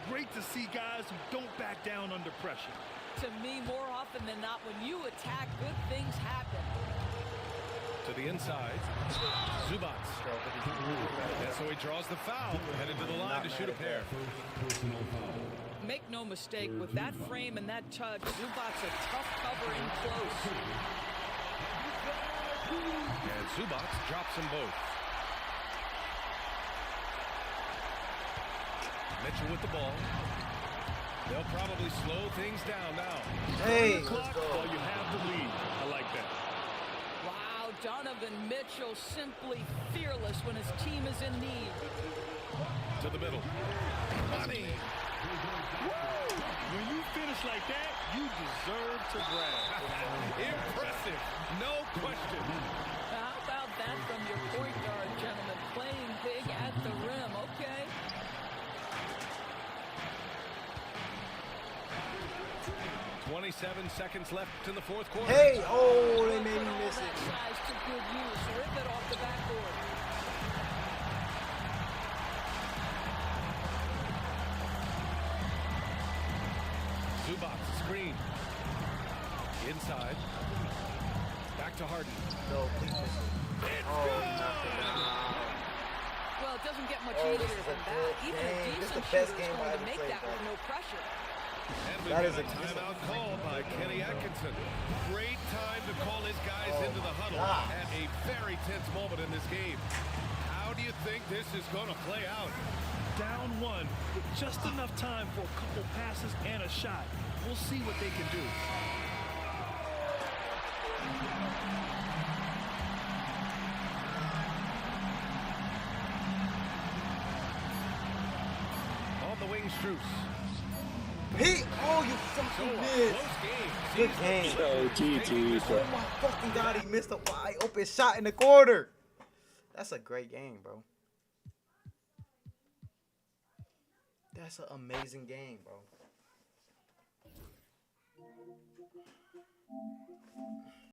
Great to see guys who don't back down under pressure. To me, more often than not, when you attack, good things happen. To the inside. Zubac. And so he draws the foul. Headed to the line to shoot a pair. Make no mistake, with that frame and that touch, Zubac's a tough cover in close. And Zubac drops them both. Mitchell with the ball. They'll probably slow things down now. Hey, Clock while you have the lead. I like that. Wow, Donovan Mitchell simply fearless when his team is in need. To the middle. Money. When you finish like that, you deserve to brag. Impressive. No question. How about that from your point guard, gentlemen? Playing big at the rim, okay? 27 seconds left in the fourth quarter. Hey, oh, they made me miss That it. size to good use. Rip it off the backboard. Zubac screen. Inside. Back to Harden. No, please miss it. Oh, knocked it down. Well, it doesn't get much Oh, easier this is a than that. good Even game. a This is decent the best shooter is game I going to ever make played, that bro. with no pressure. And we've That got is a a- timeout called by Kenny Atkinson. Great time to call his guys Oh into the my huddle God. at a very tense moment in this game. How do you think this is going to play out? Down one with just enough time for a couple passes and a shot. We'll see what they can do. On the wing, Strus. Oh, you fucking missed. Close game. Good game. Yo, GG, bro. Oh my fucking God, he missed a wide open shot in the quarter. That's a great game, bro. That's an amazing game, bro.